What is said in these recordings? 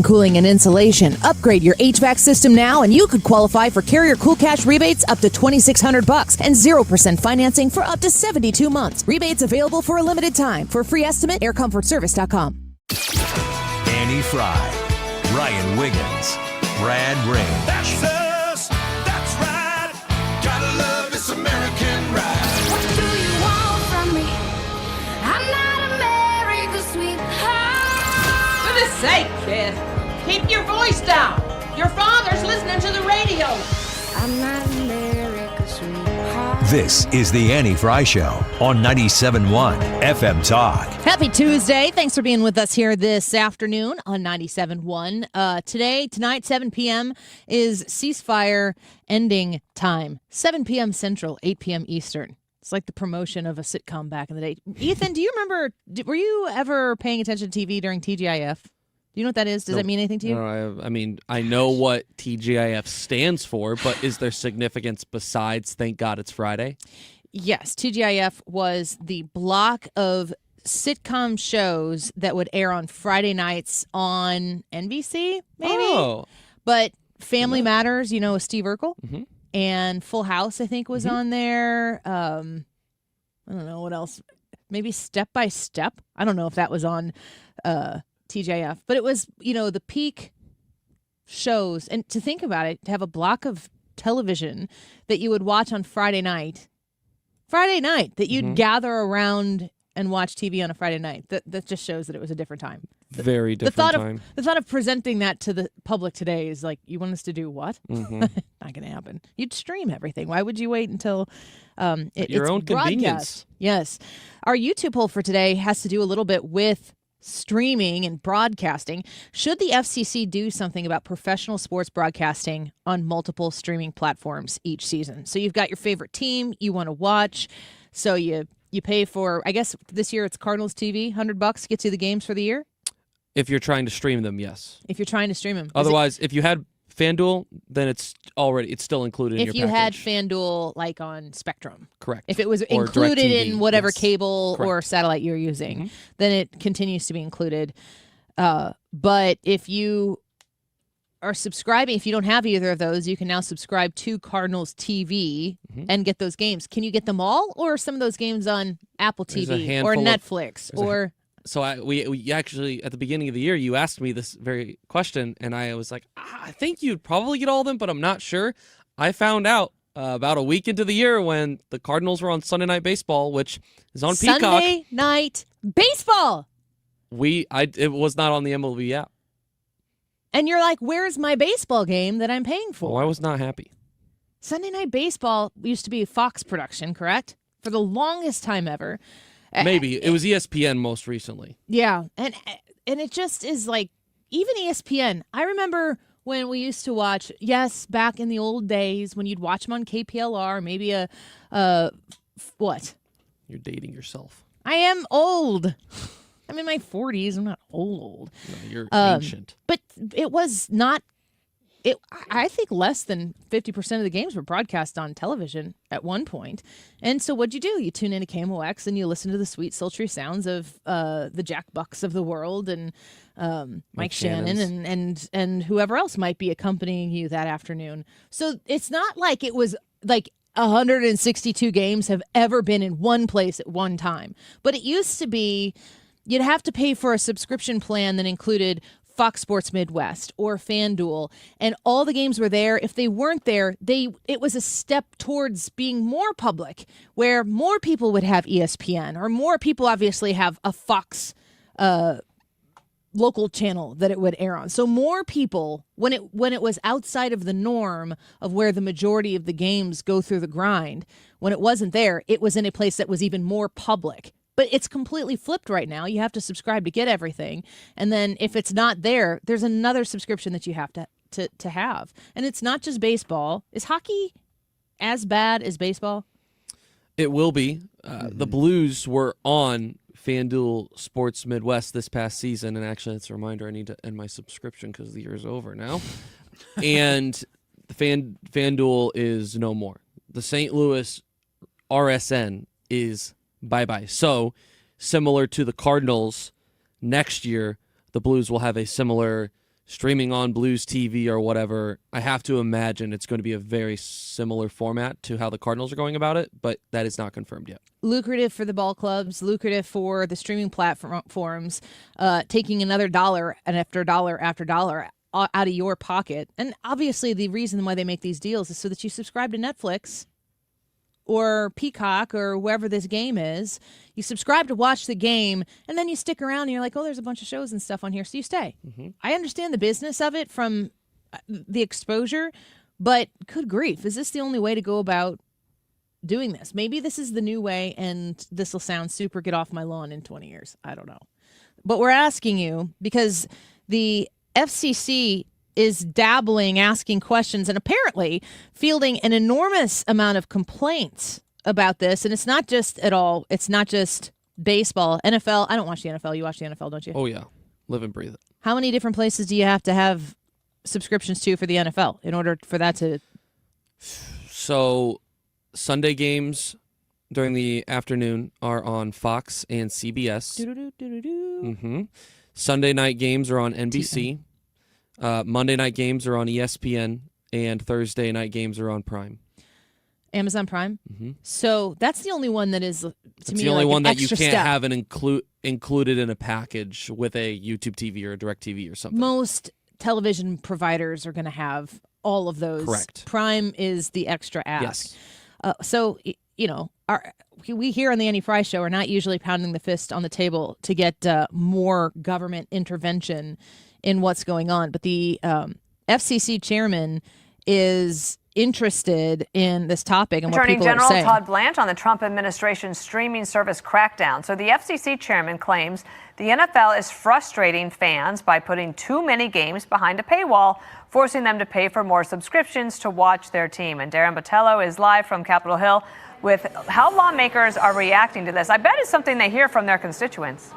Cooling and insulation. Upgrade your HVAC system now and you could qualify for Carrier Cool Cash rebates up to $2,600 and 0% financing for up to 72 months. Rebates available for a limited time. For a free estimate, aircomfortservice.com. Annie Fry, Ryan Wiggins, Brad Ray. That's us. That's right. Gotta love this American ride. What do you want from me? I'm not America's sweetheart. For goodness sake, kid. Keep your voice down. Your father's listening to the radio. I'm not America's sweetheart. This is the Annie Fry Show on 97.1 FM Talk. Happy Tuesday. Thanks for being with us here this afternoon on 97.1. Tonight, 7 p.m. is ceasefire ending time. 7 p.m. Central, 8 p.m. Eastern. It's like the promotion of a sitcom back in the day. Ethan, do you remember, were you ever paying attention to TV during TGIF? Do you know what that is? Does that mean anything to you? No, I mean, I know what TGIF stands for, but is there significance besides Thank God It's Friday? Yes, TGIF was the block of sitcom shows that would air on Friday nights on NBC, maybe? Oh. But Family Matters, with Steve Urkel. Mm-hmm. And Full House, I think, was on there. I don't know what else. Maybe Step by Step. I don't know if that was on TGIF. But it was, the peak shows. And to think about it, to have a block of television that you would watch on Friday night that you'd gather around and watch TV on a Friday night. That just shows that it was a different time. Very different time. The thought of presenting that to the public today is like, you want us to do what? Mm-hmm. Not going to happen. You'd stream everything. Why would you wait until your own convenience? Yes. Our YouTube poll for today has to do a little bit with streaming and broadcasting. Should the FCC do something about professional sports broadcasting on multiple streaming platforms each season? So you've got your favorite team you want to watch. So you pay for, I guess this year it's Cardinals TV, $100 gets you the games for the year. If you're trying to stream them, yes. If you're trying to stream them. Otherwise, if you had FanDuel, then it's still included in your package. If you had FanDuel like on Spectrum. Correct. If it was Or included DirecTV, in whatever yes. cable or Correct. satellite you're using, then it continues to be included. But if you are subscribing, if you don't have either of those, you can now subscribe to Cardinals TV and get those games. Can you get them all, or are some of those games on Apple There's a TV or handful of- Netflix or... So we actually, at the beginning of the year, you asked me this very question, and I was like, I think you'd probably get all of them, but I'm not sure. I found out about a week into the year when the Cardinals were on Sunday Night Baseball, which is on Peacock. Sunday Night Baseball! It was not on the MLB app. And you're like, where's my baseball game that I'm paying for? Oh, I was not happy. Sunday Night Baseball used to be a Fox production, correct? For the longest time ever. Maybe. It was ESPN most recently. Yeah. And it just is like, even ESPN. I remember when we used to watch, back in the old days, when you'd watch them on KPLR, maybe what? You're dating yourself. I am old. I'm in my 40s. I'm not old. No, you're ancient. But it was not. I think less than 50% of the games were broadcast on television at one point. And so what'd you do? You tune into KMOX and you listen to the sweet, sultry sounds of the Jack Bucks of the world and Mike Shannon and whoever else might be accompanying you that afternoon. So it's not like it was like 162 games have ever been in one place at one time. But it used to be you'd have to pay for a subscription plan that included Fox Sports Midwest or FanDuel, and all the games were there. If they weren't there, it was a step towards being more public, where more people would have ESPN, or more people obviously have a Fox local channel that it would air on. So more people, when it was outside of the norm of where the majority of the games go through the grind, when it wasn't there, it was in a place that was even more public. But it's completely flipped right now. You have to subscribe to get everything. And then if it's not there, there's another subscription that you have to have. And it's not just baseball. Is hockey as bad as baseball? It will be. The Blues were on FanDuel Sports Midwest this past season. And actually, it's a reminder I need to end my subscription because the year is over now. And the FanDuel is no more. The St. Louis RSN is bye-bye. So, similar to the Cardinals, next year, the Blues will have a similar streaming on Blues TV or whatever, I have to imagine it's going to be a very similar format to how the Cardinals are going about it, but that is not confirmed yet. Lucrative for the ball clubs, lucrative for the streaming platforms, taking another dollar and after dollar after dollar out of your pocket. And obviously the reason why they make these deals is so that you subscribe to Netflix or Peacock or wherever this game is. You subscribe to watch the game, and then you stick around and you're like, oh, there's a bunch of shows and stuff on here, so you stay. I understand the business of it from the exposure, but good grief, is this the only way to go about doing this? Maybe this is the new way, and this will sound super get off my lawn in 20 years. I don't know. But we're asking you because the FCC is dabbling, asking questions, and apparently fielding an enormous amount of complaints about this. And it's not just baseball, NFL. I don't watch the NFL. You watch the NFL, don't you? Oh, yeah. Live and breathe it. How many different places do you have to have subscriptions to for the NFL in order for that to... So Sunday games during the afternoon are on Fox and CBS. Sunday night games are on NBC. Monday night games are on ESPN, and Thursday night games are on Prime. Amazon Prime? So that's the only one that is, to It's me, the only like one an that you extra can't step. have included in a package with a YouTube TV or a Direct TV or something. Most television providers are going to have all of those. Correct. Prime is the extra ask. Yes. So, we here on the Annie Fry Show are not usually pounding the fist on the table to get more government intervention in what's going on. But the FCC chairman is interested in this topic and what Attorney people are General saying. Todd Blanche on the Trump administration's streaming service crackdown. So the FCC chairman claims the NFL is frustrating fans by putting too many games behind a paywall, forcing them to pay for more subscriptions to watch their team. And Darren Botello is live from Capitol Hill with how lawmakers are reacting to this. I bet it's something they hear from their constituents.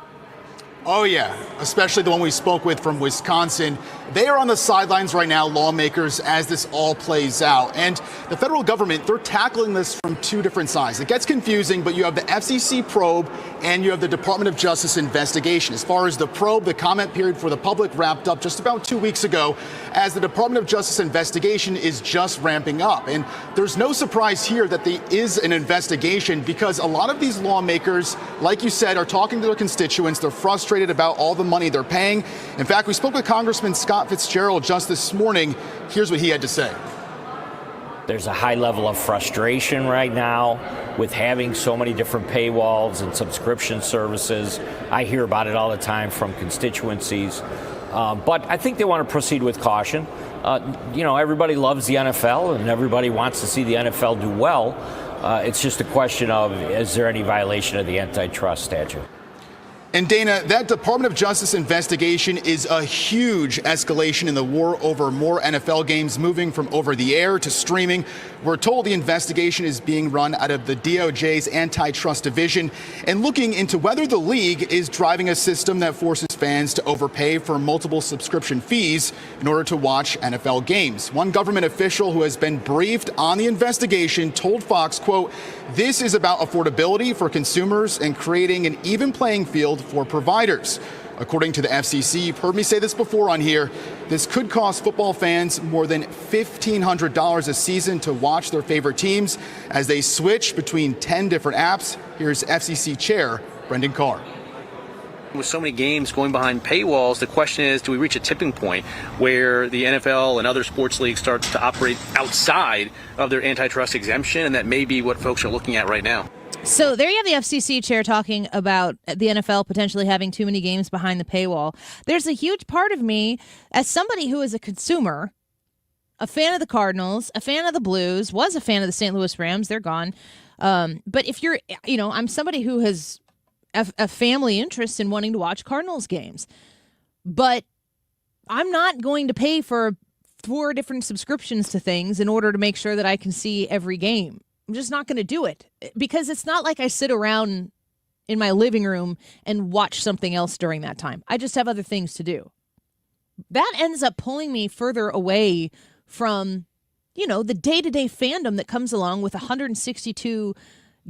Oh, yeah, especially the one we spoke with from Wisconsin. They are on the sidelines right now, lawmakers, as this all plays out. And the federal government, they're tackling this from two different sides. It gets confusing, but you have the FCC probe and you have the Department of Justice investigation. As far as the probe, the comment period for the public wrapped up just about 2 weeks ago, as the Department of Justice investigation is just ramping up. And there's no surprise here that there is an investigation because a lot of these lawmakers, like you said, are talking to their constituents. They're frustrated about all the money they're paying. In fact, we spoke with Congressman Scott Fitzgerald just this morning. Here's what he had to say. There's a high level of frustration right now with having so many different paywalls and subscription services. I hear about it all the time from constituencies. But I think they want to proceed with caution. Everybody loves the NFL and everybody wants to see the NFL do well. It's just a question of, is there any violation of the antitrust statute? And Dana, that Department of Justice investigation is a huge escalation in the war over more NFL games moving from over the air to streaming. We're told the investigation is being run out of the DOJ's antitrust division and looking into whether the league is driving a system that forces fans to overpay for multiple subscription fees in order to watch NFL games. One government official who has been briefed on the investigation told Fox, quote, "This is about affordability for consumers and creating an even playing field for providers." According to the FCC, you've heard me say this before on here, this could cost football fans more than $1,500 a season to watch their favorite teams as they switch between 10 different apps. Here's FCC Chair Brendan Carr. With so many games going behind paywalls, the question is, do we reach a tipping point where the NFL and other sports leagues start to operate outside of their antitrust exemption? And that may be what folks are looking at right now. So there you have the FCC chair talking about the NFL potentially having too many games behind the paywall. There's a huge part of me, as somebody who is a consumer, a fan of the Cardinals, a fan of the Blues, was a fan of the St. Louis Rams. They're gone. But if you're, I'm somebody who has a family interest in wanting to watch Cardinals games. But I'm not going to pay for 4 different subscriptions to things in order to make sure that I can see every game. I'm just not going to do it because it's not like I sit around in my living room and watch something else during that time. I just have other things to do. That ends up pulling me further away from, the day-to-day fandom that comes along with 162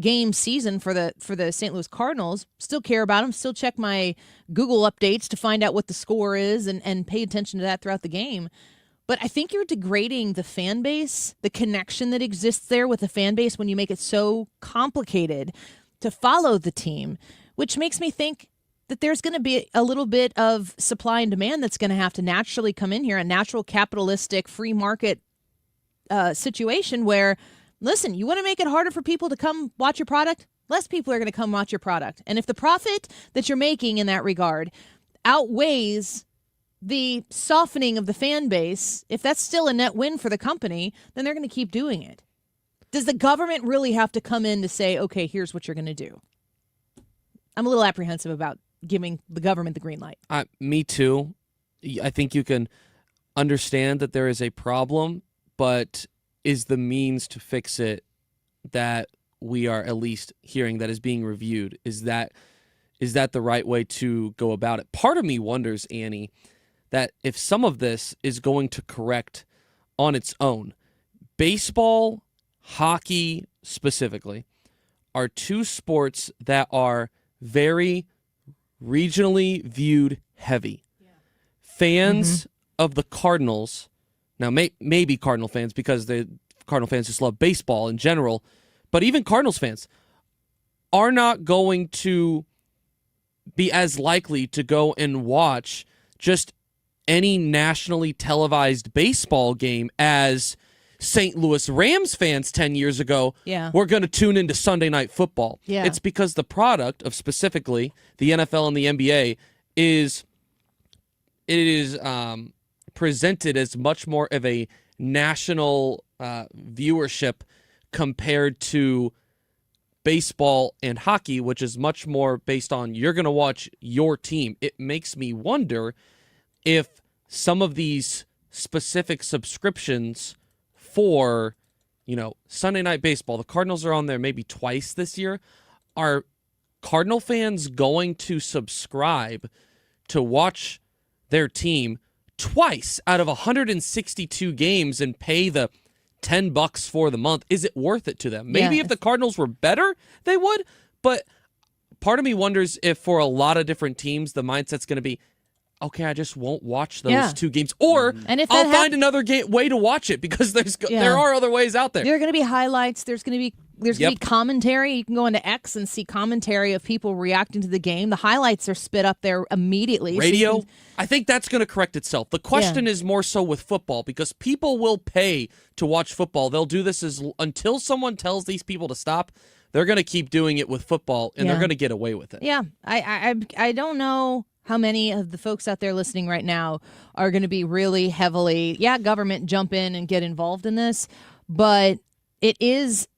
game season for the St. Louis Cardinals. Still care about them. Still check my Google updates to find out what the score is and pay attention to that throughout the game. But I think you're degrading the fan base, the connection that exists there with the fan base when you make it so complicated to follow the team, which makes me think that there's going to be a little bit of supply and demand that's going to have to naturally come in here, a natural capitalistic free market situation where, listen, you want to make it harder for people to come watch your product? Less people are going to come watch your product. And if the profit that you're making in that regard outweighs the softening of the fan base, if that's still a net win for the company, then they're going to keep doing it. Does the government really have to come in to say, okay, here's what you're going to do? I'm a little apprehensive about giving the government the green light. Me too. I think you can understand that there is a problem, but is the means to fix it that we are at least hearing that is being reviewed? Is that the right way to go about it? Part of me wonders, Annie, that if some of this is going to correct on its own. Baseball, hockey specifically, are two sports that are very regionally viewed heavy. Yeah. Fans of the Cardinals, now maybe Cardinal fans because the Cardinal fans just love baseball in general, but even Cardinals fans are not going to be as likely to go and watch just any nationally televised baseball game as St. Louis Rams fans 10 years ago were going to tune into Sunday Night Football. Yeah. It's because the product of specifically the NFL and the NBA is presented as much more of a national viewership compared to baseball and hockey, which is much more based on you're going to watch your team. It makes me wonder if some of these specific subscriptions for, Sunday Night Baseball, the Cardinals are on there maybe twice this year. Are Cardinal fans going to subscribe to watch their team twice out of 162 games and pay the $10 for the month? Is it worth it to them? Maybe if the Cardinals were better, they would. But part of me wonders if for a lot of different teams, the mindset's going to be, okay, I just won't watch those two games. Or I'll find another way to watch it because there are other ways out there. There are going to be highlights. There's going to be commentary. You can go into X and see commentary of people reacting to the game. The highlights are spit up there immediately. Radio, I think that's going to correct itself. The question is more so with football because people will pay to watch football. They'll do this until someone tells these people to stop. They're going to keep doing it with football, and they're going to get away with it. Yeah, I don't know how many of the folks out there listening right now are going to be really heavily, government jump in and get involved in this, but it's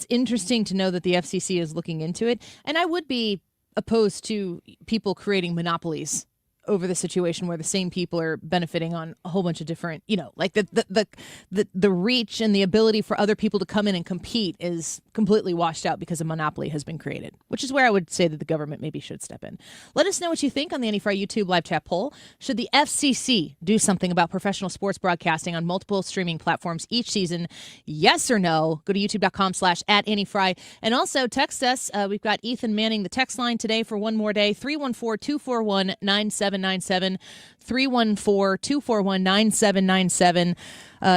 interesting to know that the FCC is looking into it, and I would be opposed to people creating monopolies over the situation where the same people are benefiting on a whole bunch of different, like the reach and the ability for other people to come in and compete is completely washed out because a monopoly has been created, which is where I would say that the government maybe should step in. Let us know what you think on the Annie Frey YouTube live chat poll. Should the FCC do something about professional sports broadcasting on multiple streaming platforms each season? Yes or no? Go to youtube.com/@AnnieFrey. And also text us. We've got Ethan manning the text line today for one more day, 314-241-9797. 314-241-9797.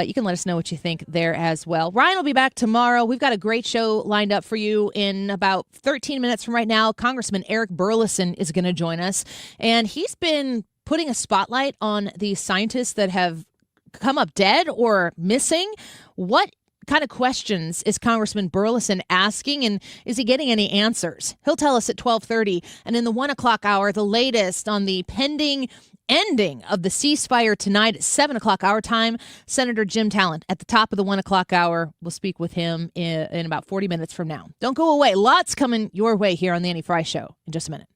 You can let us know what you think there as well. Ryan will be back tomorrow. We've got a great show lined up for you in about 13 minutes from right now. Congressman Eric Burlison is going to join us, and he's been putting a spotlight on these scientists that have come up dead or missing. What kind of questions is Congressman Burlison asking, and is he getting any answers? He'll tell us at 12:30. And in the 1 o'clock hour, the latest on the pending ending of the ceasefire tonight at 7 o'clock our time. Senator Jim Talent at the top of the 1 o'clock hour. We'll speak with him in about 40 minutes from now. Don't go away. Lots coming your way here on the Annie Frey Show in just a minute.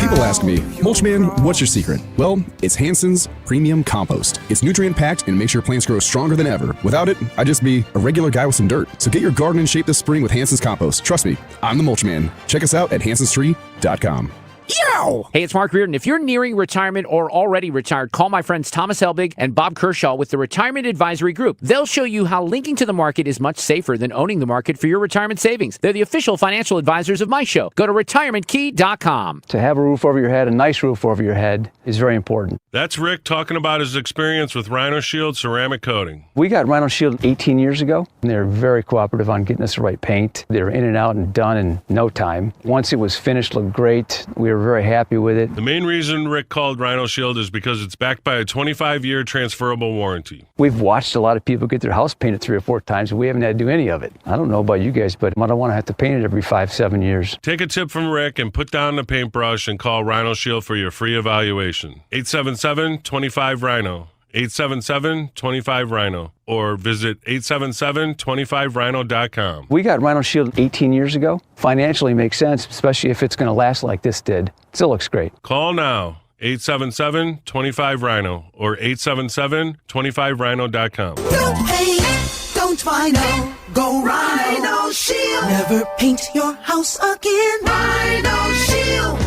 People ask me, Mulchman, what's your secret? Well, it's Hanson's Premium Compost. It's nutrient-packed and makes your plants grow stronger than ever. Without it, I'd just be a regular guy with some dirt. So get your garden in shape this spring with Hanson's Compost. Trust me, I'm the Mulchman. Check us out at hansonstree.com. Yow! Hey, it's Mark Reardon. If you're nearing retirement or already retired, call my friends Thomas Helbig and Bob Kershaw with the Retirement Advisory Group. They'll show you how linking to the market is much safer than owning the market for your retirement savings. They're the official financial advisors of my show. Go to retirementkey.com. To have a roof over your head, a nice roof over your head, is very important. That's Rick talking about his experience with Rhino Shield ceramic coating. We got Rhino Shield 18 years ago, and they're very cooperative on getting us the right paint. They were in and out and done in no time. Once it was finished, looked great. We were very happy with it. The main reason Rick called Rhino Shield is because it's backed by a 25-year transferable warranty. We've watched a lot of people get their house painted 3 or 4 times, and we haven't had to do any of it. I don't know about you guys, but I don't want to have to paint it every 5-7 years. Take a tip from Rick and put down the paintbrush and call Rhino Shield for your free evaluation. 877-25-RHINO. 877-25-RHINO. Or visit 877-25rhino.com. We got Rhino Shield 18 years ago. Financially makes sense, especially if it's going to last like this did. Still looks great. Call now. 877-25-RHINO or 877-25rhino.com. Don't paint, don't Rhino. Go Rhino Shield. Never paint your house again. Rhino Shield.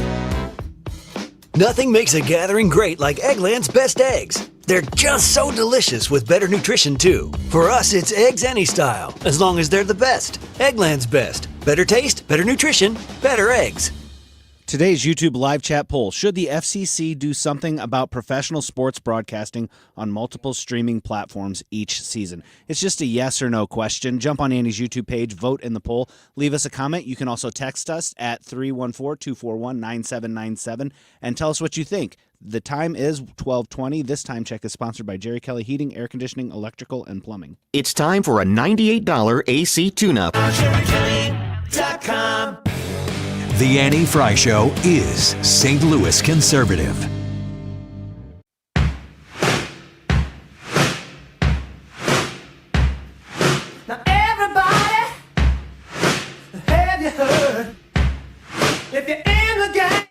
Nothing makes a gathering great like Eggland's Best Eggs. They're just so delicious with better nutrition, too. For us, it's eggs any style, as long as they're the best. Eggland's Best. Better taste, better nutrition, better eggs. Today's YouTube live chat poll: should the FCC do something about professional sports broadcasting on multiple streaming platforms each season? It's just a yes or no question. Jump on Andy's YouTube page, vote in the poll, leave us a comment. You can also text us at 314-241-9797 and tell us what you think. The time is 12:20. This time check is sponsored by Jerry Kelly Heating, Air Conditioning, Electrical, and Plumbing. It's time for a $98 AC tune-up. JerryKelly.com. The Annie Fry Show is St. Louis conservative. Now everybody, have you heard? If you're in the game.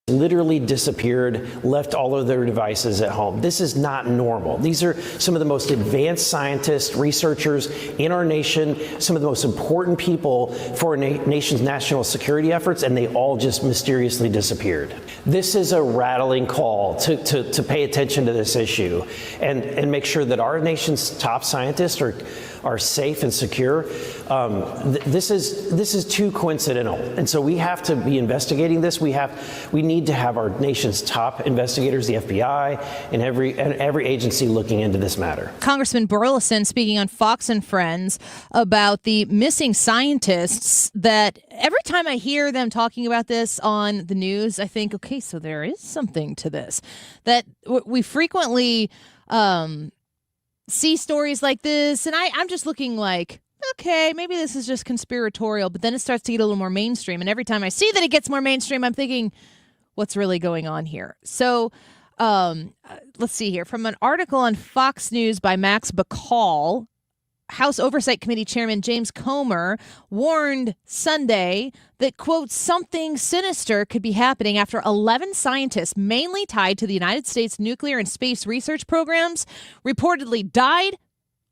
Literally disappeared, left all of their devices at home. This is not normal. These are some of the most advanced scientists, researchers in our nation, some of the most important people for our nation's national security efforts, and they all just mysteriously disappeared. This is a rattling call to pay attention to this issue and make sure that our nation's top scientists are safe and secure. This is too coincidental, and so we have to be investigating this. We need to have our nation's top investigators, the FBI, and every agency looking into this matter. Congressman Burleson speaking on Fox and Friends about the missing scientists that every time I hear them talking about this on the news, I think, okay, so there is something to this. That we frequently see stories like this, and I'm just looking like, okay, maybe this is just conspiratorial, but then it starts to get a little more mainstream, and every time I see that it gets more mainstream, I'm thinking, what's really going on here? So let's see here. From an article on Fox News by Max Bacall, House Oversight Committee Chairman James Comer warned Sunday that, quote, something sinister could be happening after 11 scientists, mainly tied to the United States nuclear and space research programs, reportedly died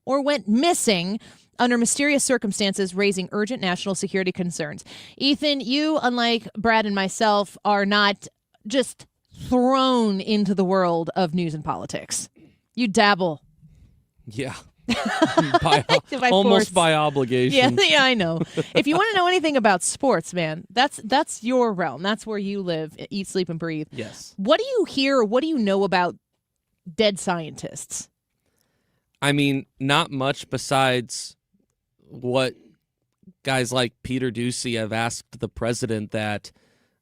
or went missing under mysterious circumstances, raising urgent national security concerns. Ethan, you, unlike Brad and myself, are not just thrown into the world of news and politics. You dabble. Yeah. Almost by obligation. Yeah, I know. If you want to know anything about sports, man, that's your realm. That's where you live, eat, sleep, and breathe. Yes. What do you hear? What do you know about dead scientists? I mean, not much besides what guys like Peter Doocy have asked the president that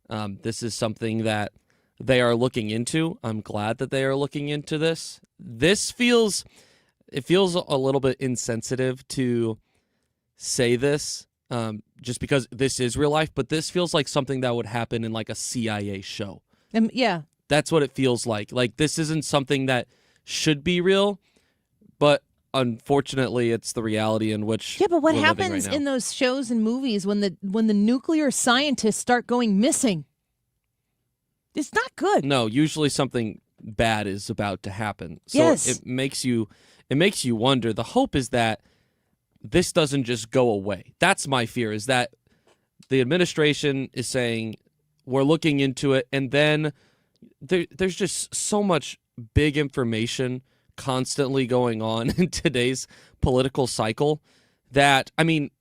this is something that they are looking into. I'm glad that they are looking into this. It feels a little bit insensitive to say this just because this is real life, but this feels like something that would happen in like a CIA show. Yeah. That's what it feels like. Like, this isn't something that should be real, but unfortunately, it's the reality in which Yeah, but what we're living right happens now. in those shows and movies when the nuclear scientists start going missing? It's not good. No, usually something bad is about to happen. So Yes. it makes you wonder. The hope is that this doesn't just go away. That's my fear, is that the administration is saying we're looking into it, and then there's just so much big information constantly going on in today's political cycle that, I mean,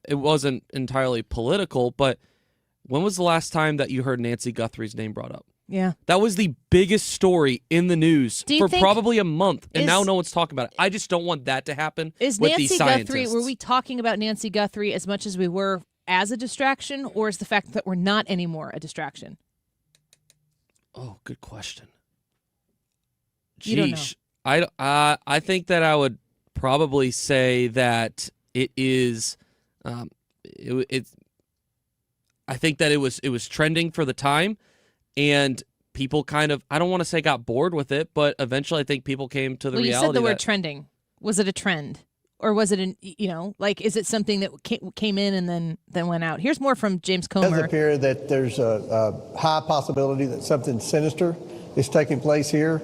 it wasn't entirely political, but when was the last time that you heard Nancy Guthrie's name brought up? Yeah. That was the biggest story in the news Do you for think- probably a month, and is- now no one's talking about it. I just don't want that to happen Is with Nancy these scientists. Guthrie, were we talking about Nancy Guthrie as much as we were as a distraction, or is the fact that we're not anymore a distraction? Oh, good question. You don't know. Sheesh. I think that I would probably say that it is I think that it was trending for the time, and people kind of, I don't want to say got bored with it, but eventually I think people came to the Well, you reality said the word that trending. Was it a trend? Or was it, is it something that came in and then went out? Here's more from James It does Comer. appear that there's a high possibility that something sinister is taking place here.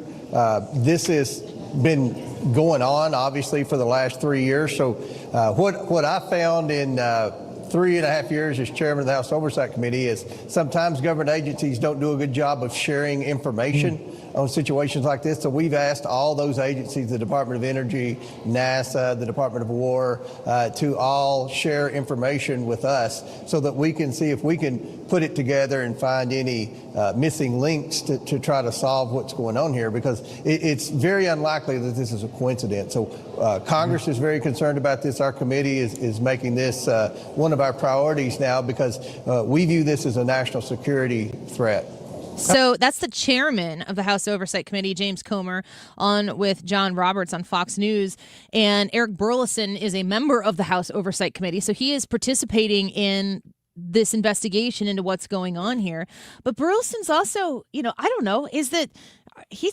This has been going on, obviously, for the last 3 years. So what I found in 3.5 years as chairman of the House Oversight Committee is sometimes government agencies don't do a good job of sharing information on situations like this. So we've asked all those agencies, the Department of Energy, NASA, the Department of War, to all share information with us so that we can see if we can put it together and find any missing links to try to solve what's going on here, because it's very unlikely that this is a coincidence. So Congress is very concerned about this. Our committee is making this one of our priorities now, because we view this as a national security threat. So that's the chairman of the House Oversight Committee, James Comer, on with John Roberts on Fox News. And Eric Burleson is a member of the House Oversight Committee. So he is participating in this investigation into what's going on here. But Burleson's also, I don't know, is that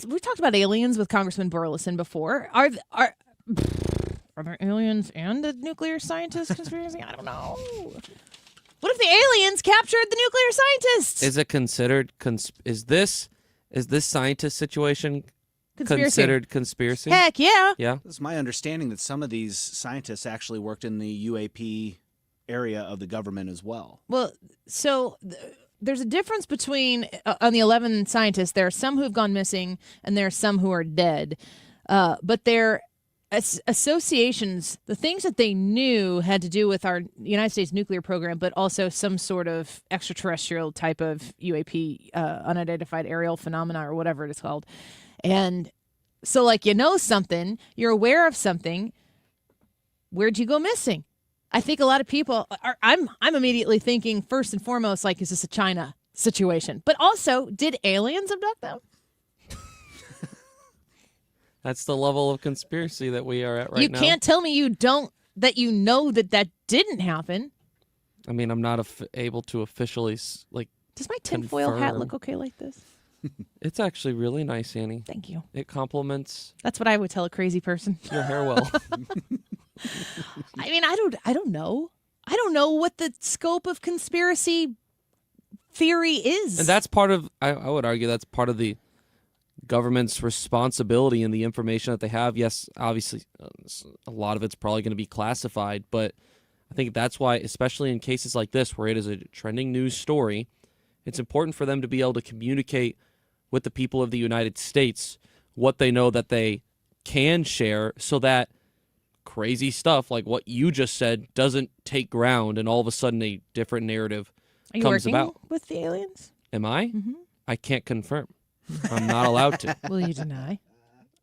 we've talked about aliens with Congressman Burleson before. Are there aliens and a nuclear scientist conspiracy? I don't know. What if the aliens captured the nuclear scientists? is it considered is this scientist situation Conspiracy. considered conspiracy? Heck yeah. Yeah. It's my understanding that some of these scientists actually worked in the UAP area of the government as well. Well, so there's a difference between, on the 11 scientists, there are some who have gone missing and there are some who are dead. But their associations, the things that they knew had to do with our United States nuclear program, but also some sort of extraterrestrial type of UAP, unidentified aerial phenomena, or whatever it is called. And so, something, you're aware of something. Where'd you go missing? I think a lot of people are. I'm immediately thinking first and foremost, is this a China situation? But also, did aliens abduct them? That's the level of conspiracy that we are at right You now. can't tell me that didn't happen. I mean, I'm not able to officially Does my tinfoil hat confirm. look okay like this? It's actually really nice, Annie. Thank you. It complements That's what I would tell a crazy person. your hair well. I mean, I don't know. I don't know what the scope of conspiracy theory is. And that's part of, I would argue that's part of the government's responsibility and the information that they have. Yes, obviously, a lot of it's probably going to be classified, but I think that's why, especially in cases like this, where it is a trending news story, it's important for them to be able to communicate with the people of the United States what they know that they can share, so that crazy stuff like what you just said doesn't take ground and all of a sudden a different narrative Are you comes working about. with the aliens? Am I? Mm-hmm. I can't confirm. I'm not allowed to. Will you deny?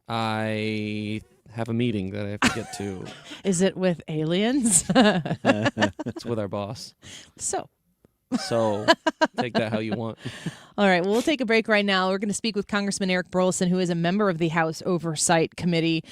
I have a meeting that I have to get to. Is it with aliens? It's with our boss. So, So take that how you want. All right, well, we'll take a break right now. We're going to speak with Congressman Eric Burlison, who is a member of the House Oversight Committee.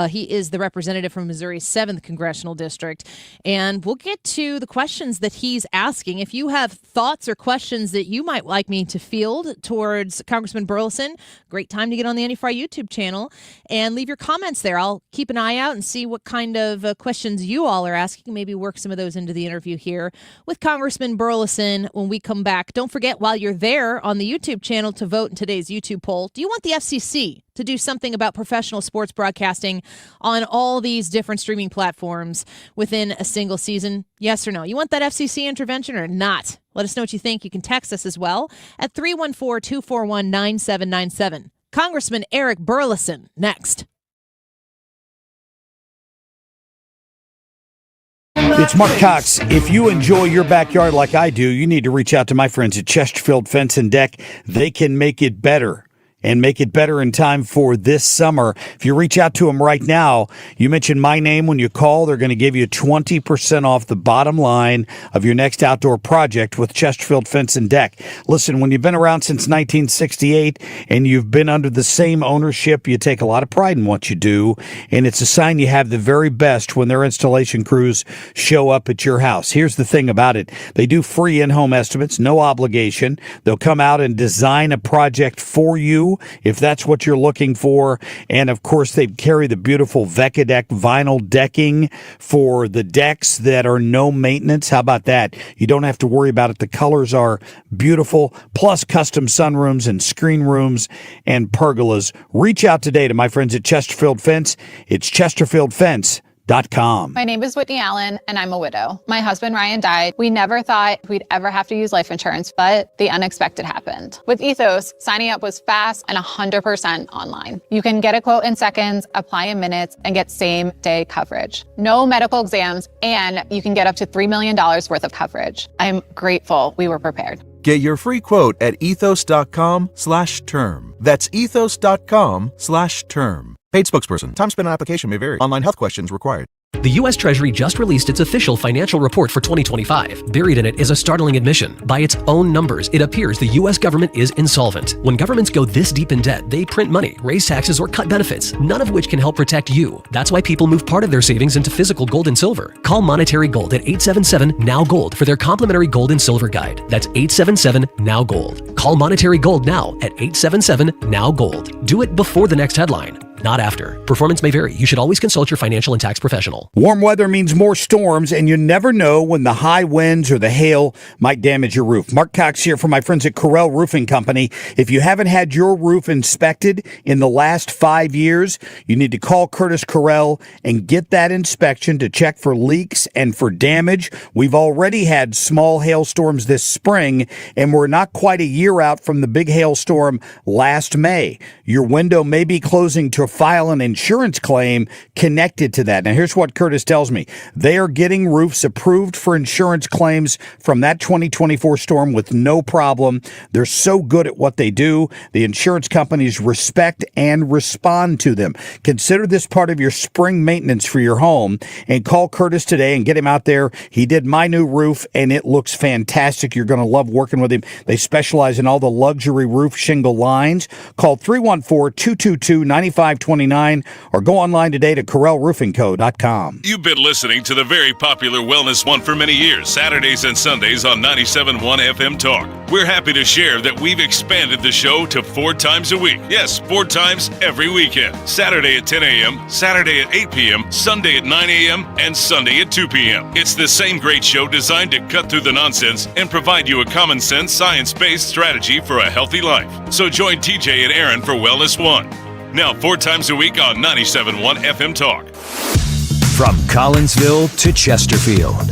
He is the representative from Missouri's 7th Congressional District. And we'll get to the questions that he's asking. If you have thoughts or questions that you might like me to field towards Congressman Burlison, great time to get on the Andy Fry YouTube channel and leave your comments there. I'll keep an eye out and see what kind of questions you all are asking, maybe work some of those into the interview here with Congressman Burlison when we come back. Don't forget, while you're there on the YouTube channel, to vote in today's YouTube poll. Do you want the FCC to do something about professional sports broadcasting on all these different streaming platforms within a single season? Yes or no? You want that FCC intervention or not? Let us know what you think. You can text us as well at 314-241-9797. Congressman Eric Burlison, next. It's Mark Cox. If you enjoy your backyard like I do, you need to reach out to my friends at Chesterfield Fence and Deck. They can make it better. And make it better in time for this summer. If you reach out to them right now, you mention my name when you call, they're going to give you 20% off the bottom line of your next outdoor project with Chesterfield Fence and Deck. Listen, when you've been around since 1968 and you've been under the same ownership, you take a lot of pride in what you do, and it's a sign you have the very best when their installation crews show up at your house. Here's the thing about it. They do free in-home estimates, no obligation. They'll come out and design a project for you if that's what you're looking for. And of course, they carry the beautiful Vecadec vinyl decking for the decks that are no maintenance. How about that? You don't have to worry about it. The colors are beautiful, plus custom sunrooms and screen rooms and pergolas. Reach out today to my friends at Chesterfield Fence. It's chesterfieldfence.com. My name is Whitney Allen, and I'm a widow. My husband, Ryan, died. We never thought we'd ever have to use life insurance, but the unexpected happened. With Ethos, signing up was fast and 100% online. You can get a quote in seconds, apply in minutes, and get same-day coverage. No medical exams, and you can get up to $3 million worth of coverage. I'm grateful we were prepared. Get your free quote at ethos.com/term. That's ethos.com/term. Paid spokesperson. Time spent on application may vary. Online health questions required. The U.S. Treasury just released its official financial report for 2025. Buried in it is a startling admission. By its own numbers, it appears the U.S. government is insolvent. When governments go this deep in debt, they print money, raise taxes, or cut benefits, none of which can help protect you. That's why people move part of their savings into physical gold and silver. Call Monetary Gold at 877-NOW-GOLD for their complimentary gold and silver guide. That's 877-NOW-GOLD. Call Monetary Gold now at 877-NOW-GOLD. Do it before the next headline, not after. Performance may vary. You should always consult your financial and tax professional. Warm weather means more storms, and you never know when the high winds or the hail might damage your roof. Mark Cox here from my friends at Correll Roofing Company. If you haven't had your roof inspected in the last 5 years, you need to call Curtis Correll and get that inspection to check for leaks and for damage. We've already had small hailstorms this spring, and we're not quite a year out from the big hailstorm last May. Your window may be closing to file an insurance claim connected to that. Now, here's what Curtis tells me. They are getting roofs approved for insurance claims from that 2024 storm with no problem. They're so good at what they do. The insurance companies respect and respond to them. Consider this part of your spring maintenance for your home and call Curtis today and get him out there. He did my new roof, and it looks fantastic. You're going to love working with him. They specialize in all the luxury roof shingle lines. Call 314-222-9529 or go online today to CorrellRoofingCo.com. You've been listening to the very popular Wellness One for many years, Saturdays and Sundays on 97.1 FM Talk. We're happy to share that we've expanded the show to 4 times a week. Yes, 4 times every weekend. Saturday at 10 a.m., Saturday at 8 p.m., Sunday at 9 a.m., and Sunday at 2 p.m. It's the same great show designed to cut through the nonsense and provide you a common sense, science-based strategy for a healthy life. So join TJ and Aaron for Wellness One. Now 4 times a week on 97.1 FM Talk. From Collinsville to Chesterfield,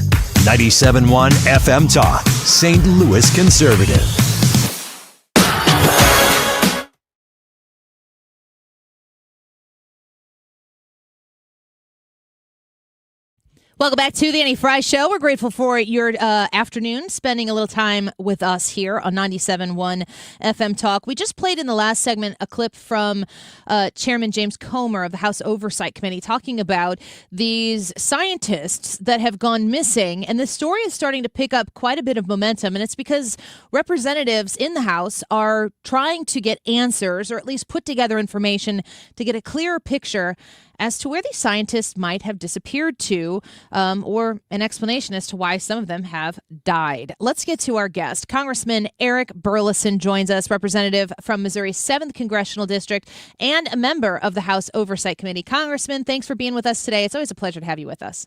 97.1 FM Talk, St. Louis Conservative. Welcome back to the Annie Fry Show. We're grateful for your afternoon, spending a little time with us here on 97.1 FM Talk. We just played in the last segment a clip from Chairman James Comer of the House Oversight Committee talking about these scientists that have gone missing. And this story is starting to pick up quite a bit of momentum. And it's because representatives in the House are trying to get answers, or at least put together information to get a clearer picture as to where these scientists might have disappeared to, or an explanation as to why some of them have died. Let's get to our guest. Congressman Eric Burlison joins us, representative from Missouri's 7th Congressional District and a member of the House Oversight Committee. Congressman, thanks for being with us today. It's always a pleasure to have you with us.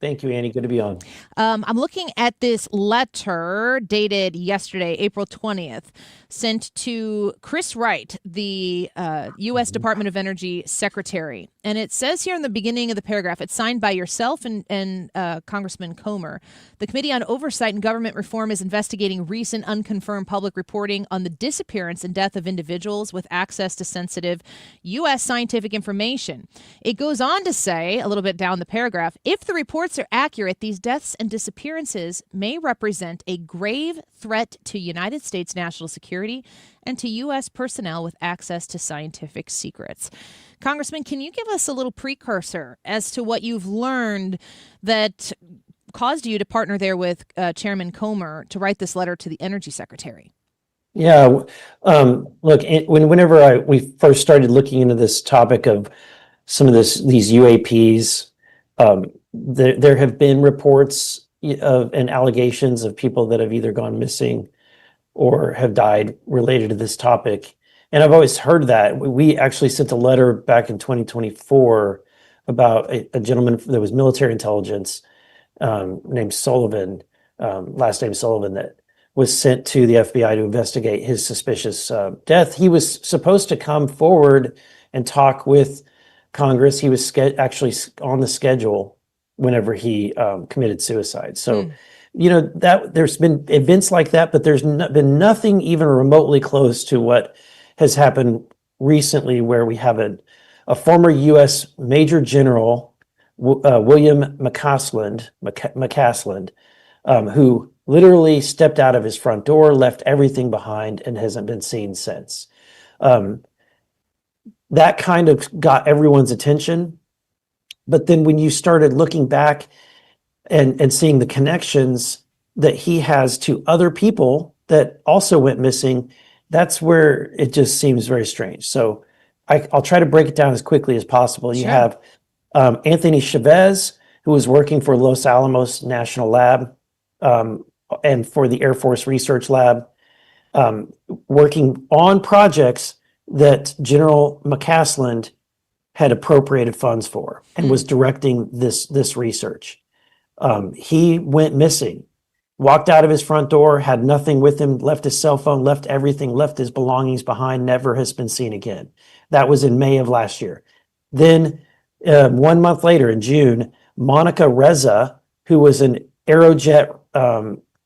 Thank you, Annie. Good to be on. I'm looking at this letter dated yesterday, April 20th, sent to Chris Wright, the U.S. Department of Energy Secretary. And it says here in the beginning of the paragraph, it's signed by yourself and Congressman Comer. The Committee on Oversight and Government Reform is investigating recent unconfirmed public reporting on the disappearance and death of individuals with access to sensitive U.S. scientific information. It goes on to say, a little bit down the paragraph, if the reports are accurate, these deaths and disappearances may represent a grave threat to United States national security and to U.S. personnel with access to scientific secrets. Congressman, can you give us a little precursor as to what you've learned that caused you to partner there with Chairman Comer to write this letter to the Energy Secretary? Yeah, look, whenever we first started looking into this topic of some of these UAPs, there have been reports and allegations of people that have either gone missing or have died related to this topic. And I've always heard that. We actually sent a letter back in 2024 about a gentleman that was military intelligence named Sullivan, last name Sullivan, that was sent to the FBI to investigate his suspicious death. He was supposed to come forward and talk with Congress. He was actually on the schedule whenever he committed suicide. So, that there's been events like that, but there's been nothing even remotely close to what has happened recently, where we have a former U.S. Major General, William McCasland, who literally stepped out of his front door, left everything behind, and hasn't been seen since. That kind of got everyone's attention. But then when you started looking back and seeing the connections that he has to other people that also went missing, that's where it just seems very strange. So I'll try to break it down as quickly as possible. You have Anthony Chavez, who was working for Los Alamos National Lab and for the Air Force Research Lab, working on projects that General McCasland had appropriated funds for and was directing this research. He went missing, walked out of his front door, had nothing with him, left his cell phone, left everything, left his belongings behind, never has been seen again. That was in May of last year. Then 1 month later, in June, Monica Reza, who was an Aerojet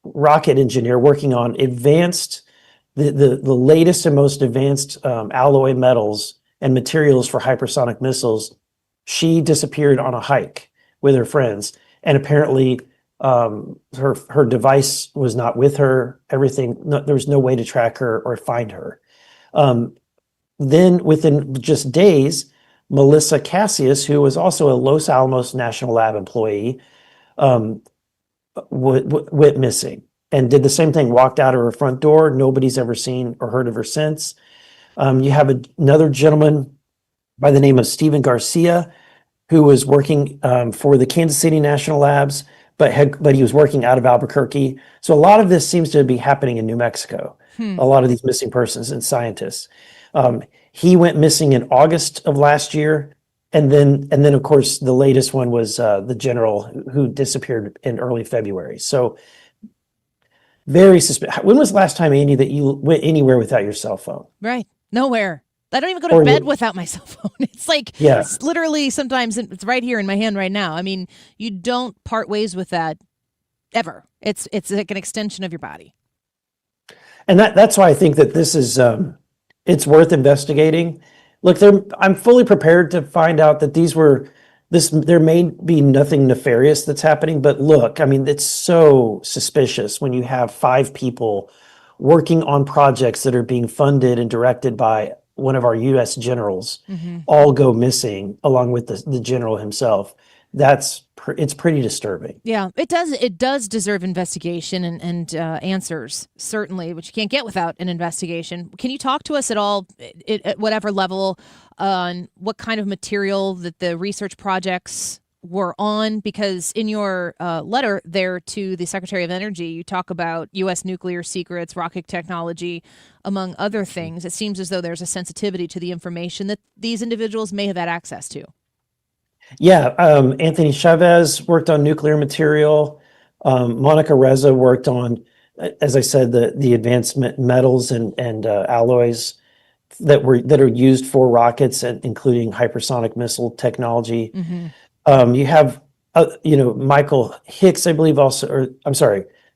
rocket engineer working on the latest and most advanced alloy metals and materials for hypersonic missiles, she disappeared on a hike with her friends. And apparently her device was not with her. There was no way to track her or find her. Then within just days, Melissa Cassius, who was also a Los Alamos National Lab employee, went missing and did the same thing, walked out of her front door. Nobody's ever seen or heard of her since. You have another gentleman by the name of Stephen Garcia, who was working for the Kansas City National Labs, but he was working out of Albuquerque. So a lot of this seems to be happening in New Mexico. A lot of these missing persons and scientists. He went missing in August of last year, and then of course the latest one was the general who disappeared in early February. So very suspicious. When was the last time, Andy, that you went anywhere without your cell phone? Right. Nowhere. I don't even go to bed without my cell phone. It's like, it's literally sometimes it's right here in my hand right now. I mean, you don't part ways with that ever. It's like an extension of your body. And that's why I think that this is, it's worth investigating. Look, I'm fully prepared to find out that these were there may be nothing nefarious that's happening, but look, I mean, it's so suspicious when you have 5 people working on projects that are being funded and directed by one of our U.S. generals, all go missing along with the general himself. It's pretty disturbing. Yeah, it does deserve investigation and answers, certainly, which you can't get without an investigation. Can you talk to us at all, at whatever level, on what kind of material that the research projects were on? Because in your letter there to the Secretary of Energy, you talk about U.S. nuclear secrets, rocket technology, among other things. It seems as though there's a sensitivity to the information that these individuals may have had access to. Yeah, Anthony Chavez worked on nuclear material. Monica Reza worked on, as I said, the advanced metals and alloys that are used for rockets, and including hypersonic missile technology. You have, Michael Hicks, I believe,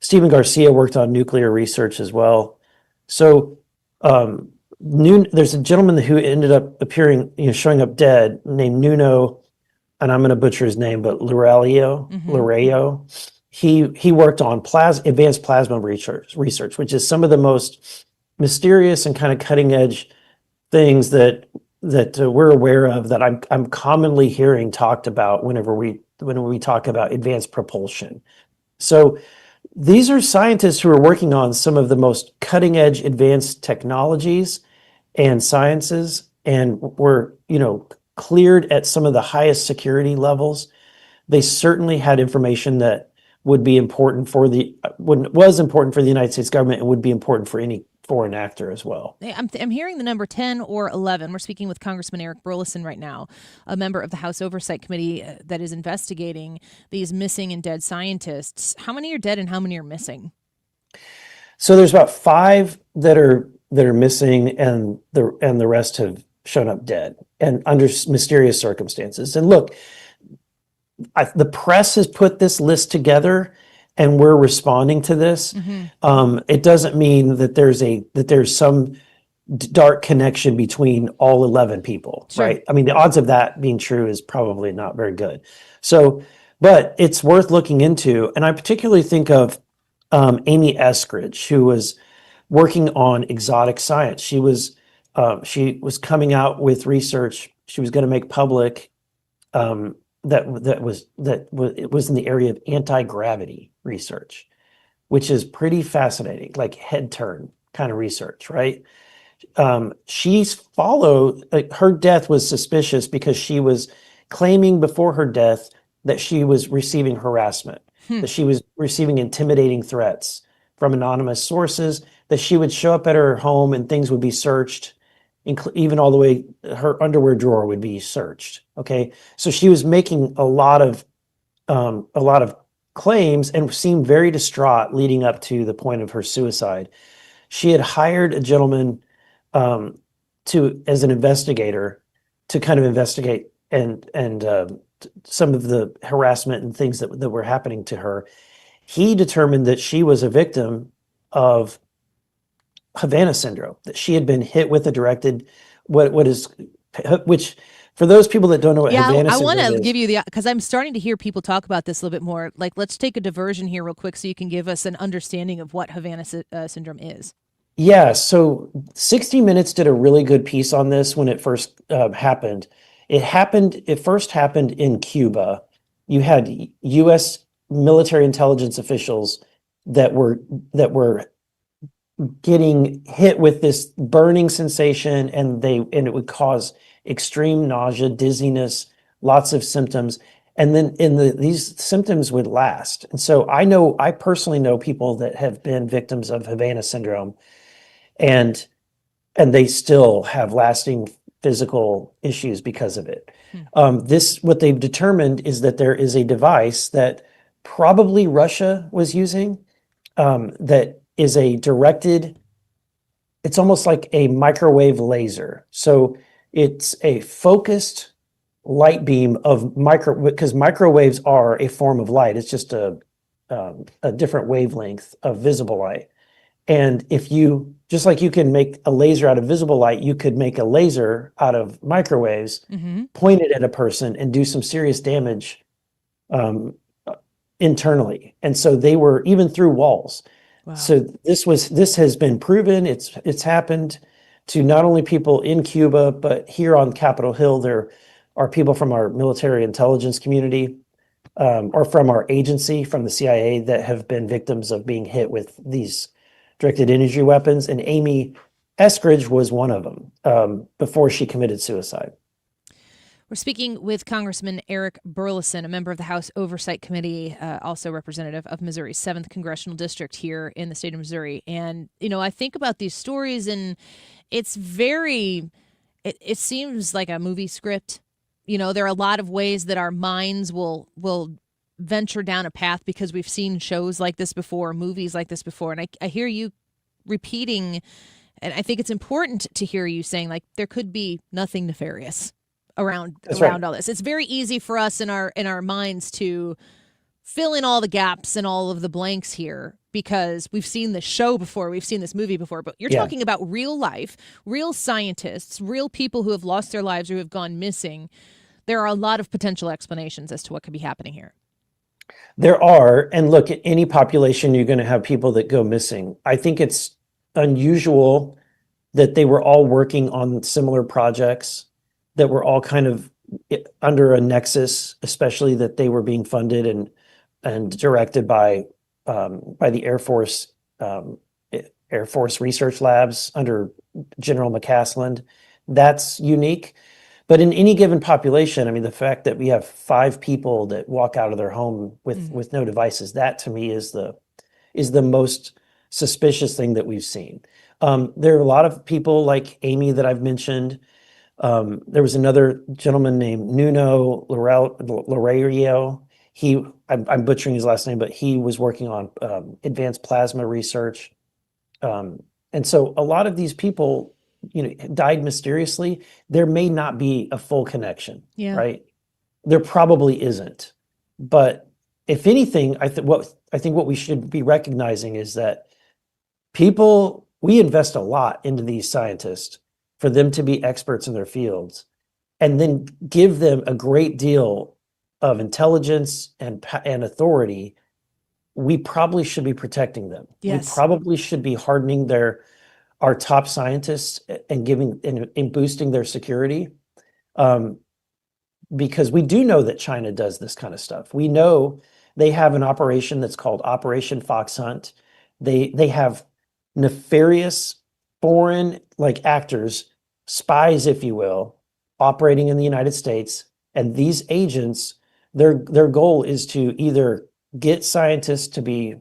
Stephen Garcia worked on nuclear research as well. So there's a gentleman who ended up appearing, showing up dead, named Nuno, and I'm going to butcher his name, but Laurelio. He worked on advanced plasma research, which is some of the most mysterious and kind of cutting edge things that we're aware of, that I'm commonly hearing talked about whenever we talk about advanced propulsion. So these are scientists who are working on some of the most cutting edge advanced technologies and sciences, and were cleared at some of the highest security levels. They certainly had information that would be important was important for the United States government, and would be important for any foreign actor as well. I'm hearing the number 10 or 11. We're speaking with Congressman Eric Burlison right now, a member of the House Oversight Committee that is investigating these missing and dead scientists. How many are dead and how many are missing? So there's about 5 that are missing, and the rest have shown up dead and under mysterious circumstances. And look, the press has put this list together, and we're responding to this. It doesn't mean that there's some dark connection between all 11 people, right? I mean, the odds of that being true is probably not very good. So, but it's worth looking into. And I particularly think of Amy Eskridge, who was working on exotic science. She was coming out with research she was going to make public that was in the area of anti-gravity research, which is pretty fascinating, like head turn kind of research, right? She's followed, her death was suspicious because she was claiming before her death that she was receiving harassment, that she was receiving intimidating threats from anonymous sources, that she would show up at her home and things would be searched, even all the way, her underwear drawer would be searched. Okay. So she was making a lot of claims and seemed very distraught leading up to the point of her suicide. She had hired a gentleman as an investigator to kind of investigate and some of the harassment and things that were happening to her. He determined that she was a victim of Havana syndrome, that she had been hit with a directed, which for those people that don't know what Havana syndrome is. I want to give you because I'm starting to hear people talk about this a little bit more. Like, let's take a diversion here real quick so you can give us an understanding of what Havana syndrome is. Yeah, so 60 Minutes did a really good piece on this when it first happened. It first happened in Cuba. You had U.S. military intelligence officials that were getting hit with this burning sensation, and it would cause extreme nausea, dizziness, lots of symptoms, and then these symptoms would last. And so I personally know people that have been victims of Havana syndrome, and they still have lasting physical issues because of it. What they've determined is that there is a device that probably Russia was using that is a directed, it's almost like a microwave laser. So it's a focused light beam because microwaves are a form of light. It's just a different wavelength of visible light. And if you, just like you can make a laser out of visible light, you could make a laser out of microwaves, point it at a person and do some serious damage internally. And so they were even through walls. Wow. So this has been proven. It's happened to not only people in Cuba, but here on Capitol Hill, there are people from our military intelligence community or from our agency, from the CIA, that have been victims of being hit with these directed energy weapons. And Amy Eskridge was one of them before she committed suicide. We're speaking with Congressman Eric Burlison, a member of the House Oversight Committee, also representative of Missouri's 7th Congressional District here in the state of Missouri. And, I think about these stories, and it's it seems like a movie script. There are a lot of ways that our minds will venture down a path because we've seen shows like this before, movies like this before. And I hear you repeating, and I think it's important to hear you saying, like, there could be nothing nefarious around right. all this. It's very easy for us in our minds to fill in all the gaps and all of the blanks here because we've seen this show before, we've seen this movie before, but you're talking about real life, real scientists, real people who have lost their lives or who have gone missing. There are a lot of potential explanations as to what could be happening here. There are, and look, at any population, you're going to have people that go missing. I think it's unusual that they were all working on similar projects, that were all kind of under a nexus, especially that they were being funded and directed by the Air Force Research Labs under General McCaslin. That's unique. But in any given population, I mean, the fact that we have 5 people that walk out of their home with no devices, that to me is the most suspicious thing that we've seen. There are a lot of people like Amy that I've mentioned. There was another gentleman named Nuno Loureiro. I'm butchering his last name, but he was working on advanced plasma research. And so a lot of these people, died mysteriously. There may not be a full connection, right? There probably isn't. But if anything, I think what we should be recognizing is that we invest a lot into these scientists for them to be experts in their fields, and then give them a great deal of intelligence and authority. We probably should be protecting them. Yes. We probably should be hardening our top scientists and and boosting their security, because we do know that China does this kind of stuff. We know they have an operation that's called Operation Fox Hunt. They have nefarious foreign actors, spies, if you will, operating in the United States. And these agents, their goal is to either get scientists to be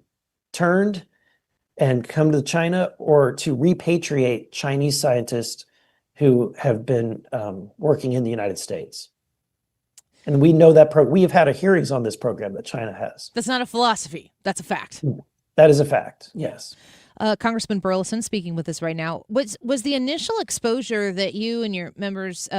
turned and come to China, or to repatriate Chinese scientists who have been working in the United States. And we know that we have had hearings on this program that China has. That's not a philosophy. That's a fact. That is a fact. Yes. Congressman Burlison speaking with us right now. Was the initial exposure that you and your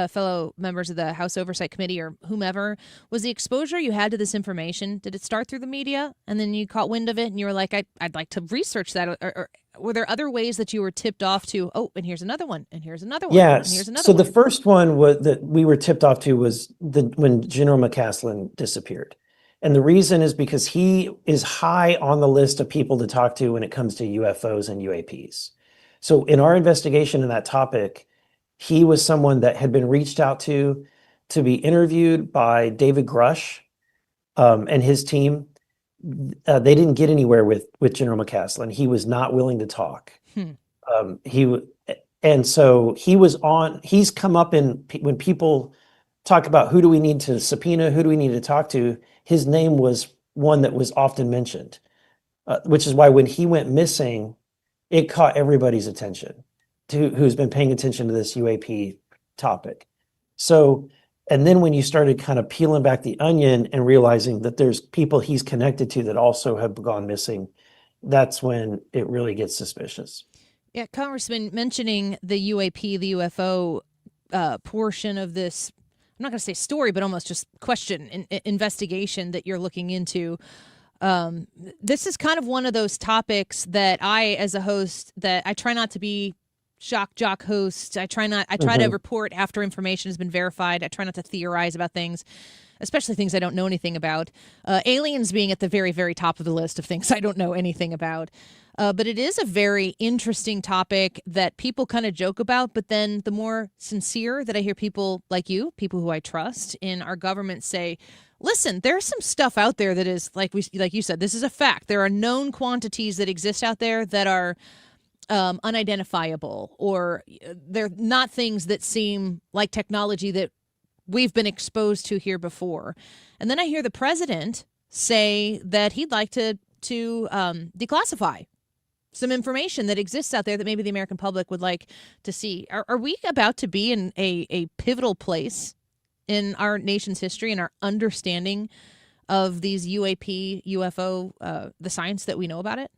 fellow members of the House Oversight Committee or whomever, was the exposure you had to this information, did it start through the media and then you caught wind of it and you were like, I'd like to research that? Or were there other ways that you were tipped off to, and here's another one, and here's another one, yes. and here's another one? So the first one that we were tipped off to was when General McCaslin disappeared. And the reason is because he is high on the list of people to talk to when it comes to UFOs and UAPs. So in our investigation in that topic, he was someone that had been reached out to be interviewed by David Grush and his team. They didn't get anywhere with General McCaslin. He was not willing to talk. And so he's come up when people talk about who do we need to subpoena, who do we need to talk to, his name was one that was often mentioned, which is why when he went missing, it caught everybody's attention who's been paying attention to this UAP topic. So, and then when you started kind of peeling back the onion and realizing that there's people he's connected to that also have gone missing, that's when it really gets suspicious. Yeah, Congressman, mentioning the UAP, the UFO portion of this, I'm not going to say story, but almost just question, investigation that you're looking into. This is kind of one of those topics that I, as a host, that I try not to be shock jock host. I try to report after information has been verified. I try not to theorize about things, especially things I don't know anything about. Aliens being at the very, very top of the list of things I don't know anything about. But it is a very interesting topic that people kind of joke about. But then the more sincere that I hear people like you, people who I trust in our government say, listen, there's some stuff out there that is, like you said, this is a fact. There are known quantities that exist out there that are unidentifiable, or they're not things that seem like technology that we've been exposed to here before. And then I hear the president say that he'd like to declassify some information that exists out there that maybe the American public would like to see. Are we about to be in a pivotal place in our nation's history and our understanding of these UAP, UFO, the science that we know about it?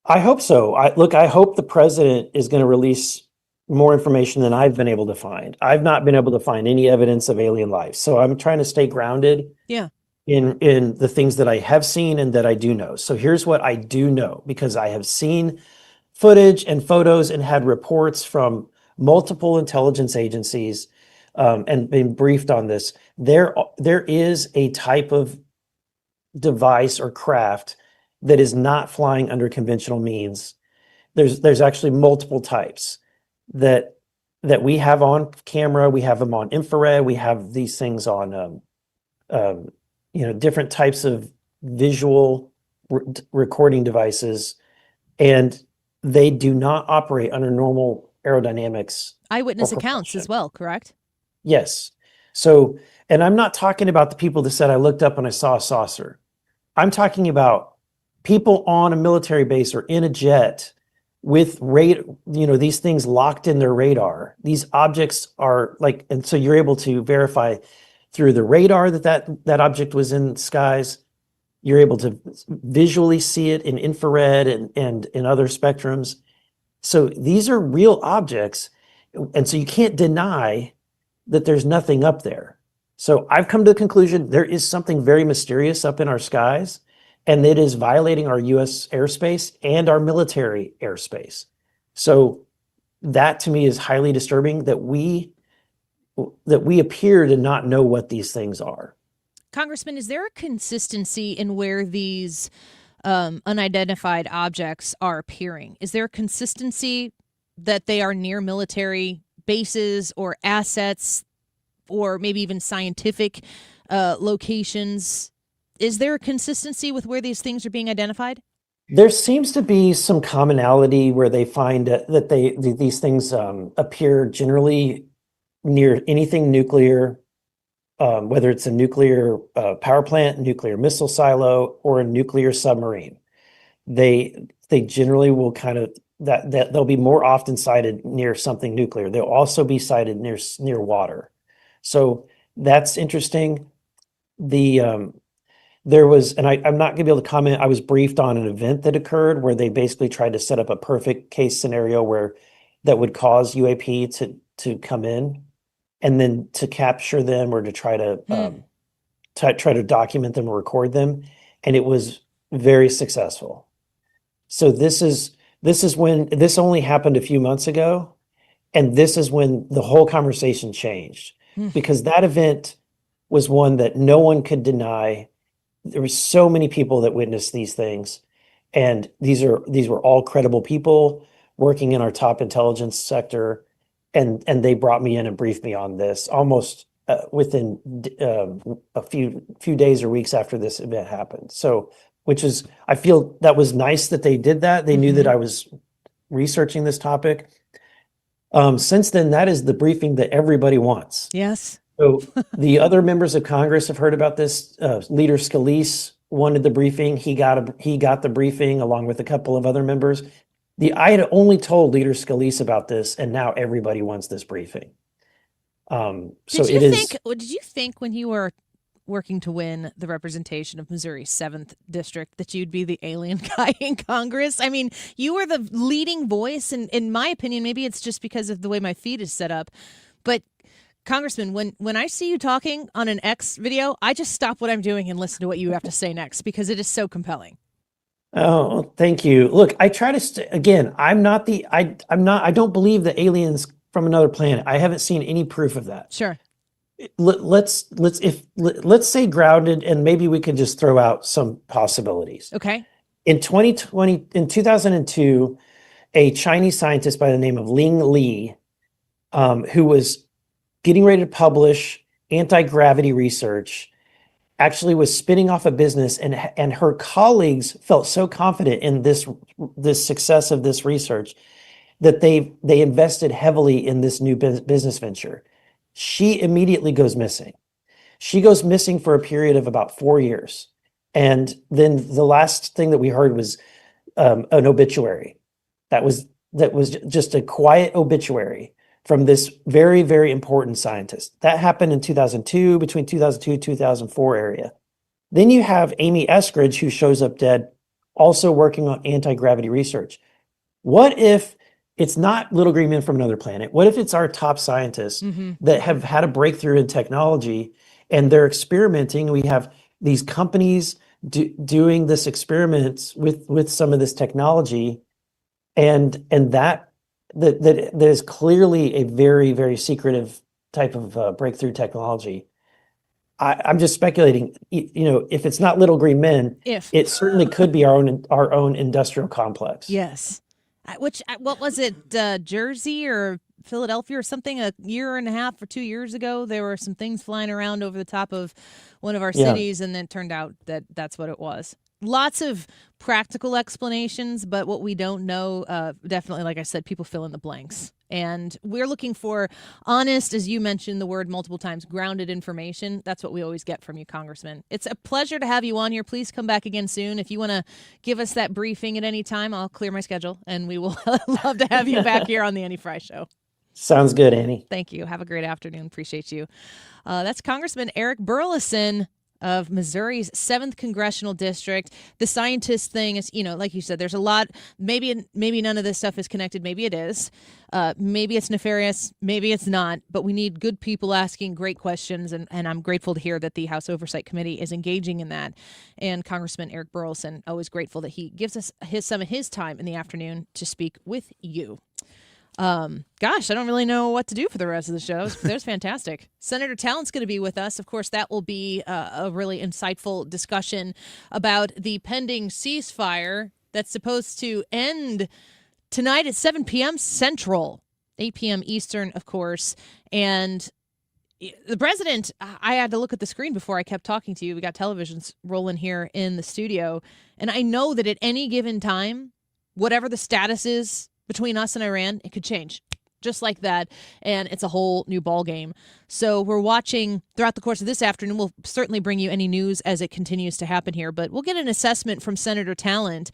I hope so. I hope the president is going to release more information than I've been able to find. I've not been able to find any evidence of alien life. So I'm trying to stay grounded in the things that I have seen and that I do know. So here's what I do know, because I have seen footage and photos and had reports from multiple intelligence agencies and been briefed on this. There is a type of device or craft that is not flying under conventional means. There's actually multiple types that we have on camera. We have them on infrared. We have these things on different types of visual recording devices, and they do not operate under normal aerodynamics. Eyewitness accounts as well, correct? Yes. So, and I'm not talking about the people that said I looked up and I saw a saucer. I'm talking about people on a military base or in a jet with these things locked in their radar. These objects are like, and so you're able to verify through the radar that object was in the skies. You're able to visually see it in infrared and in other spectrums. So these are real objects. And so you can't deny that there's nothing up there. So I've come to the conclusion there is something very mysterious up in our skies, and it is violating our U.S. airspace and our military airspace. So that to me is highly disturbing, that we appear to not know what these things are. Congressman, is there a consistency in where these unidentified objects are appearing? Is there a consistency that they are near military bases or assets, or maybe even scientific locations? Is there a consistency with where these things are being identified? There seems to be some commonality where they find that these things appear generally near anything nuclear, whether it's a nuclear power plant, nuclear missile silo, or a nuclear submarine. They generally will kind of that they'll be more often sighted near something nuclear. They'll also be sighted near water. So that's interesting. There was, and I'm not going to be able to comment, I was briefed on an event that occurred where they basically tried to set up a perfect case scenario where that would cause UAP to come in and then to capture them or to try to document them or record them. And it was very successful. So this is when this only happened a few months ago. And this is when the whole conversation changed, because that event was one that no one could deny. There were so many people that witnessed these things, and these were all credible people working in our top intelligence sector, and they brought me in and briefed me on this almost within a few days or weeks after this event happened. So, I feel that was nice that they did that. They knew that I was researching this topic. Since then, that is the briefing that everybody wants. Yes. So the other members of Congress have heard about this. Leader Scalise wanted the briefing. He got the briefing along with a couple of other members. I had only told Leader Scalise about this, and now everybody wants this briefing. Did you think when you were working to win the representation of Missouri's 7th district that you'd be the alien guy in Congress? I mean, you were the leading voice, and in my opinion, maybe it's just because of the way my feed is set up, but Congressman, when I see you talking on an X video, I just stop what I'm doing and listen to what you have to say next because it is so compelling. Oh, thank you. Look, I try to again, I don't believe the aliens from another planet. I haven't seen any proof of that. Sure. Let's say grounded, and maybe we could just throw out some possibilities. Okay. In 2002, a Chinese scientist by the name of Ling Li, who was getting ready to publish anti-gravity research, actually was spinning off a business, and her colleagues felt so confident in this success of this research that they invested heavily in this new business venture. She immediately goes missing. She goes missing for a period of about 4 years. And then the last thing that we heard was an obituary. That was just a quiet obituary from this very, very important scientist. That happened in 2002, between 2002 and 2004 area. Then you have Amy Eskridge, who shows up dead, also working on anti-gravity research. What if it's not little green men from another planet? What if it's our top scientists that have had a breakthrough in technology and they're experimenting? We have these companies doing this experiments with some of this technology, and that is clearly a very, very secretive type of breakthrough technology. I'm just speculating. If it's not little green men, it certainly could be our own industrial complex. Yes. What was it, Jersey or Philadelphia or something? A year and a half or 2 years ago, there were some things flying around over the top of one of our cities, and then it turned out that that's what it was. Lots of practical explanations, but what we don't know, definitely, like I said, people fill in the blanks. And we're looking for honest, as you mentioned the word multiple times, grounded information. That's what we always get from you, Congressman. It's a pleasure to have you on here. Please come back again soon. If you want to give us that briefing at any time, I'll clear my schedule, and we will love to have you back here on the Annie Frey Show. Sounds good, Annie. Thank you. Have a great afternoon. Appreciate you. That's Congressman Eric Burlison of Missouri's 7th Congressional District. The scientist thing is, like you said, there's a lot. Maybe none of this stuff is connected. Maybe it is. Maybe it's nefarious. Maybe it's not. But we need good people asking great questions, and I'm grateful to hear that the House Oversight Committee is engaging in that. And Congressman Eric Burlison, always grateful that he gives us some of his time in the afternoon to speak with you. Gosh, I don't really know what to do for the rest of the show. There's fantastic. Senator Talent's going to be with us. Of course, that will be a really insightful discussion about the pending ceasefire that's supposed to end tonight at 7 p.m. Central, 8 p.m. Eastern, of course. And the president, I had to look at the screen before I kept talking to you. We got televisions rolling here in the studio. And I know that at any given time, whatever the status is between us and Iran, it could change just like that, and it's a whole new ball game. So we're watching throughout the course of this afternoon. We'll certainly bring you any news as it continues to happen here, but we'll get an assessment from Senator Talent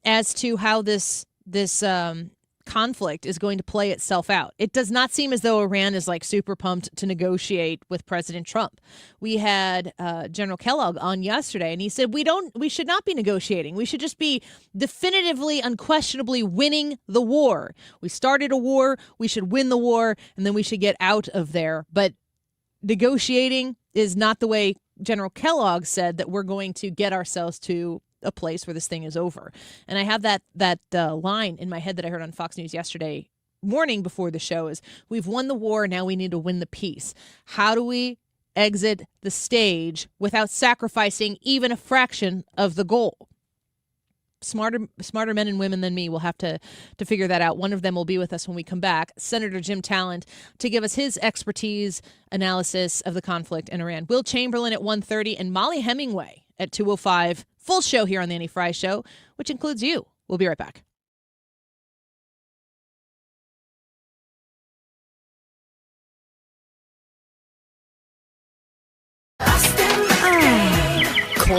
as to how this conflict is going to play itself out. It does not seem as though Iran is like super pumped to negotiate with President Trump. We had General Kellogg on yesterday, and he said we should not be negotiating. We should just be definitively, unquestionably winning the war. We started a war, we should win the war, and then we should get out of there. But negotiating is not the way General Kellogg said that we're going to get ourselves to a place where this thing is over. And I have that line in my head that I heard on Fox News yesterday morning before the show is, we've won the war, now we need to win the peace. How do we exit the stage without sacrificing even a fraction of the goal? Smarter men and women than me will have to figure that out. One of them will be with us when we come back, Senator Jim Talent, to give us his expertise analysis of the conflict in Iran. Will Chamberlain at 1:30 and Molly Hemingway at 2:05. Full show here on the Annie Frey Show, which includes you. We'll be right back.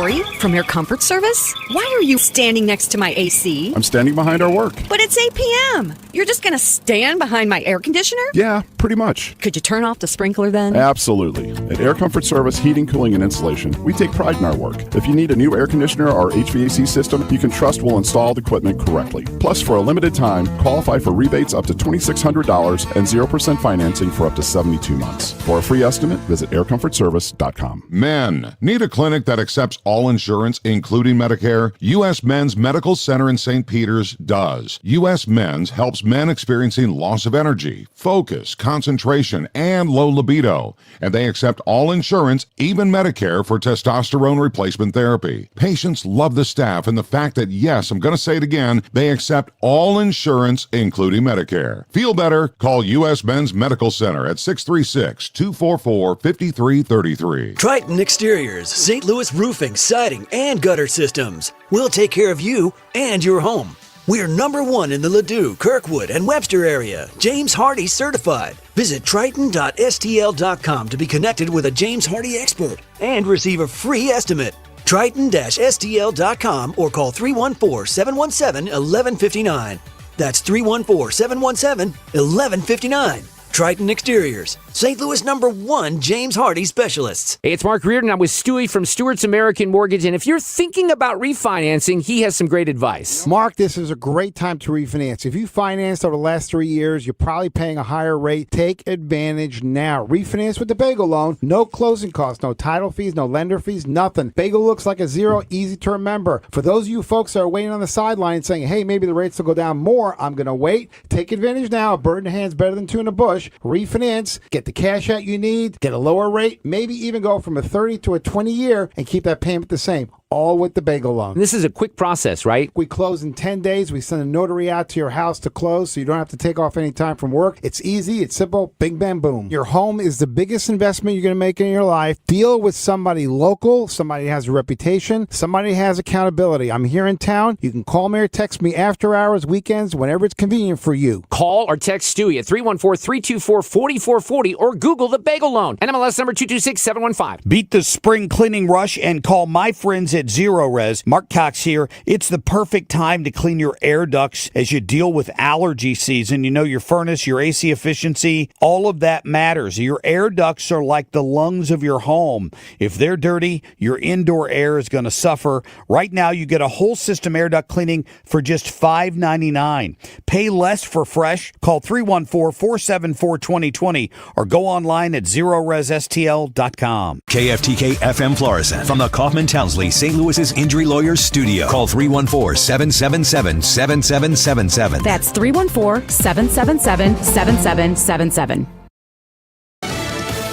Lori from Air Comfort Service. Why are you standing next to my AC? I'm standing behind our work. But it's 8 p.m. You're just going to stand behind my air conditioner? Yeah, pretty much. Could you turn off the sprinkler then? Absolutely. At Air Comfort Service Heating, Cooling, and Insulation, we take pride in our work. If you need a new air conditioner or HVAC system, you can trust we'll install the equipment correctly. Plus, for a limited time, qualify for rebates up to $2,600 and 0% financing for up to 72 months. For a free estimate, visit aircomfortservice.com. Men, need a clinic that accepts all insurance, including Medicare? U.S. Men's Medical Center in St. Peters does. U.S. Men's helps men experiencing loss of energy, focus, concentration, and low libido. And they accept all insurance, even Medicare, for testosterone replacement therapy. Patients love the staff and the fact that, yes, I'm going to say it again, they accept all insurance, including Medicare. Feel better? Call U.S. Men's Medical Center at 636-244-5333. Triton Exteriors, St. Louis roofing, siding, and gutter systems. We'll take care of you and your home. We're #1 in the Ladue, Kirkwood, and Webster area. James Hardy certified. Visit Triton.stl.com to be connected with a James Hardy expert and receive a free estimate. Triton-stl.com or call 314-717-1159. That's 314-717-1159. Triton Exteriors, St. Louis #1 James Hardy specialists. Hey, it's Mark Reardon. I'm with Stewie from Stewart's American Mortgage, and if you're thinking about refinancing, he has some great advice. Mark, this is a great time to refinance. If you financed over the last 3 years, you're probably paying a higher rate. Take advantage now. Refinance with the Bagel Loan. No closing costs, no title fees, no lender fees, nothing. Bagel looks like a zero, easy to remember. For those of you folks that are waiting on the sideline and saying, hey, maybe the rates will go down more, I'm going to wait. Take advantage now. A bird in the hand's better than two in the bush. Refinance, get the cash out you need, get a lower rate, maybe even go from a 30 to a 20 year and keep that payment the same. All with the Bagel Loan. This is a quick process, right? We close in 10 days. We send a notary out to your house to close so you don't have to take off any time from work. It's easy. It's simple. Bing, bam, boom. Your home is the biggest investment you're going to make in your life. Deal with somebody local, somebody has a reputation, somebody has accountability. I'm here in town. You can call me or text me after hours, weekends, whenever it's convenient for you. Call or text Stewie at 314-324-4440 or Google the Bagel Loan. NMLS number 226715. Beat the spring cleaning rush and call my friends at Zero Res. Mark Cox here. It's the perfect time to clean your air ducts as you deal with allergy season. You know, your furnace, your AC efficiency, all of that matters. Your air ducts are like the lungs of your home. If they're dirty, your indoor air is going to suffer. Right now, you get a whole system air duct cleaning for just $5.99. Pay less for fresh. Call 314-474-2020 or go online at ZeroResSTL.com. KFTK FM Florissant from the Kaufman Townsley St. Louis's Injury Lawyers Studio. Call 314-777-7777. That's 314-777-7777.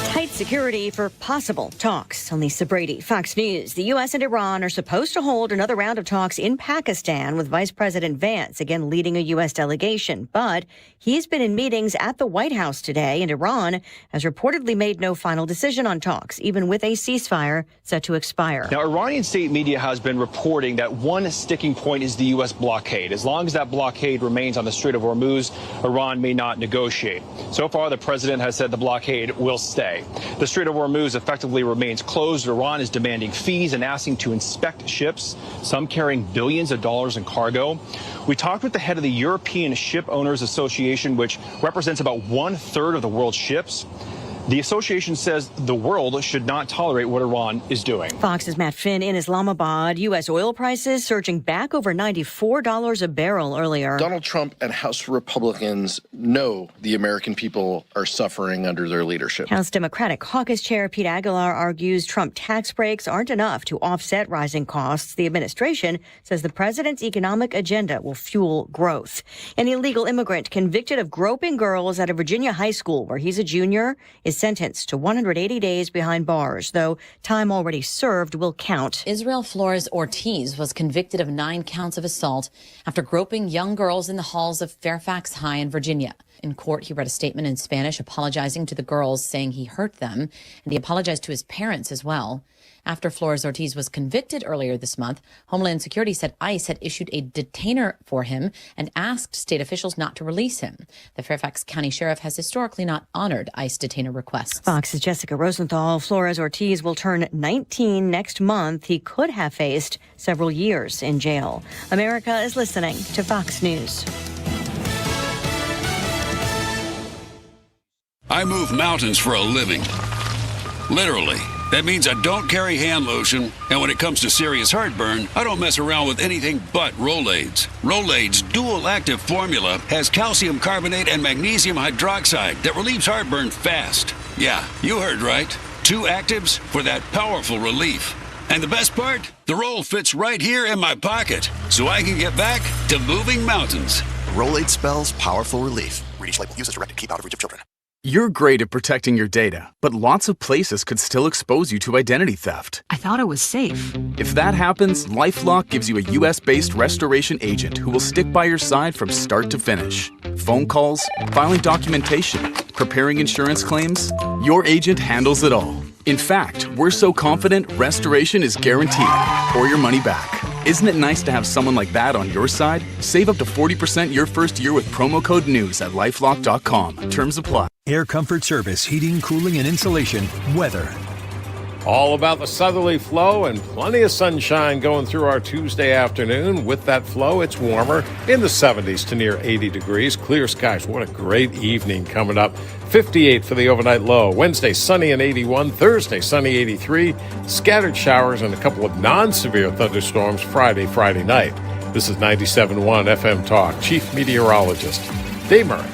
Tight security for possible talks. I'm Lisa Brady, Fox News. The U.S. and Iran are supposed to hold another round of talks in Pakistan with Vice President Vance, again leading a U.S. delegation. But he's been in meetings at the White House today, and Iran has reportedly made no final decision on talks, even with a ceasefire set to expire. Now, Iranian state media has been reporting that one sticking point is the U.S. blockade. As long as that blockade remains on the Strait of Hormuz, Iran may not negotiate. So far, the president has said the blockade will stay. The Strait of Hormuz effectively remains closed. Iran is demanding fees and asking to inspect ships, some carrying billions of dollars in cargo. We talked with the head of the European Ship Owners Association, which represents about 1/3 of the world's ships. The association says the world should not tolerate what Iran is doing. Fox's Matt Finn in Islamabad. U.S. oil prices surging back over $94 a barrel earlier. Donald Trump and House Republicans know the American people are suffering under their leadership. House Democratic Caucus Chair Pete Aguilar argues Trump tax breaks aren't enough to offset rising costs. The administration says the president's economic agenda will fuel growth. An illegal immigrant convicted of groping girls at a Virginia high school where he's a junior is sentenced to 180 days behind bars, though time already served will count. Israel Flores Ortiz was convicted of 9 counts of assault after groping young girls in the halls of Fairfax High in Virginia. In court, he read a statement in Spanish apologizing to the girls, saying he hurt them, and he apologized to his parents as well. After Flores Ortiz was convicted earlier this month, Homeland Security said ICE had issued a detainer for him and asked state officials not to release him. The Fairfax County Sheriff has historically not honored ICE detainer requests. Fox's Jessica Rosenthal. Flores Ortiz will turn 19 next month. He could have faced several years in jail. America is listening to Fox News. I move mountains for a living. Literally. That means I don't carry hand lotion, and when it comes to serious heartburn, I don't mess around with anything but Rolaids. Rolaids' dual-active formula has calcium carbonate and magnesium hydroxide that relieves heartburn fast. Yeah, you heard right. 2 actives for that powerful relief. And the best part? The roll fits right here in my pocket, so I can get back to moving mountains. Rolaid spells powerful relief. Read each label. Use as directed. Keep out of reach of children. You're great at protecting your data, but lots of places could still expose you to identity theft. I thought it was safe. If that happens, LifeLock gives you a US-based restoration agent who will stick by your side from start to finish. Phone calls, filing documentation, preparing insurance claims, your agent handles it all. In fact, we're so confident restoration is guaranteed or your money back. Isn't it nice to have someone like that on your side? Save up to 40% your first year with promo code NEWS at LifeLock.com. Terms apply. Air Comfort Service, heating, cooling, and insulation. Weather. All about the southerly flow and plenty of sunshine going through our Tuesday afternoon. With that flow, it's warmer in the 70s to near 80 degrees. Clear skies. What a great evening coming up. 58 for the overnight low. Wednesday, sunny and 81. Thursday, sunny 83. Scattered showers and a couple of non-severe thunderstorms Friday night. This is 97.1 FM Talk. Chief Meteorologist Dave Murray.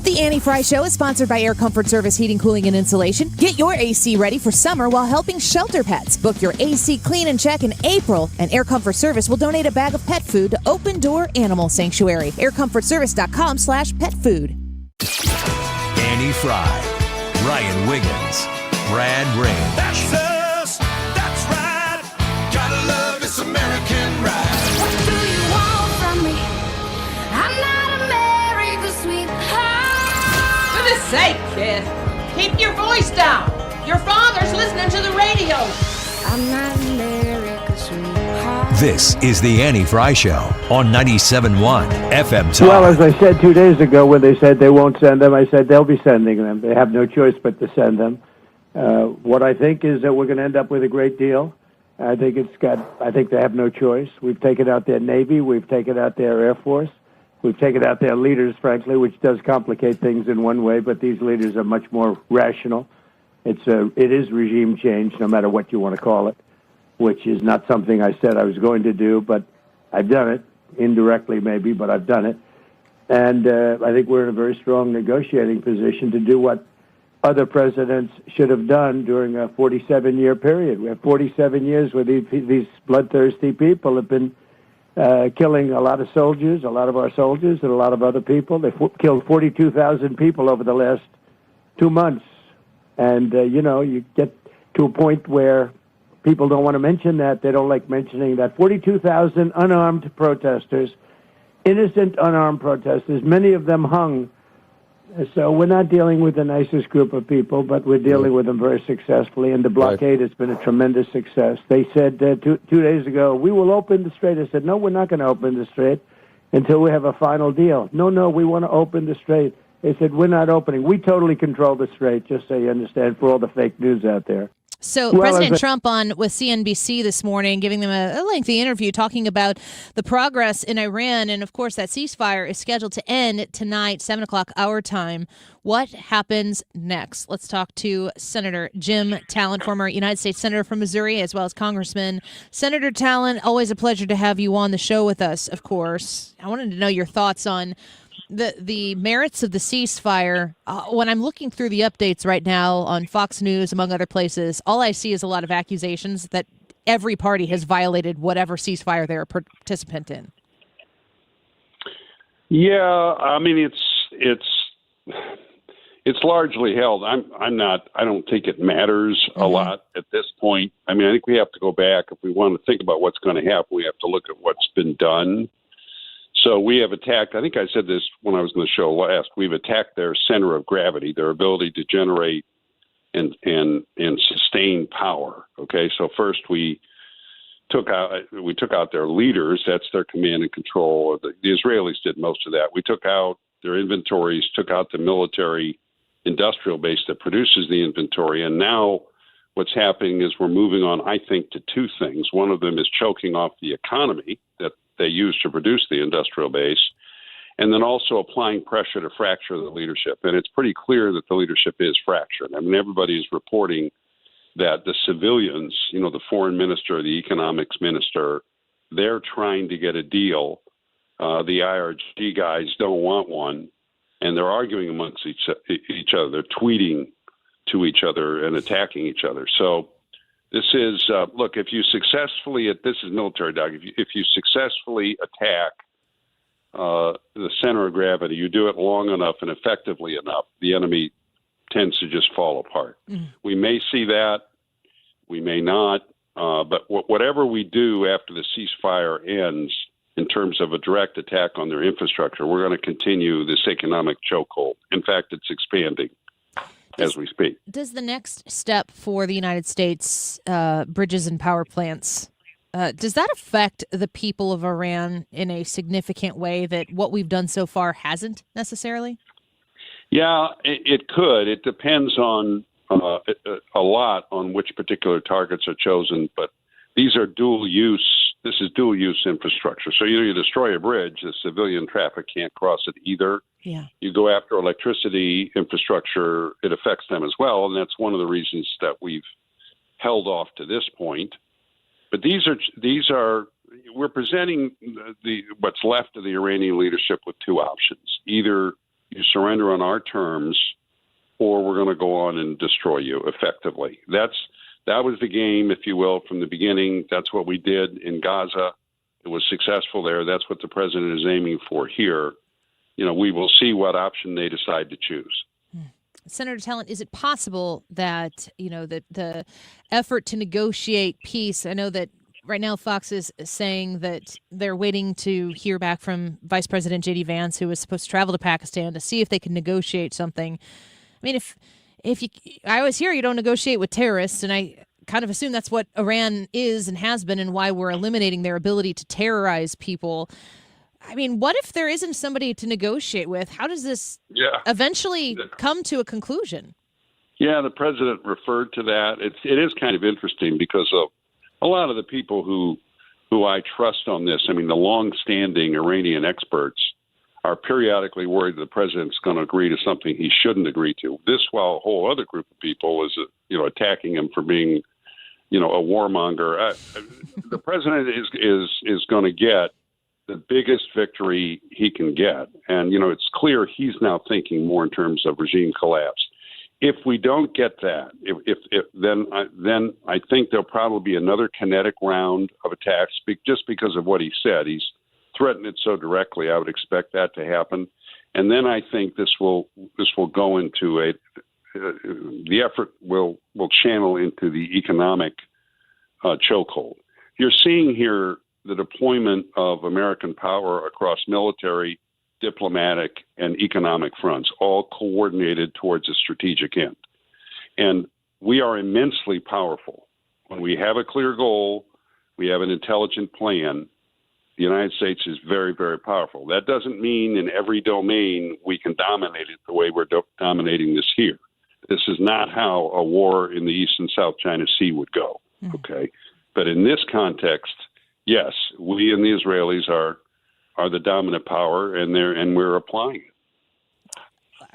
The Annie Fry Show is sponsored by Air Comfort Service Heating, Cooling, and Insulation. Get your AC ready for summer while helping shelter pets. Book your AC clean and check in April, and Air Comfort Service will donate a bag of pet food to Open Door Animal Sanctuary. AirComfortService.com/pet food. Annie Fry, Ryan Wiggins, Brad Rain. That's us. That's right. Gotta love this American ride. What do you want from me? I'm not America's sweetheart. For goodness sake, kid. Keep your voice down. Your father's listening to the radio. I'm not America's sweetheart. This is the Annie Fry Show on 97.1 FM Talk. Well, as I said 2 days ago when they said they won't send them, I said they'll be sending them. They have no choice but to send them. What I think is that we're going to end up with a great deal. I think they have no choice. We've taken out their Navy. We've taken out their Air Force. We've taken out their leaders, frankly, which does complicate things in one way, but these leaders are much more rational. It is regime change, no matter what you want to call it, which is not something I said I was going to do, but I've done it, indirectly maybe, but I've done it. And I think we're in a very strong negotiating position to do what other presidents should have done during a 47-year period. We have 47 years where these bloodthirsty people have been killing a lot of soldiers, a lot of our soldiers, and a lot of other people. They've killed 42,000 people over the last 2 months. And, you get to a point where people don't want to mention that. They don't like mentioning that. 42,000 unarmed protesters, innocent unarmed protesters, many of them hung. So we're not dealing with the nicest group of people, but we're dealing with them very successfully, and the blockade has been a tremendous success. They said 2 days ago, we will open the strait. I said, no, we're not going to open the strait until we have a final deal. No, we want to open the strait. They said, we're not opening. We totally control the strait, just so you understand, for all the fake news out there. So President Trump on with CNBC this morning, giving them a lengthy interview talking about the progress in Iran. And, of course, that ceasefire is scheduled to end tonight, 7 o'clock our time. What happens next? Let's talk to Senator Jim Talent, former United States Senator from Missouri, as well as Congressman. Senator Talent, always a pleasure to have you on the show with us, of course. I wanted to know your thoughts on the merits of the ceasefire. When I'm looking through the updates right now on Fox News, among other places, all I see is a lot of accusations that every party has violated whatever ceasefire they're a participant in. Yeah, I mean it's largely held. I don't think it matters a lot at this point. I mean, I think we have to go back if we want to think about what's going to happen. We have to look at what's been done. So we have attacked, I think I said this when I was on the show last, we've attacked their center of gravity, their ability to generate and sustain power. Okay, so first we took out their leaders. That's their command and control. The Israelis did most of that. We took out their inventories, took out the military industrial base that produces the inventory, and now what's happening is we're moving on, I think, to two things. One of them is choking off the economy that they use to produce the industrial base, and then also applying pressure to fracture the leadership. And it's pretty clear that the leadership is fractured. I mean, everybody is reporting that the civilians, the foreign minister, the economics minister, they're trying to get a deal. The IRG guys don't want one, and they're arguing amongst each other. They're tweeting to each other and attacking each other. So this is, look, if you successfully, this is military, Doug, if you successfully attack the center of gravity, you do it long enough and effectively enough, the enemy tends to just fall apart. We may see that, we may not, but whatever we do after the ceasefire ends in terms of a direct attack on their infrastructure, we're going to continue this economic chokehold. In fact, it's expanding as we speak. Does the next step for the United States, bridges and power plants, does that affect the people of Iran in a significant way that what we've done so far hasn't necessarily? Yeah, it could. It depends on a lot on which particular targets are chosen, but these are dual use. This is dual use infrastructure. So you destroy a bridge, the civilian traffic can't cross it either. Yeah. You go after electricity infrastructure, it affects them as well, and that's one of the reasons that we've held off to this point. But these are we're presenting what's left of the Iranian leadership with two options: either you surrender on our terms, or we're going to go on and destroy you effectively. That was the game, if you will, from the beginning. That's what we did in Gaza. It was successful there. That's what the president is aiming for here. We will see what option they decide to choose. Senator Talent, is it possible that, the effort to negotiate peace, I know that right now Fox is saying that they're waiting to hear back from Vice President J.D. Vance, who was supposed to travel to Pakistan to see if they can negotiate something. I mean, I always hear you don't negotiate with terrorists, and I kind of assume that's what Iran is and has been and why we're eliminating their ability to terrorize people. I mean, what if there isn't somebody to negotiate with? How does this eventually come to a conclusion? Yeah, the president referred to that. It is kind of interesting because of a lot of the people who I trust on this. I mean, the long-standing Iranian experts are periodically worried the president's going to agree to something he shouldn't agree to. This, while a whole other group of people is, attacking him for being, a warmonger. The president is going to get the biggest victory he can get, and it's clear he's now thinking more in terms of regime collapse. If we don't get that, then I think there'll probably be another kinetic round of attacks, just because of what he said. He's threatened it so directly. I would expect that to happen, and then I think this will go into the effort will channel into the economic chokehold. You're seeing here the deployment of American power across military, diplomatic, and economic fronts, all coordinated towards a strategic end. And we are immensely powerful. When we have a clear goal, we have an intelligent plan, the United States is very, very powerful. That doesn't mean in every domain we can dominate it the way we're dominating this here. This is not how a war in the East and South China Sea would go, okay? But in this context, yes, we and the Israelis are the dominant power, and we're applying it.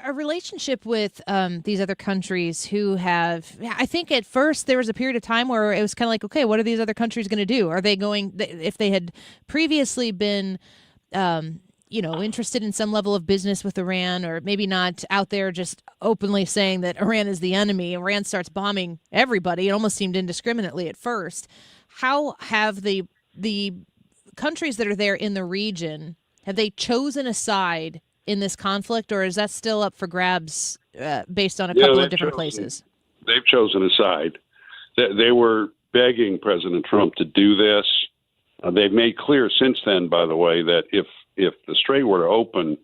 Our relationship with these other countries who have, I think at first there was a period of time where it was kind of like, okay, what are these other countries going to do? Are they going, if they had previously been, interested in some level of business with Iran, or maybe not out there just openly saying that Iran is the enemy, Iran starts bombing everybody. It almost seemed indiscriminately at first. How have the countries that are there in the region, have they chosen a side in this conflict, or is that still up for grabs based on a couple of different places? They've chosen a side. They were begging President Trump to do this. They've made clear since then, by the way, that if the strait were to open,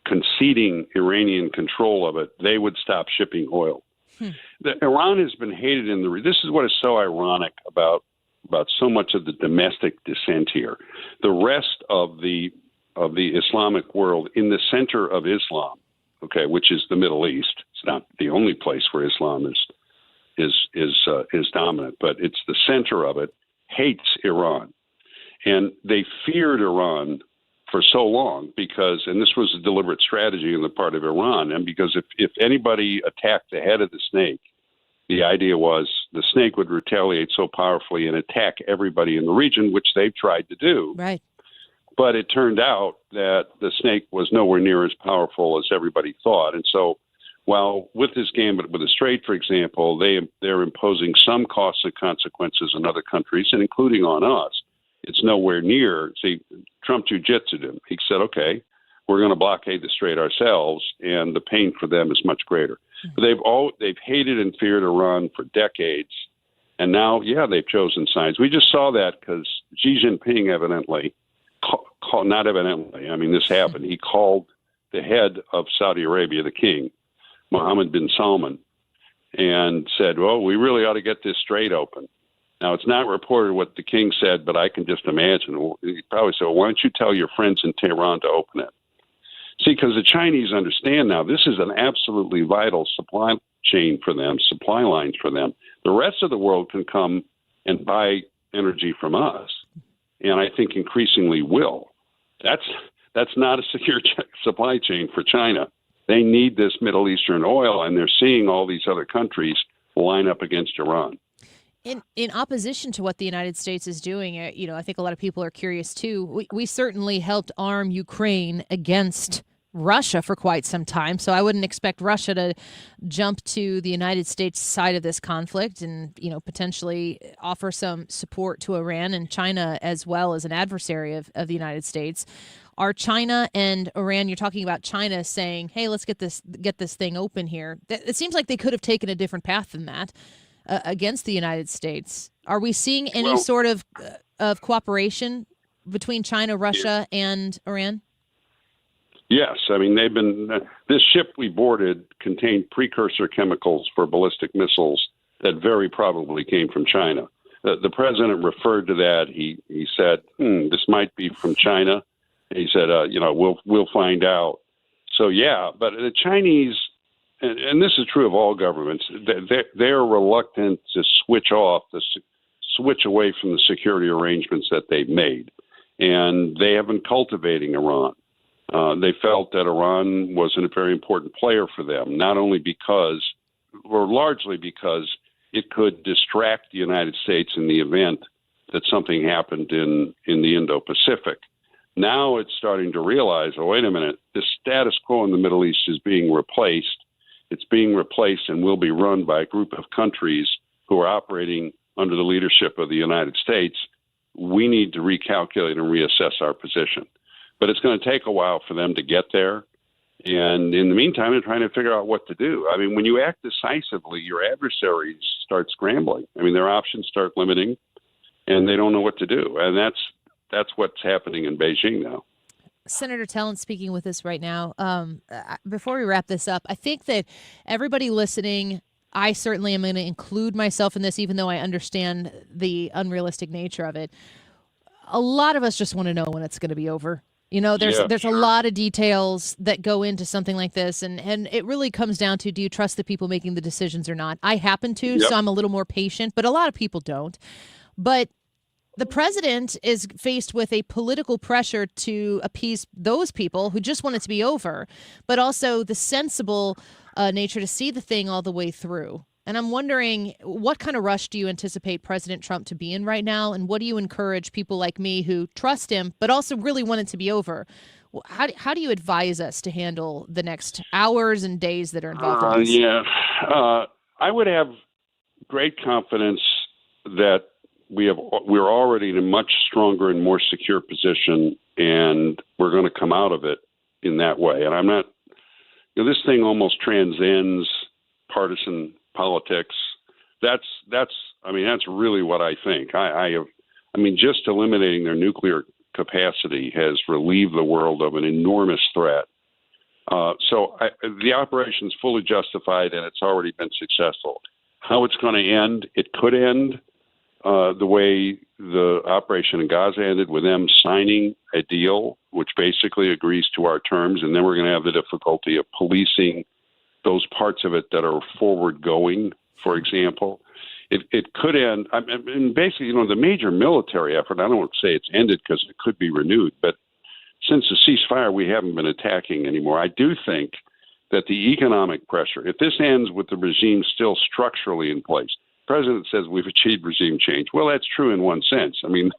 conceding Iranian control of it, they would stop shipping oil. Iran has been hated in the. This is what is so ironic about so much of the domestic dissent here. The rest of the Islamic world in the center of Islam, okay, which is the Middle East. It's not the only place where Islam is dominant, but it's the center of it. Hates Iran, and they feared Iran for so long because, and this was a deliberate strategy on the part of Iran, and because if anybody attacked the head of the snake, the idea was the snake would retaliate so powerfully and attack everybody in the region, which they've tried to do. Right. But it turned out that the snake was nowhere near as powerful as everybody thought. And so while with this gambit with the Strait, for example, they're imposing some costs and consequences on other countries, and including on us, it's nowhere near. See, Trump jujitsu'd him. He said, okay, we're going to blockade the Strait ourselves, and the pain for them is much greater. But they've hated and feared Iran for decades, and now, they've chosen sides. We just saw that because Xi Jinping evidently, not evidently, I mean, this happened. He called the head of Saudi Arabia, the king, Mohammed bin Salman, and said, well, we really ought to get this Strait open. Now, it's not reported what the king said, but I can just imagine. He probably said, well, why don't you tell your friends in Tehran to open it? See, because the Chinese understand now this is an absolutely vital supply chain for them, supply lines for them. The rest of the world can come and buy energy from us, and I think increasingly will. That's not a secure supply chain for China. They need this Middle Eastern oil, and they're seeing all these other countries line up against Iran. In opposition to what the United States is doing, I think a lot of people are curious too. We certainly helped arm Ukraine against Russia for quite some time, so I wouldn't expect Russia to jump to the United States side of this conflict and, potentially offer some support to Iran and China as well as an adversary of the United States. Are China and Iran, you're talking about China saying, hey, let's get this thing open here. It seems like they could have taken a different path than that. Against the United States. Are we seeing any sort of cooperation between China, Russia, and Iran? Yes. I mean, this ship we boarded contained precursor chemicals for ballistic missiles that very probably came from China. The president referred to that. He said, this might be from China. And he said, we'll find out. So, but the Chinese, and this is true of all governments, they're reluctant to switch away from the security arrangements that they've made. And they have been cultivating Iran. They felt that Iran wasn't a very important player for them, not only because, or largely because, it could distract the United States in the event that something happened in the Indo-Pacific. Now it's starting to realize, oh, wait a minute, the status quo in the Middle East is being replaced. It's being replaced and will be run by a group of countries who are operating under the leadership of the United States. We need to recalculate and reassess our position. But it's going to take a while for them to get there. And in the meantime, they're trying to figure out what to do. I mean, when you act decisively, your adversaries start scrambling. I mean, their options start limiting, and they don't know what to do. And that's what's happening in Beijing now. Senator Talent speaking with us right now. Before we wrap this up, I think that everybody listening, I certainly am going to include myself in this, even though I understand the unrealistic nature of it. A lot of us just want to know when it's going to be over. There's a lot of details that go into something like this, and it really comes down to, do you trust the people making the decisions or not? I happen to, so I'm a little more patient, but a lot of people don't. But the president is faced with a political pressure to appease those people who just want it to be over, but also the sensible nature to see the thing all the way through. And I'm wondering, what kind of rush do you anticipate President Trump to be in right now? And what do you encourage people like me who trust him, but also really want it to be over? How do you advise us to handle the next hours and days that are involved in this? I would have great confidence that we're already in a much stronger and more secure position, and we're going to come out of it in that way. And I'm not, this thing almost transcends partisan politics. That's really what I think. Just eliminating their nuclear capacity has relieved the world of an enormous threat. The operation's fully justified, and it's already been successful. How it's going to end, it could end the way the operation in Gaza ended, with them signing a deal which basically agrees to our terms, and then we're going to have the difficulty of policing those parts of it that are forward-going, for example. It could end, basically, the major military effort, I don't want to say it's ended because it could be renewed, but since the ceasefire, we haven't been attacking anymore. I do think that the economic pressure, if this ends with the regime still structurally in place, the president says we've achieved regime change. Well, that's true in one sense. I mean,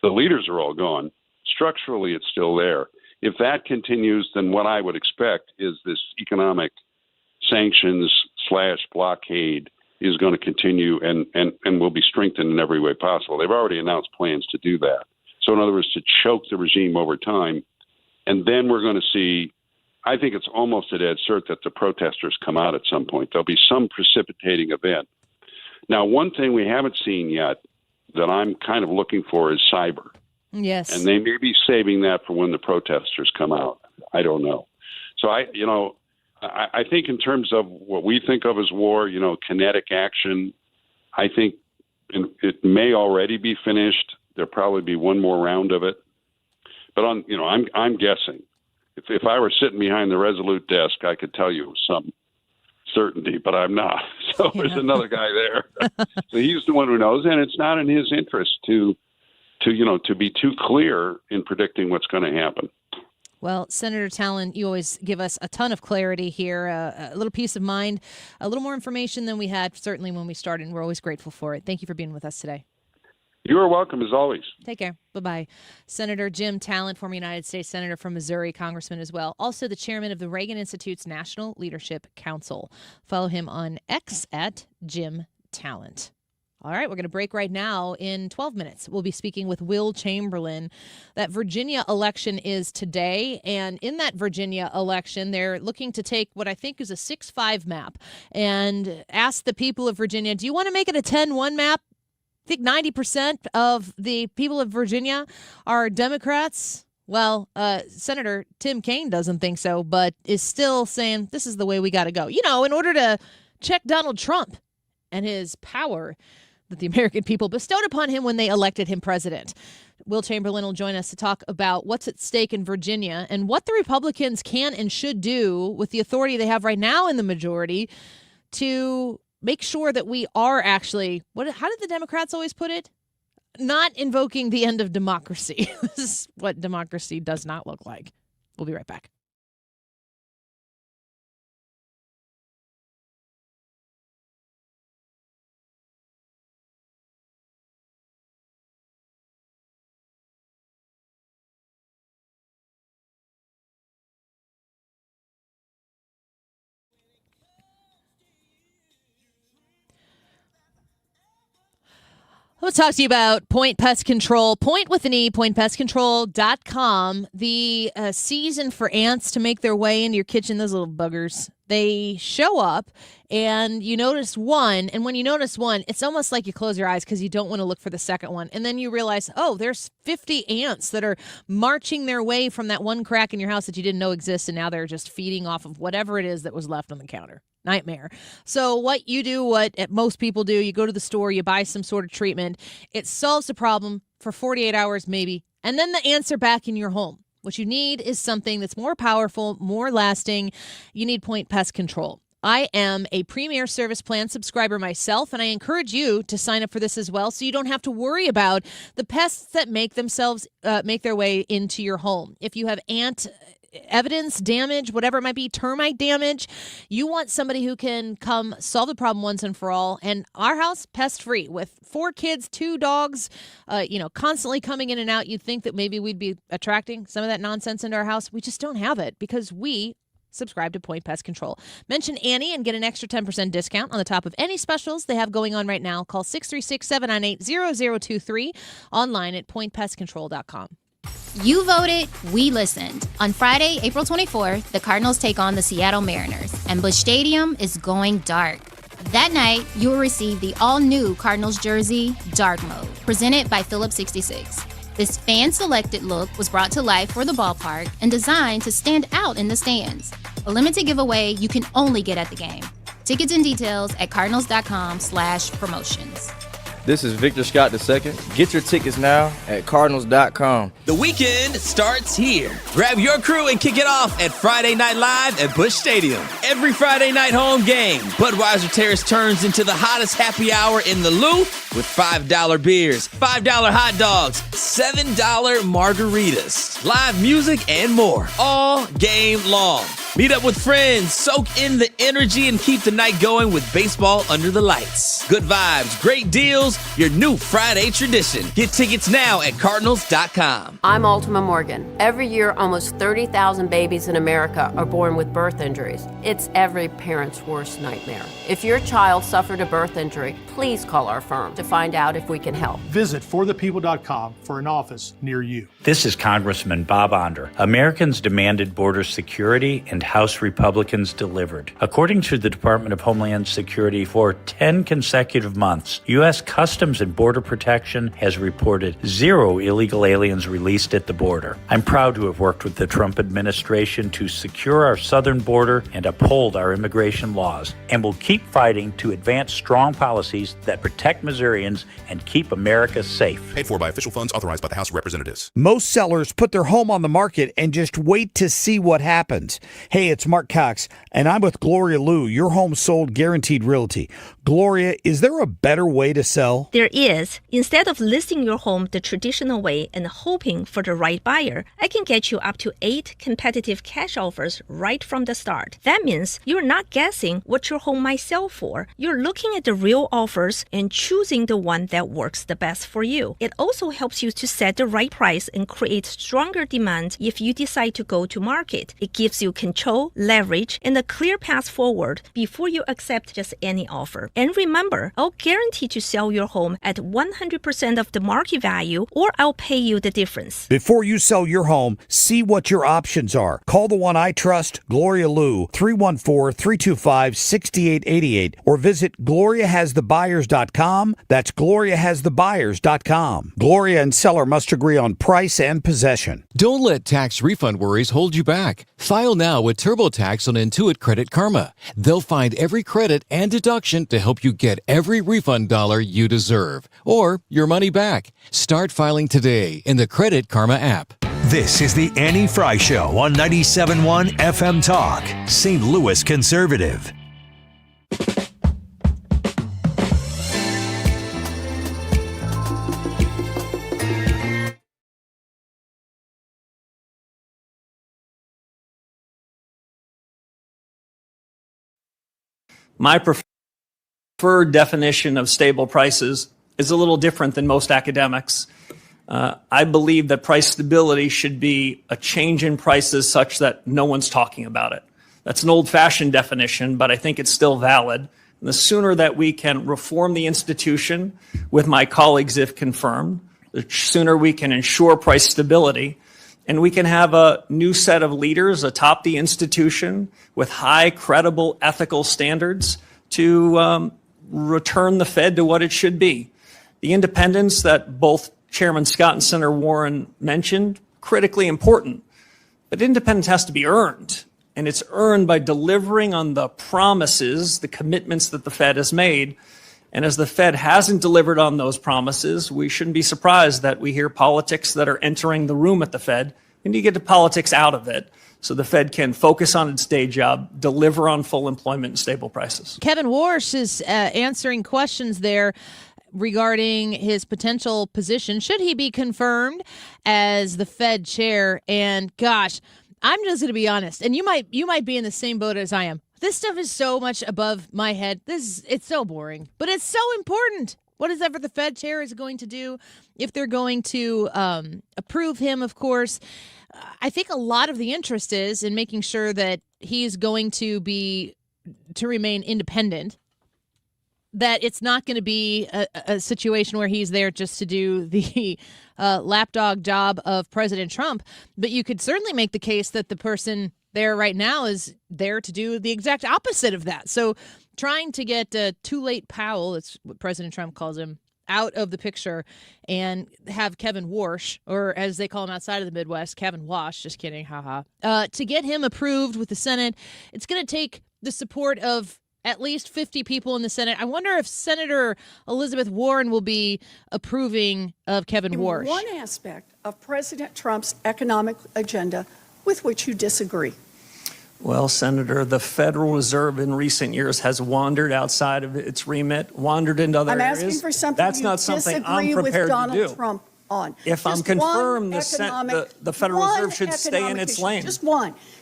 the leaders are all gone. Structurally, it's still there. If that continues, then what I would expect is this economic sanctions/blockade is going to continue and will be strengthened in every way possible. They've already announced plans to do that. So in other words, to choke the regime over time. And then we're going to see, I think it's almost a dead cert that the protesters come out at some point. There'll be some precipitating event. Now, one thing we haven't seen yet that I'm kind of looking for is cyber. Yes. And they may be saving that for when the protesters come out. I don't know. So I think in terms of what we think of as war, kinetic action, I think it may already be finished. There'll probably be one more round of it. But I'm guessing. If I were sitting behind the Resolute desk, I could tell you some certainty, but I'm not. So there's another guy there. So he's the one who knows, and it's not in his interest to be too clear in predicting what's going to happen. Well, Senator Talent, you always give us a ton of clarity here, a little peace of mind, a little more information than we had certainly when we started, and we're always grateful for it. Thank you for being with us today. You are welcome, as always. Take care. Bye-bye. Senator Jim Talent, former United States Senator from Missouri, Congressman as well. Also the chairman of the Reagan Institute's National Leadership Council. Follow him on X at Jim Talent. All right, we're going to break right now. In 12 minutes, we'll be speaking with Will Chamberlain. That Virginia election is today, and in that Virginia election, they're looking to take what I think is a 6-5 map and ask the people of Virginia, do you want to make it a 10-1 map? I think 90% of the people of Virginia are Democrats. Well, Senator Tim Kaine doesn't think so, but is still saying this is the way we got to go. In order to check Donald Trump and his power that the American people bestowed upon him when they elected him president. Will Chamberlain will join us to talk about what's at stake in Virginia and what the Republicans can and should do with the authority they have right now in the majority to make sure that we are actually, how did the Democrats always put it? Not invoking the end of democracy. This is what democracy does not look like. We'll be right back. Let's talk to you about Point Pest Control. Point with an E, pointpestcontrol.com. The season for ants to make their way into your kitchen, those little buggers. They show up and you notice one. And when you notice one, it's almost like you close your eyes because you don't want to look for the second one. And then you realize, oh, there's 50 ants that are marching their way from that one crack in your house that you didn't know existed. And now they're just feeding off of whatever it is that was left on the counter. Nightmare. So what you do, what most people do, you go to the store, you buy some sort of treatment. It solves the problem for 48 hours maybe, and then the ants are back in your home. What you need is something that's more powerful, more lasting. You need Point Pest Control. I am a Premier Service Plan subscriber myself, and I encourage you to sign up for this as well so you don't have to worry about the pests that make their way into your home. If you have ant evidence, damage, whatever it might be, termite damage, you want somebody who can come solve the problem once and for all. And our house, pest-free, with 4 kids, 2 dogs, constantly coming in and out. You'd think that maybe we'd be attracting some of that nonsense into our house. We just don't have it because we subscribe to Point Pest Control. Mention Annie and get an extra 10% discount on the top of any specials they have going on right now. Call 636-798-0023, online at pointpestcontrol.com. You voted, we listened. On Friday, April 24th, the Cardinals take on the Seattle Mariners, and Busch Stadium is going dark. That night, you will receive the all-new Cardinals jersey, Dark Mode, presented by Phillips 66. This fan-selected look was brought to life for the ballpark and designed to stand out in the stands. a limited giveaway you can only get at the game. Tickets and details at cardinals.com/promotions. This is Victor Scott II. Get your tickets now at cardinals.com. The weekend starts here. Grab your crew and kick it off at Friday Night Live at Busch Stadium. Every Friday night home game, Budweiser Terrace turns into the hottest happy hour in the loop with $5 beers, $5 hot dogs, $7 margaritas, live music, and more all game long. Meet up with friends, soak in the energy, and keep the night going with baseball under the lights. Good vibes, great deals, your new Friday tradition. Get tickets now at Cardinals.com. I'm Ultima Morgan. Every year, almost 30,000 babies in America are born with birth injuries. It's every parent's worst nightmare. If your child suffered a birth injury, please call our firm to find out if we can help. Visit forthepeople.com for an office near you. This is Congressman Bob Onder. Americans demanded border security and House Republicans delivered. According to the Department of Homeland Security, for 10 consecutive months, U.S. Customs and Border Protection has reported 0 illegal aliens released at the border. I'm proud to have worked with the Trump administration to secure our southern border and uphold our immigration laws, and will keep fighting to advance strong policies that protect Missourians and keep America safe. Paid for by official funds authorized by the House of Representatives. Most sellers put their home on the market and just wait to see what happens. Hey, it's Mark Cox, and I'm with Gloria Liu, your home sold guaranteed realty. Gloria, is there a better way to sell? There is. Instead of listing your home the traditional way and hoping for the right buyer, I can get you up to 8 competitive cash offers right from the start. That means you're not guessing what your home might sell for. You're looking at the real offers and choosing the one that works the best for you. It also helps you to set the right price and create stronger demand if you decide to go to market. It gives you control, leverage, and a clear path forward before you accept just any offer. And remember, I'll guarantee to sell your home at 100% of the market value, or I'll pay you the difference. Before you sell your home, see what your options are. Call the one I trust, Gloria Liu, 314-325-6888, or visit GloriaHasTheBuyers.com. That's GloriaHasTheBuyers.com. Gloria and seller must agree on price and possession. Don't let tax refund worries hold you back. File now with TurboTax on Intuit Credit Karma. They'll find every credit and deduction to help you get every refund dollar you deserve, or your money back. Start filing today in the Credit Karma app. This is the Annie Fry Show on 97.1 FM Talk, St. Louis Conservative. My preferred definition of stable prices is a little different than most academics. I believe that price stability should be a change in prices such that no one's talking about it. That's an old-fashioned definition, but I think it's still valid. And the sooner that we can reform the institution with my colleagues, if confirmed, the sooner we can ensure price stability, and we can have a new set of leaders atop the institution with high, credible, ethical standards to return the Fed to what it should be. The independence that both Chairman Scott and Senator Warren mentioned, critically important. But independence has to be earned, and it's earned by delivering on the promises, the commitments that the Fed has made. And as the Fed hasn't delivered on those promises, we shouldn't be surprised that we hear politics that are entering the room at the Fed. We need to get the politics out of it so the Fed can focus on its day job, deliver on full employment and stable prices. Kevin Warsh is answering questions there regarding his potential position. Should he be confirmed as the Fed chair? And gosh, I'm just going to be honest, and you might be in the same boat as I am. This stuff is so much above my head. It's so boring, but it's so important. What is ever the Fed chair is going to do, if they're going to approve him, of course. I think a lot of the interest is in making sure that he's going to remain independent, that it's not going to be a situation where he's there just to do the lapdog job of President Trump. But you could certainly make the case that the person there right now is there to do the exact opposite of that. So trying to get too late Powell, that's what President Trump calls him, out of the picture and have Kevin Warsh, or as they call him outside of the Midwest, Kevin Wash, just kidding, haha, to get him approved with the Senate. It's going to take the support of at least 50 people in the Senate. I wonder if Senator Elizabeth Warren will be approving of Kevin Warsh. One aspect of President Trump's economic agenda with which you disagree. Well, Senator, the Federal Reserve in recent years has wandered outside of its remit, wandered into other areas. I'm asking for something That's you not something I'm disagree with prepared to Donald do. Trump on. If I'm Just confirmed, one the Federal Reserve should stay in economic its issue. lane.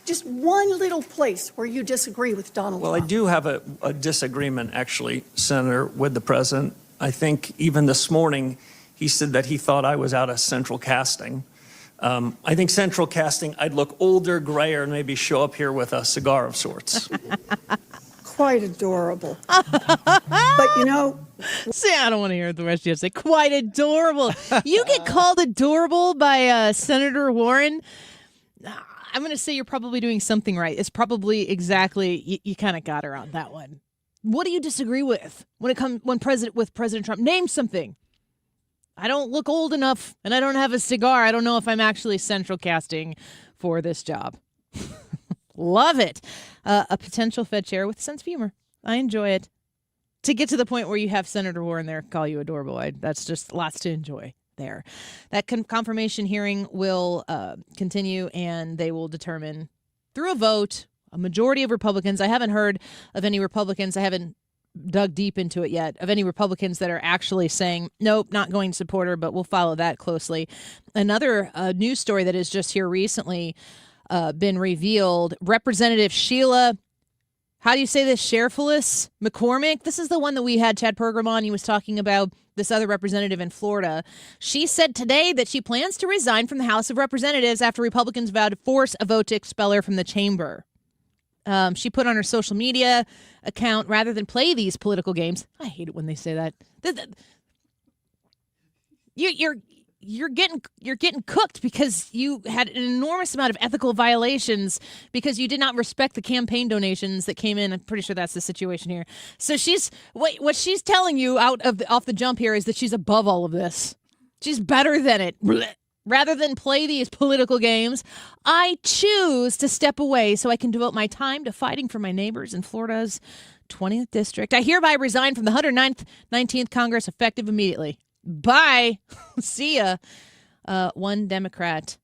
Just one little place where you disagree with Donald Well, I Trump. do have a disagreement, actually, Senator, with the president. I think even this morning, he said that he thought I was out of central casting. I think central casting, I'd look older, grayer, and maybe show up here with a cigar of sorts. Quite adorable. But you know, See, I don't want to hear the rest you have to say. Quite adorable. You get called adorable by Senator Warren. I'm going to say you're probably doing something right. It's probably exactly, you kind of got her on that one. What do you disagree with with President Trump? Name something. I don't look old enough and I don't have a cigar. I don't know if I'm actually central casting for this job. Love it. A potential Fed chair with a sense of humor. I enjoy it. To get to the point where you have Senator Warren there call you adorable, that's just lots to enjoy there. That confirmation hearing will continue, and they will determine through a vote, a majority of Republicans. I haven't heard of any Republicans. I haven't dug deep into it yet, of any Republicans that are actually saying, nope, not going to support her, but we'll follow that closely. Another news story that is just here recently been revealed, Representative Sheila, how do you say this, Sheriffullis McCormick? This is the one that we had Chad Pergram on. He was talking about this other representative in Florida. She said today that she plans to resign from the House of Representatives after Republicans vowed to force a vote to expel her from the chamber. She put on her social media account, rather than play these political games. I hate it when they say that. You're getting cooked because you had an enormous amount of ethical violations because you did not respect the campaign donations that came in. I'm pretty sure that's the situation here. So what she's telling you off the jump here is that she's above all of this. She's better than it. Rather than play these political games, I choose to step away so I can devote my time to fighting for my neighbors in Florida's 20th district. I hereby resign from the 119th Congress effective immediately. Bye. See ya. One Democrat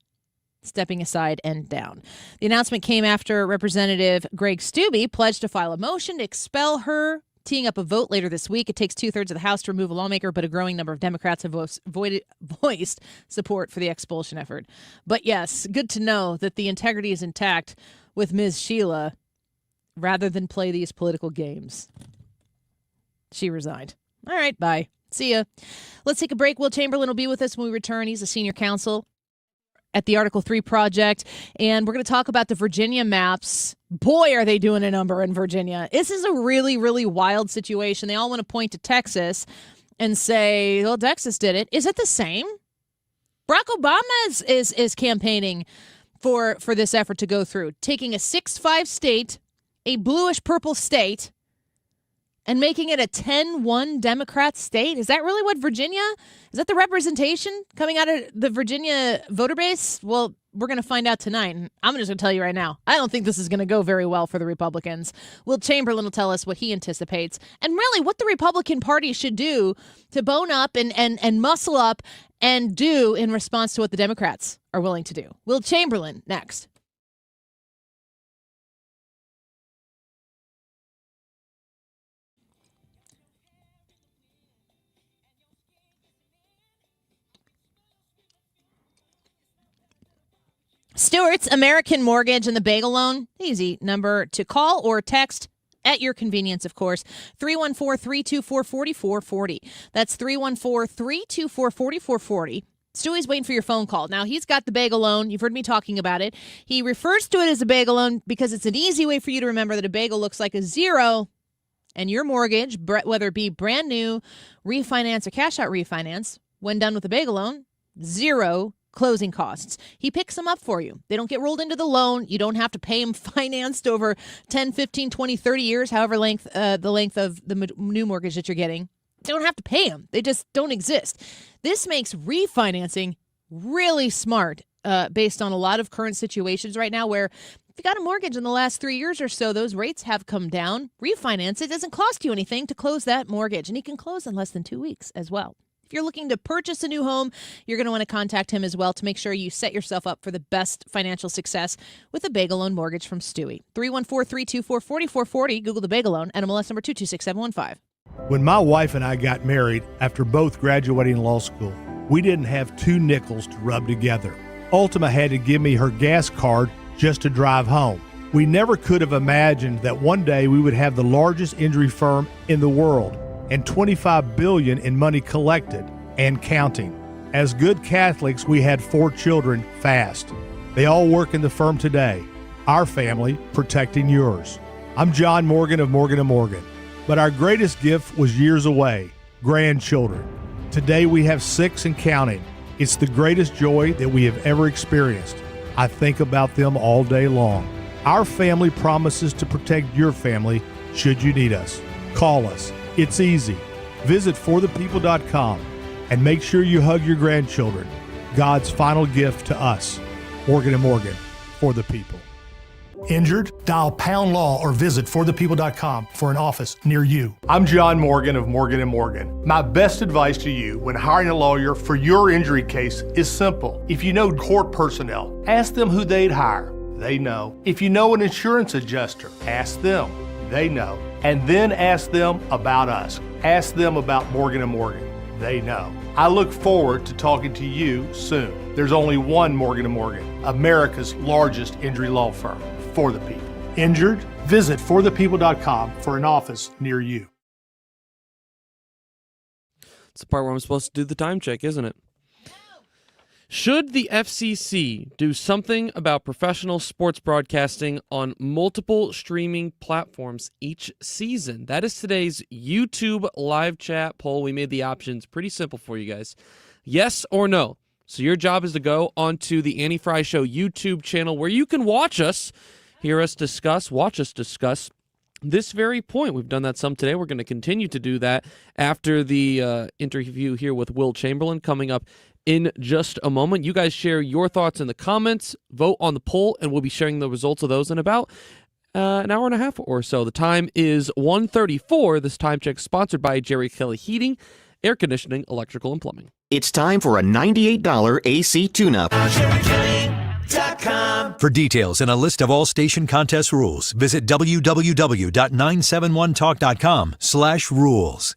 stepping aside and down. The announcement came after Representative Greg Steube pledged to file a motion to expel her, teeing up a vote later this week. It takes 2/3 of the House to remove a lawmaker, but a growing number of Democrats have voiced support for the expulsion effort. But yes, good to know that the integrity is intact with Ms. Sheila rather than play these political games. She resigned. All right, bye. See ya. Let's take a break. Will Chamberlain will be with us when we return. He's a senior counsel at the Article 3 Project, and we're going to talk about the Virginia maps. Boy, are they doing a number in Virginia. This is a really, really wild situation. They all want to point to Texas and say, well, Texas did it. Is it the same? Barack Obama is campaigning for this effort to go through, taking a 6-5 state, a bluish-purple state, and making it a 10-1 Democrat state? Is that really what Virginia, is that the representation coming out of the Virginia voter base? Well, we're going to find out tonight. And I'm just going to tell you right now, I don't think this is going to go very well for the Republicans. Will Chamberlain will tell us what he anticipates and really what the Republican Party should do to bone up and muscle up and do in response to what the Democrats are willing to do. Will Chamberlain next. Stewart's American Mortgage and the Bagel Loan. Easy number to call or text at your convenience, of course. 314-324-4440. That's 314-324-4440. Stewie's waiting for your phone call. Now, he's got the bagel loan. You've heard me talking about it. He refers to it as a bagel loan because it's an easy way for you to remember that a bagel looks like a zero, and your mortgage, whether it be brand new, refinance, or cash out refinance, when done with a bagel loan, zero closing costs. He picks them up for you. They don't get rolled into the loan. You don't have to pay them financed over 10, 15, 20, 30 years, however the length of the new mortgage that you're getting. don't have to pay them. They just don't exist. This makes refinancing really smart based on a lot of current situations right now where if you got a mortgage in the last 3 years or so, those rates have come down. Refinance, it doesn't cost you anything to close that mortgage, and he can close in less than 2 weeks as well. If you're looking to purchase a new home, you're going to want to contact him as well to make sure you set yourself up for the best financial success with a Bagel Loan Mortgage from Stewie. 314-324-4440. Google the Bagel Loan, NMLS number 226715. When my wife and I got married after both graduating law school, we didn't have 2 nickels to rub together. Ultima had to give me her gas card just to drive home. We never could have imagined that one day we would have the largest injury firm in the world and $25 billion in money collected and counting. As good Catholics, we had 4 children fast. They all work in the firm today. Our family protecting yours. I'm John Morgan of Morgan & Morgan. But our greatest gift was years away, grandchildren. Today we have 6 and counting. It's the greatest joy that we have ever experienced. I think about them all day long. Our family promises to protect your family should you need us. Call us. It's easy. Visit forthepeople.com and make sure you hug your grandchildren. God's final gift to us. Morgan & Morgan, for the people. Injured? Dial Pound Law or visit forthepeople.com for an office near you. I'm John Morgan of Morgan & Morgan. My best advice to you when hiring a lawyer for your injury case is simple. If you know court personnel, ask them who they'd hire. They know. If you know an insurance adjuster, ask them. They know. And then ask them about us. Ask them about Morgan & Morgan. They know. I look forward to talking to you soon. There's only one Morgan & Morgan, America's largest injury law firm. For the people. Injured? Visit forthepeople.com for an office near you. It's the part where I'm supposed to do the time check, isn't it? Should the FCC do something about professional sports broadcasting on multiple streaming platforms each season? That is today's YouTube live chat poll. We made the options pretty simple for you guys. Yes or no? So your job is to go onto the Annie Fry Show YouTube channel where you can watch us, hear us discuss, watch us discuss this very point. We've done that some today. We're going to continue to do that after the interview here with Will Chamberlain coming up in just a moment. You guys share your thoughts in the comments, vote on the poll, and we'll be sharing the results of those in about an hour and a half or so. The time is 1:34. This time check sponsored by Jerry Kelly Heating, Air Conditioning, Electrical, and Plumbing. It's time for a $98 AC tune-up. For details and a list of all station contest rules, visit www.971talk.com/rules.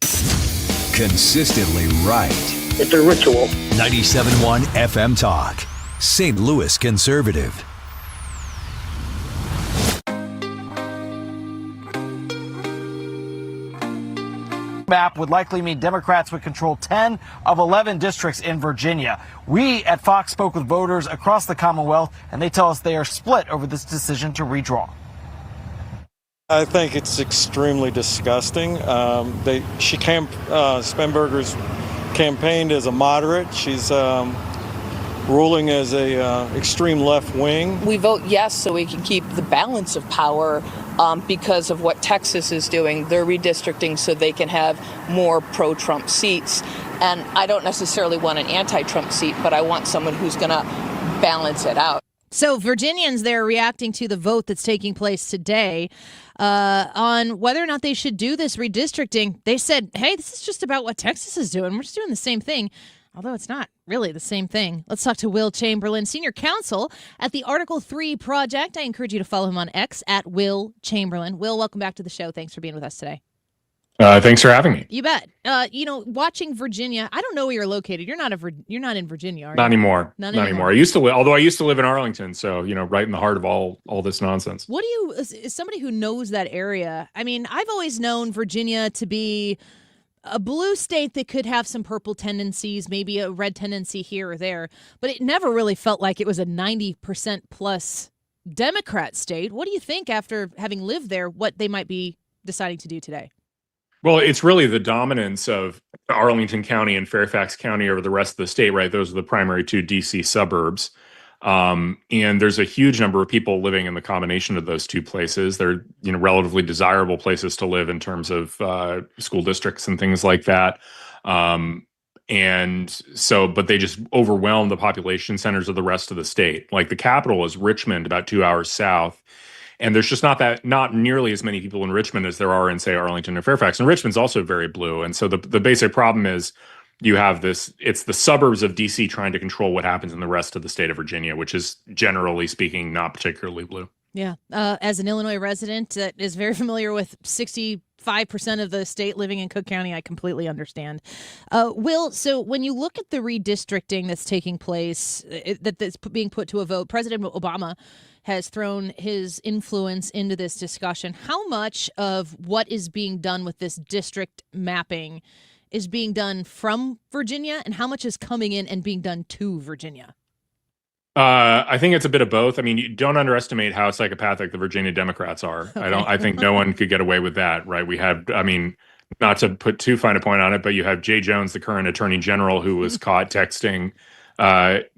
Consistently right. It's a ritual. 97.1 FM Talk. St. Louis Conservative. Map would likely mean Democrats would control 10 of 11 districts in Virginia. We at Fox spoke with voters across the Commonwealth, and they tell us they are split over this decision to redraw. I think it's extremely disgusting. Spenberger's campaigned as a moderate. She's ruling as a extreme left wing. We vote yes so we can keep the balance of power because of what Texas is doing. They're redistricting so they can have more pro-Trump seats. And I don't necessarily want an anti-Trump seat, but I want someone who's going to balance it out. So Virginians, they're reacting to the vote that's taking place today on whether or not they should do this redistricting. They said, hey, this is just about what Texas is doing. We're just doing the same thing, although it's not really the same thing. Let's talk to Will Chamberlain, senior counsel at the Article 3 Project. I encourage you to follow him on X at Will Chamberlain. Will, welcome back to the show. Thanks for being with us today. Thanks for having me. You bet. Watching Virginia, I don't know where you're located. You're not in Virginia, are you? Not anymore. Not anymore. I used to live in Arlington, so right in the heart of all this nonsense. What do you, as somebody who knows that area, I mean, I've always known Virginia to be a blue state that could have some purple tendencies, maybe a red tendency here or there, but it never really felt like it was a 90% plus Democrat state. What do you think after having lived there, what they might be deciding to do today? Well, it's really the dominance of Arlington County and Fairfax County over the rest of the state, right? Those are the primary two D.C. suburbs. And there's a huge number of people living in the combination of those two places. They're, relatively desirable places to live in terms of school districts and things like that. And so, but they just overwhelm the population centers of the rest of the state. Like the capital is Richmond, about 2 hours south. And there's just not nearly as many people in Richmond as there are in, say, Arlington or Fairfax. And Richmond's also very blue. And so the basic problem is you have it's the suburbs of DC trying to control what happens in the rest of the state of Virginia, which is generally speaking not particularly blue. Yeah. As an Illinois resident that is very familiar with 65% of the state living in Cook County, I completely understand. Will, so when you look at the redistricting that's taking place, that's being put to a vote, President Obama has thrown his influence into this discussion. How much of what is being done with this district mapping is being done from Virginia, and how much is coming in and being done to Virginia? I think it's a bit of both. I mean, you don't underestimate how psychopathic the Virginia Democrats are. Okay. I think no one could get away with that, right? We have, not to put too fine a point on it, but you have Jay Jones, the current attorney general, who was caught texting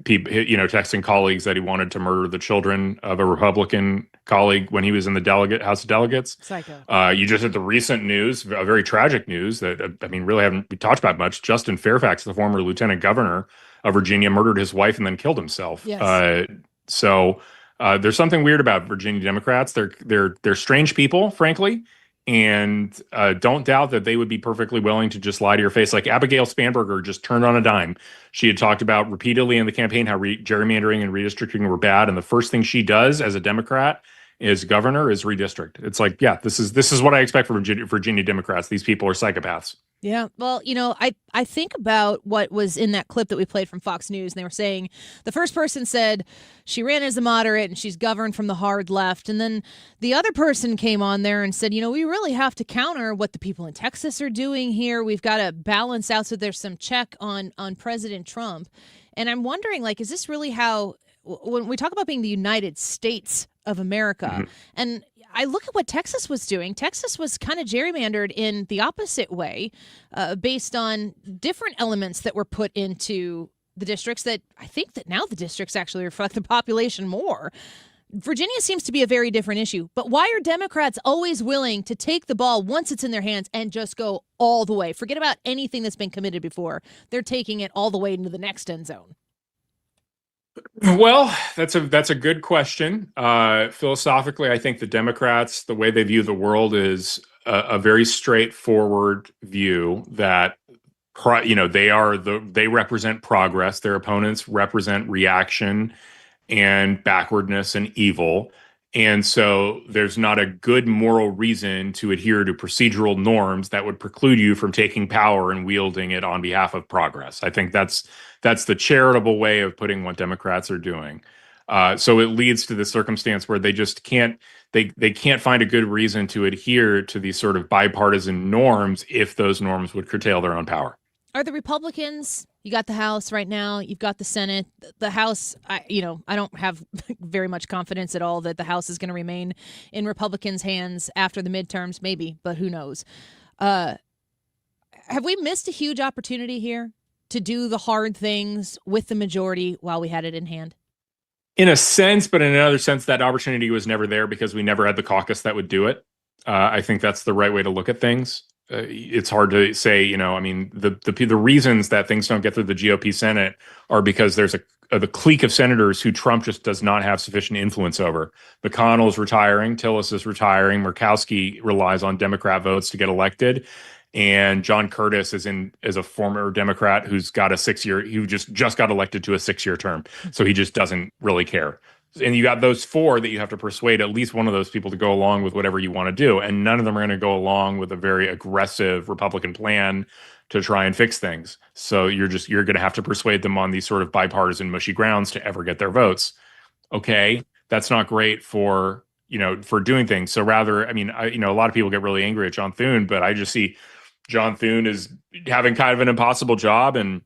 people, texting colleagues that he wanted to murder the children of a Republican colleague when he was in the House of Delegates. Psycho. You just had the recent news, a very tragic news that, really haven't been talked about much. Justin Fairfax, the former lieutenant governor of Virginia, murdered his wife and then killed himself. Yes. So there's something weird about Virginia Democrats. They're strange people, frankly. And don't doubt that they would be perfectly willing to just lie to your face. Like Abigail Spanberger just turned on a dime. She had talked about repeatedly in the campaign how gerrymandering and redistricting were bad. And the first thing she does as a Democrat is governor is redistrict. It's like, yeah, this is what I expect from Virginia Democrats. These people are psychopaths. Yeah. Well, I think about what was in that clip that we played from Fox News, and they were saying the first person said she ran as a moderate and she's governed from the hard left. And then the other person came on there and said, we really have to counter what the people in Texas are doing here. We've got to balance out so there's some check on President Trump. And I'm wondering, is this really how, when we talk about being the United States of America, and I look at what Texas was doing. Texas was kind of gerrymandered in the opposite way, based on different elements that were put into the districts that I think that now the districts actually reflect the population more. Virginia seems to be a very different issue. But why are Democrats always willing to take the ball once it's in their hands and just go all the way? Forget about anything that's been committed before. They're taking it all the way into the next end zone. Well, that's a good question. Philosophically, I think the Democrats, the way they view the world is a very straightforward view that, they represent progress. Their opponents represent reaction and backwardness and evil. And so there's not a good moral reason to adhere to procedural norms that would preclude you from taking power and wielding it on behalf of progress. I think that's the charitable way of putting what Democrats are doing. So it leads to the circumstance where they just can't find a good reason to adhere to these sort of bipartisan norms if those norms would curtail their own power. Are the Republicans, you got the House right now, you've got the Senate, the House, I don't have very much confidence at all that the House is going to remain in Republicans' hands after the midterms, maybe, but who knows? Have we missed a huge opportunity here to do the hard things with the majority while we had it in hand? In a sense, but in another sense, that opportunity was never there because we never had the caucus that would do it. I think that's the right way to look at things. It's hard to say, the reasons that things don't get through the GOP Senate are because there's the clique of senators who Trump just does not have sufficient influence over. McConnell's retiring, Tillis is retiring, Murkowski relies on Democrat votes to get elected, and John Curtis is a former Democrat who's got who just got elected to a 6-year term, so he just doesn't really care. And you got those four that you have to persuade at least one of those people to go along with whatever you want to do. And none of them are going to go along with a very aggressive Republican plan to try and fix things. So you're going to have to persuade them on these sort of bipartisan mushy grounds to ever get their votes. Okay, that's not great for doing things. So rather, a lot of people get really angry at John Thune, but I just see John Thune is having kind of an impossible job and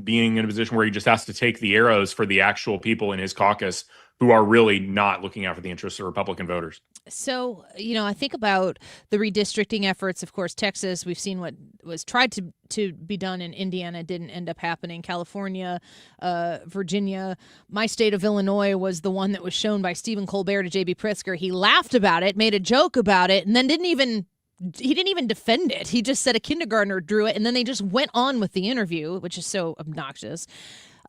being in a position where he just has to take the arrows for the actual people in his caucus who are really not looking out for the interests of Republican voters. So, I think about the redistricting efforts. Of course, Texas, we've seen what was tried to be done in Indiana, didn't end up happening. California, Virginia, my state of Illinois was the one that was shown by Stephen Colbert to J.B. Pritzker. He laughed about it, made a joke about it, and then didn't even defend it. He just said a kindergartner drew it, and then they just went on with the interview, which is so obnoxious.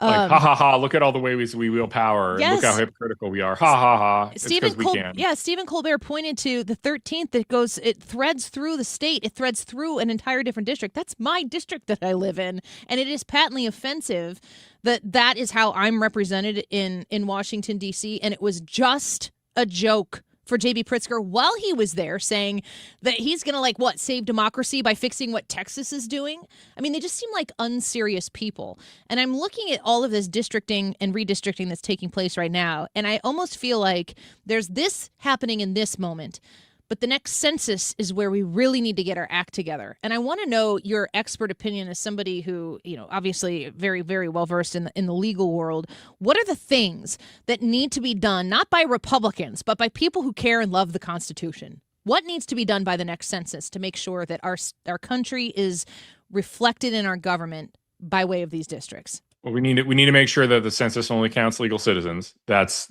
Like, ha ha ha, look at all the ways we wield power, and Yes. look how hypocritical we are. Ha ha ha. It's because we can. Yeah, Stephen Colbert pointed to the 13th it threads through the state. It threads through an entire different district. That's my district that I live in. And it is patently offensive that is how I'm represented in Washington, D.C. And it was just a joke for J.B. Pritzker while he was there, saying that he's going to, save democracy by fixing what Texas is doing. I mean, they just seem like unserious people. And I'm looking at all of this districting and redistricting that's taking place right now, and I almost feel like there's this happening in this moment, but the next census is where we really need to get our act together. And I want to know your expert opinion as somebody who, obviously very, very well versed in the legal world. What are the things that need to be done, not by Republicans, but by people who care and love the Constitution? What needs to be done by the next census to make sure that our country is reflected in our government by way of these districts? Well, we need to make sure that the census only counts legal citizens. That's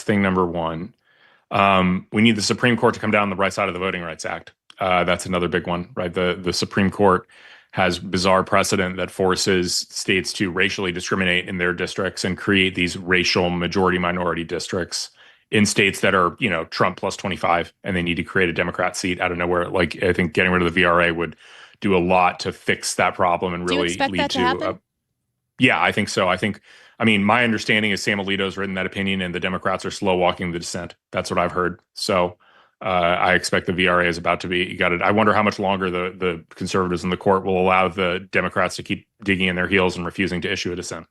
thing number one. We need the Supreme Court to come down on the right side of the Voting Rights Act. That's another big one, right? The Supreme Court has bizarre precedent that forces states to racially discriminate in their districts and create these racial majority-minority districts in states that are, Trump plus 25, and they need to create a Democrat seat out of nowhere. Like, I think getting rid of the VRA would do a lot to fix that problem and really lead to. Yeah, I think so. My understanding is Sam Alito's written that opinion, and the Democrats are slow walking the dissent. That's what I've heard. So I expect the VRA is about to be gutted. I wonder how much longer the conservatives in the court will allow the Democrats to keep digging in their heels and refusing to issue a dissent.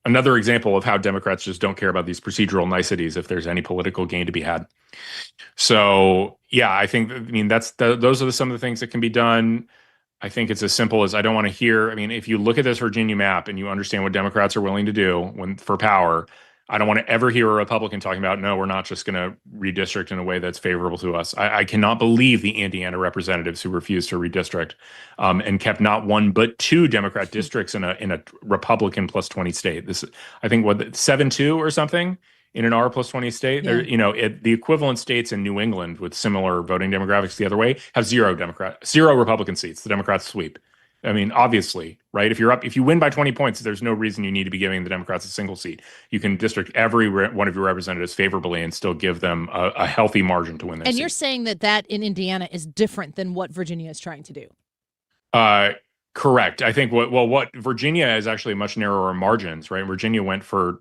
Another example of how Democrats just don't care about these procedural niceties if there's any political gain to be had. So, yeah, those are some of the things that can be done. I think it's as simple as I don't want to hear. If you look at this Virginia map and you understand what Democrats are willing to do for power, I don't want to ever hear a Republican talking about, no, we're not just going to redistrict in a way that's favorable to us. I cannot believe the Indiana representatives who refused to redistrict and kept not one but two Democrat districts in a Republican plus 20 state. This, I think, 7-2 or something in an R plus 20 state. Yeah. The equivalent states in New England with similar voting demographics the other way have zero Republican seats. The Democrats sweep. Obviously, right? If you win by 20 points, there's no reason you need to be giving the Democrats a single seat. You can district every one of your representatives favorably and still give them a healthy margin to win their seat. And you're saying that in Indiana is different than what Virginia is trying to do. Correct. I think what Virginia is actually much narrower margins, right? Virginia went for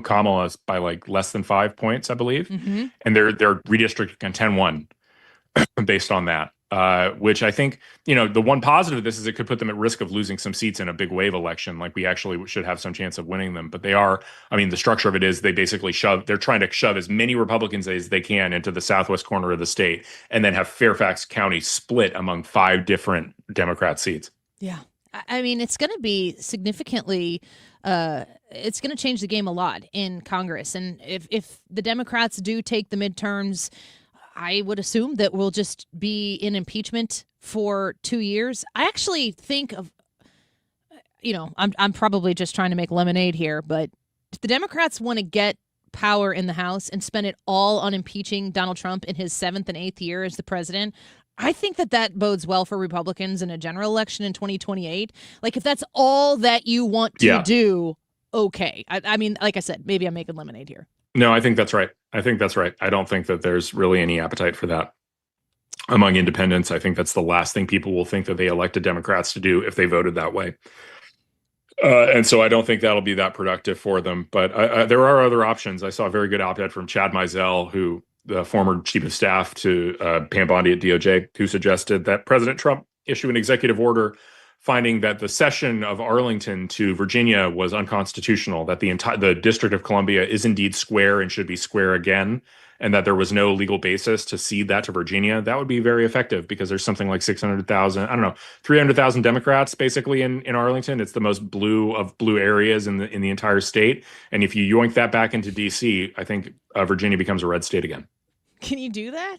Kamala by less than 5 points, I believe. Mm-hmm. And they're redistricting on 10-1 based on that. Which I think, the one positive of this is it could put them at risk of losing some seats in a big wave election. Like, we actually should have some chance of winning them. But they are, the structure of it is they basically they're trying to shove as many Republicans as they can into the southwest corner of the state and then have Fairfax County split among 5 different Democrat seats. Yeah. It's going to be significantly, it's going to change the game a lot in Congress. And if the Democrats do take the midterms, I would assume that we'll just be in impeachment for 2 years. I actually think of, I'm probably just trying to make lemonade here, but if the Democrats want to get power in the House and spend it all on impeaching Donald Trump in his 7th and 8th year as the president, I think that bodes well for Republicans in a general election in 2028. Like, if that's all that you want to do, okay. Like I said, maybe I'm making lemonade here. No, I think that's right. I don't think that there's really any appetite for that among independents. I think that's the last thing people will think that they elected Democrats to do if they voted that way. And so I don't think that'll be that productive for them. But there are other options. I saw a very good op-ed from Chad Mizell, the former chief of staff to Pam Bondi at DOJ, who suggested that President Trump issue an executive order finding that the cession of Arlington to Virginia was unconstitutional, that the District of Columbia is indeed square and should be square again, and that there was no legal basis to cede that to Virginia, that would be very effective because there's something like 300,000 Democrats basically in Arlington. It's the most blue of blue areas in the entire state. And if you yoink that back into DC, I think Virginia becomes a red state again. Can you do that?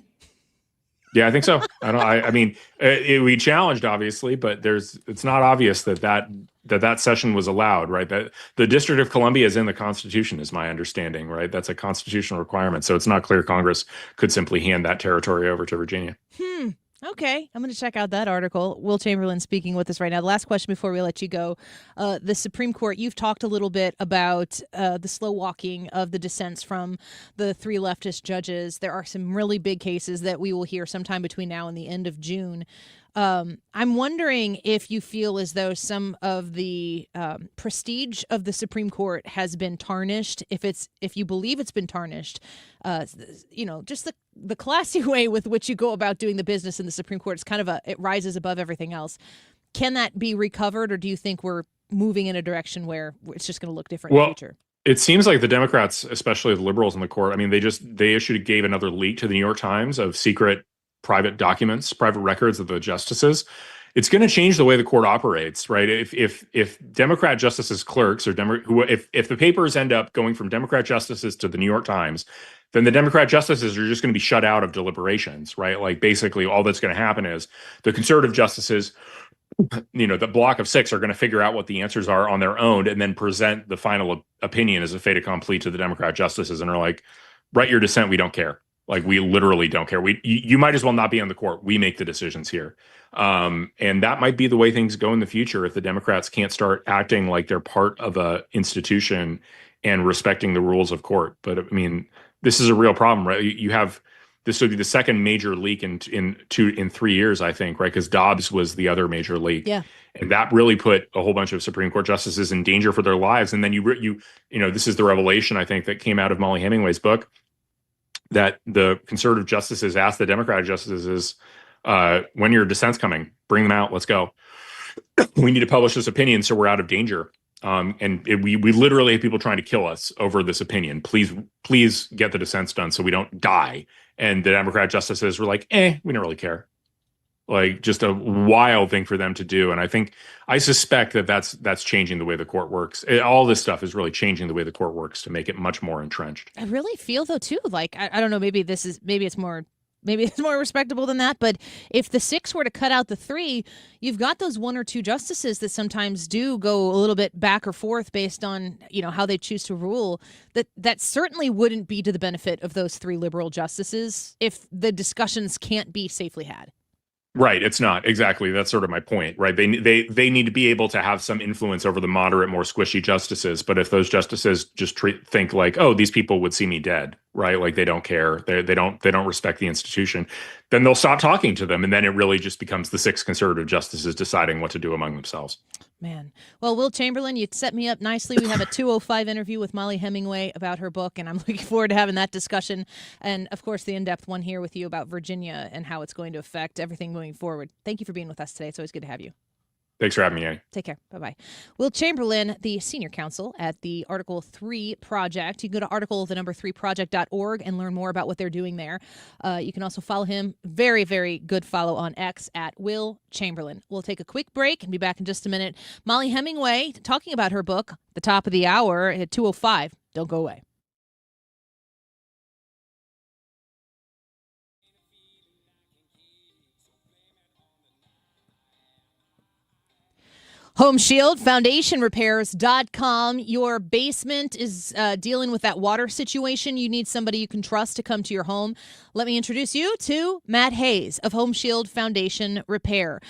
Yeah, I think so. I mean, we challenged obviously, but it's not obvious that session was allowed, right? That the District of Columbia is in the Constitution, is my understanding, right? That's a constitutional requirement. So it's not clear Congress could simply hand that territory over to Virginia. Okay, I'm going to check out that article. Will Chamberlain speaking with us right now. The last question before we let you go. The Supreme Court, you've talked a little bit about the slow walking of the dissents from the 3 leftist judges. There are some really big cases that we will hear sometime between now and the end of June. I'm wondering if you feel as though some of the prestige of the Supreme Court has been tarnished. If you believe it's been tarnished, just the classy way with which you go about doing the business in the Supreme Court is kind of it rises above everything else. Can that be recovered, or do you think we're moving in a direction where it's just going to look different in the future? It seems like the Democrats, especially the liberals in the court, I mean, they gave another leak to the New York Times of secret private documents, private records of the justices. It's going to change the way the court operates, right? If Democrat justices clerks or if the papers end up going from Democrat justices to the New York Times, then the Democrat justices are just going to be shut out of deliberations, right? Like basically all that's going to happen is the conservative justices, the block of 6 are going to figure out what the answers are on their own and then present the final opinion as a fait accompli to the Democrat justices, and are like, write your dissent, we don't care. Like, we literally don't care. You might as well not be on the court. We make the decisions here. And that might be the way things go in the future if the Democrats can't start acting like they're part of a institution and respecting the rules of court. But I mean, this is a real problem, right? This would be the second major leak in 3 years, I think, right? Because Dobbs was the other major leak. Yeah. And that really put a whole bunch of Supreme Court justices in danger for their lives. And then this is the revelation, I think, that came out of Molly Hemingway's book, that the conservative justices asked the Democratic justices, when your dissent's coming, bring them out, let's go. We need to publish this opinion so we're out of danger. We literally have people trying to kill us over this opinion. Please get the dissents done so we don't die. And the Democrat justices were like, we don't really care. Like, just a wild thing for them to do. And I suspect that's changing the way the court works. All this stuff is really changing the way the court works to make it much more entrenched. I really feel though too, like I don't know, maybe it's more respectable than that. But if the 6 were to cut out the 3, you've got those 1 or 2 justices that sometimes do go a little bit back or forth based on, how they choose to rule. That certainly wouldn't be to the benefit of those 3 liberal justices if the discussions can't be safely had. Right. It's not. Exactly. That's sort of my point, right? They need to be able to have some influence over the moderate, more squishy justices. But if those justices just think like, oh, these people would see me dead, right? Like they don't care. They don't respect the institution. Then they'll stop talking to them. And then it really just becomes the 6 conservative justices deciding what to do among themselves. Man. Well, Will Chamberlain, you set me up nicely. We have a 2:05 interview with Molly Hemingway about her book, and I'm looking forward to having that discussion. And, of course, the in-depth one here with you about Virginia and how it's going to affect everything moving forward. Thank you for being with us today. It's always good to have you. Thanks for having me, Annie. Take care. Bye-bye. Will Chamberlain, the senior counsel at the Article 3 Project. You can go to article3project.org and learn more about what they're doing there. You can also follow him. Very, very good follow on X at Will Chamberlain. We'll take a quick break and be back in just a minute. Molly Hemingway talking about her book, the top of the hour at 2:05. Don't go away. Home Shield, FoundationRepairs.com. Your basement is dealing with that water situation. You need somebody you can trust to come to your home. Let me introduce you to Matt Hayes of Home Shield Foundation Repair.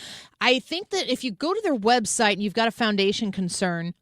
I think that if you go to their website and you've got a foundation concern,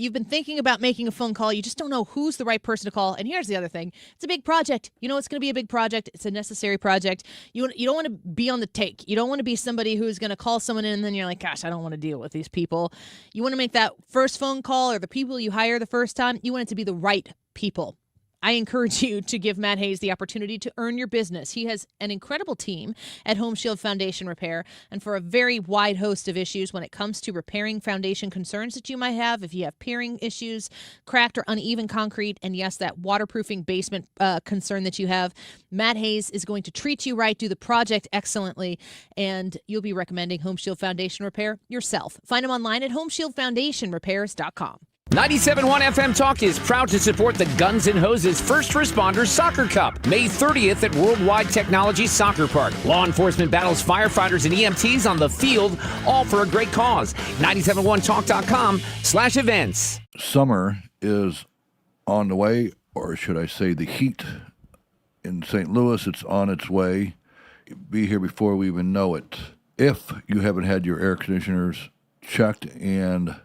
you've been thinking about making a phone call. You just don't know who's the right person to call. And here's the other thing. It's a big project. You know it's going to be a big project. It's a necessary project. You don't want to be on the take. You don't want to be somebody who's going to call someone in and then you're like, gosh, I don't want to deal with these people. You want to make that first phone call or the people you hire the first time. You want it to be the right people. I encourage you to give Matt Hayes the opportunity to earn your business. He has an incredible team at Home Shield Foundation Repair, and for a very wide host of issues when it comes to repairing foundation concerns that you might have, if you have peering issues, cracked or uneven concrete, and yes, that waterproofing basement concern that you have, Matt Hayes is going to treat you right, do the project excellently, and you'll be recommending Home Shield Foundation Repair yourself. Find him online at homeshieldfoundationrepairs.com. 97.1 FM Talk is proud to support the Guns N' Hoses First Responders Soccer Cup, May 30th at Worldwide Technology Soccer Park. Law enforcement battles firefighters and EMTs on the field, all for a great cause. 971talk.com/events. Summer is on the way, or should I say the heat in St. Louis, it's on its way. Be here before we even know it. If you haven't had your air conditioners checked and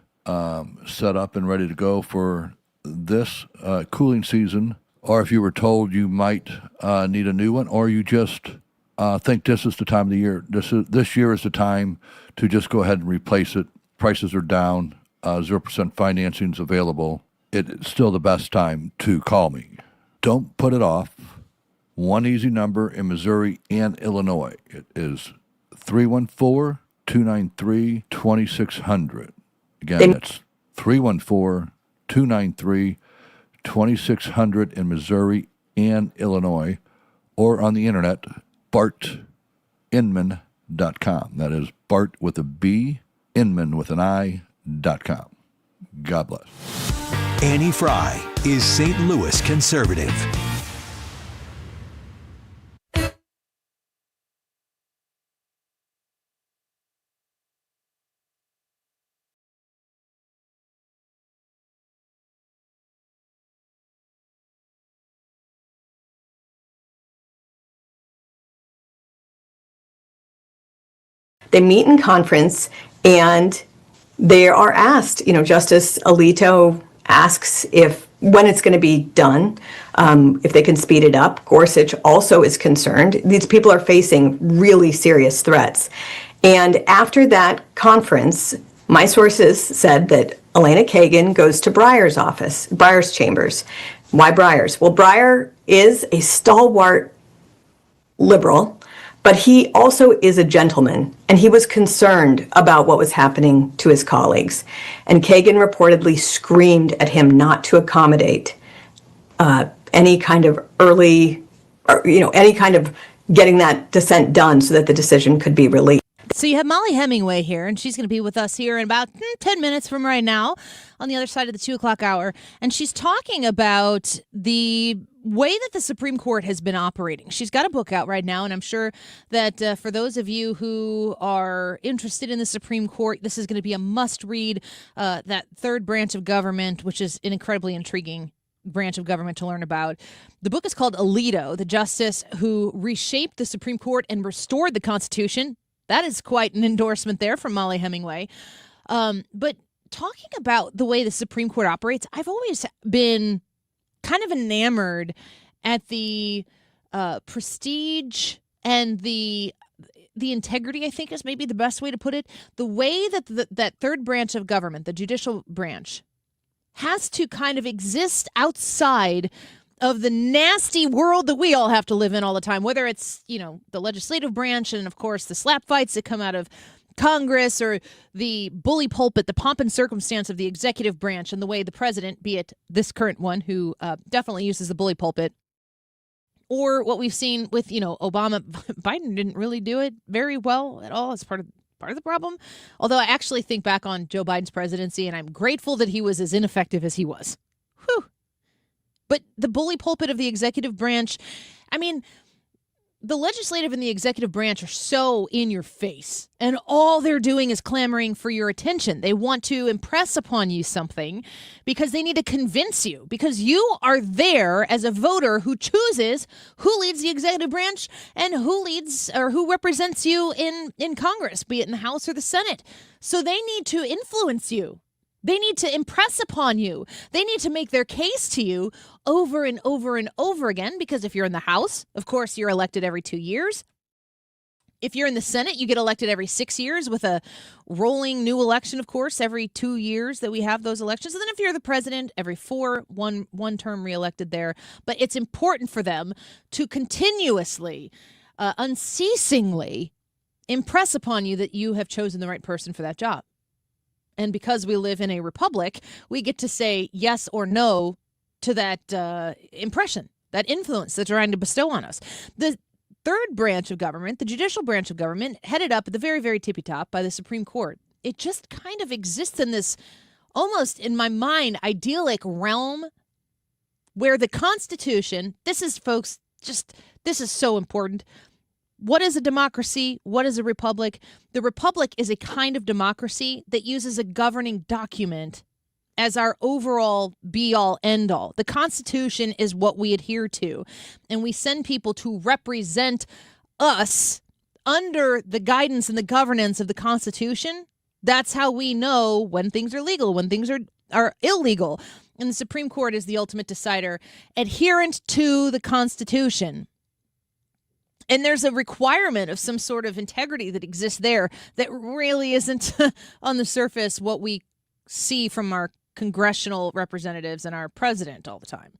set up and ready to go for this cooling season, or if you were told you might need a new one, or you just think this is the time of the year, this year is the time to just go ahead and replace it. Prices are down, 0% financing is available. It's still the best time to call me. Don't put it off. One easy number in Missouri and Illinois. It is 314-293-2600. Again, that's 314-293-2600 in Missouri and Illinois, or on the internet, bartinman.com. That is Bart with a B, Inman with an I.com. God bless. Annie Fry is St. Louis conservative. They meet in conference and they are asked, Justice Alito asks when it's going to be done, if they can speed it up. Gorsuch also is concerned. These people are facing really serious threats. And after that conference, my sources said that Elena Kagan goes to Breyer's chambers. Why Breyer's? Well, Breyer is a stalwart liberal, but he also is a gentleman, and he was concerned about what was happening to his colleagues. And Kagan reportedly screamed at him not to accommodate any kind of any kind of getting that dissent done so that the decision could be released. So you have Molly Hemingway here, and she's going to be with us here in about 10 minutes from right now on the other side of the 2 o'clock hour. And she's talking about the way that the Supreme Court has been operating. She's got a book out right now, and I'm sure that for those of you who are interested in the Supreme Court, this is going to be a must-read, that third branch of government, which is an incredibly intriguing branch of government to learn about. The book is called Alito, the justice who reshaped the Supreme Court and restored the Constitution. That is quite an endorsement there from Molly Hemingway. But talking about the way the Supreme Court operates, I've always been kind of enamored at the prestige and the integrity, I think is maybe the best way to put it. The way that that third branch of government, the judicial branch, has to kind of exist outside of the nasty world that we all have to live in all the time, whether it's, the legislative branch and, of course, the slap fights that come out of Congress, or the bully pulpit, the pomp and circumstance of the executive branch, and the way the president, be it this current one who definitely uses the bully pulpit, or what we've seen with, Obama. Biden didn't really do it very well at all. It's part of the problem. Although I actually think back on Joe Biden's presidency, and I'm grateful that he was as ineffective as he was. Whew. But the bully pulpit of the executive branch, the legislative and the executive branch are so in your face, and all they're doing is clamoring for your attention. They want to impress upon you something because they need to convince you, because you are there as a voter who chooses who leads the executive branch and who leads or who represents you in Congress, be it in the House or the Senate. So they need to influence you. They need to impress upon you. They need to make their case to you over and over and over again, because if you're in the House, of course, you're elected every 2 years. If you're in the Senate, you get elected every 6 years with a rolling new election, of course, every 2 years that we have those elections. And then if you're the president, every 4, one term reelected there. But it's important for them to continuously, unceasingly impress upon you that you have chosen the right person for that job. And because we live in a republic, we get to say yes or no to that impression, that influence that they're trying to bestow on us. The third branch of government, the judicial branch of government, headed up at the very, very tippy top by the Supreme Court. It just kind of exists in this almost, in my mind, idyllic realm where the Constitution, this is, folks, this is so important. What is a democracy? What is a republic? The republic is a kind of democracy that uses a governing document as our overall be-all, end-all. The Constitution is what we adhere to, and we send people to represent us under the guidance and the governance of the Constitution. That's how we know when things are legal, when things are illegal. And the Supreme Court is the ultimate decider, adherent to the Constitution. And there's a requirement of some sort of integrity that exists there that really isn't on the surface what we see from our congressional representatives and our president all the time.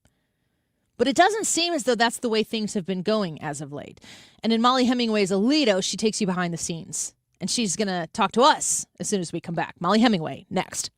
But it doesn't seem as though that's the way things have been going as of late. And in Molly Hemingway's Alito, she takes you behind the scenes. And she's going to talk to us as soon as we come back. Molly Hemingway, next.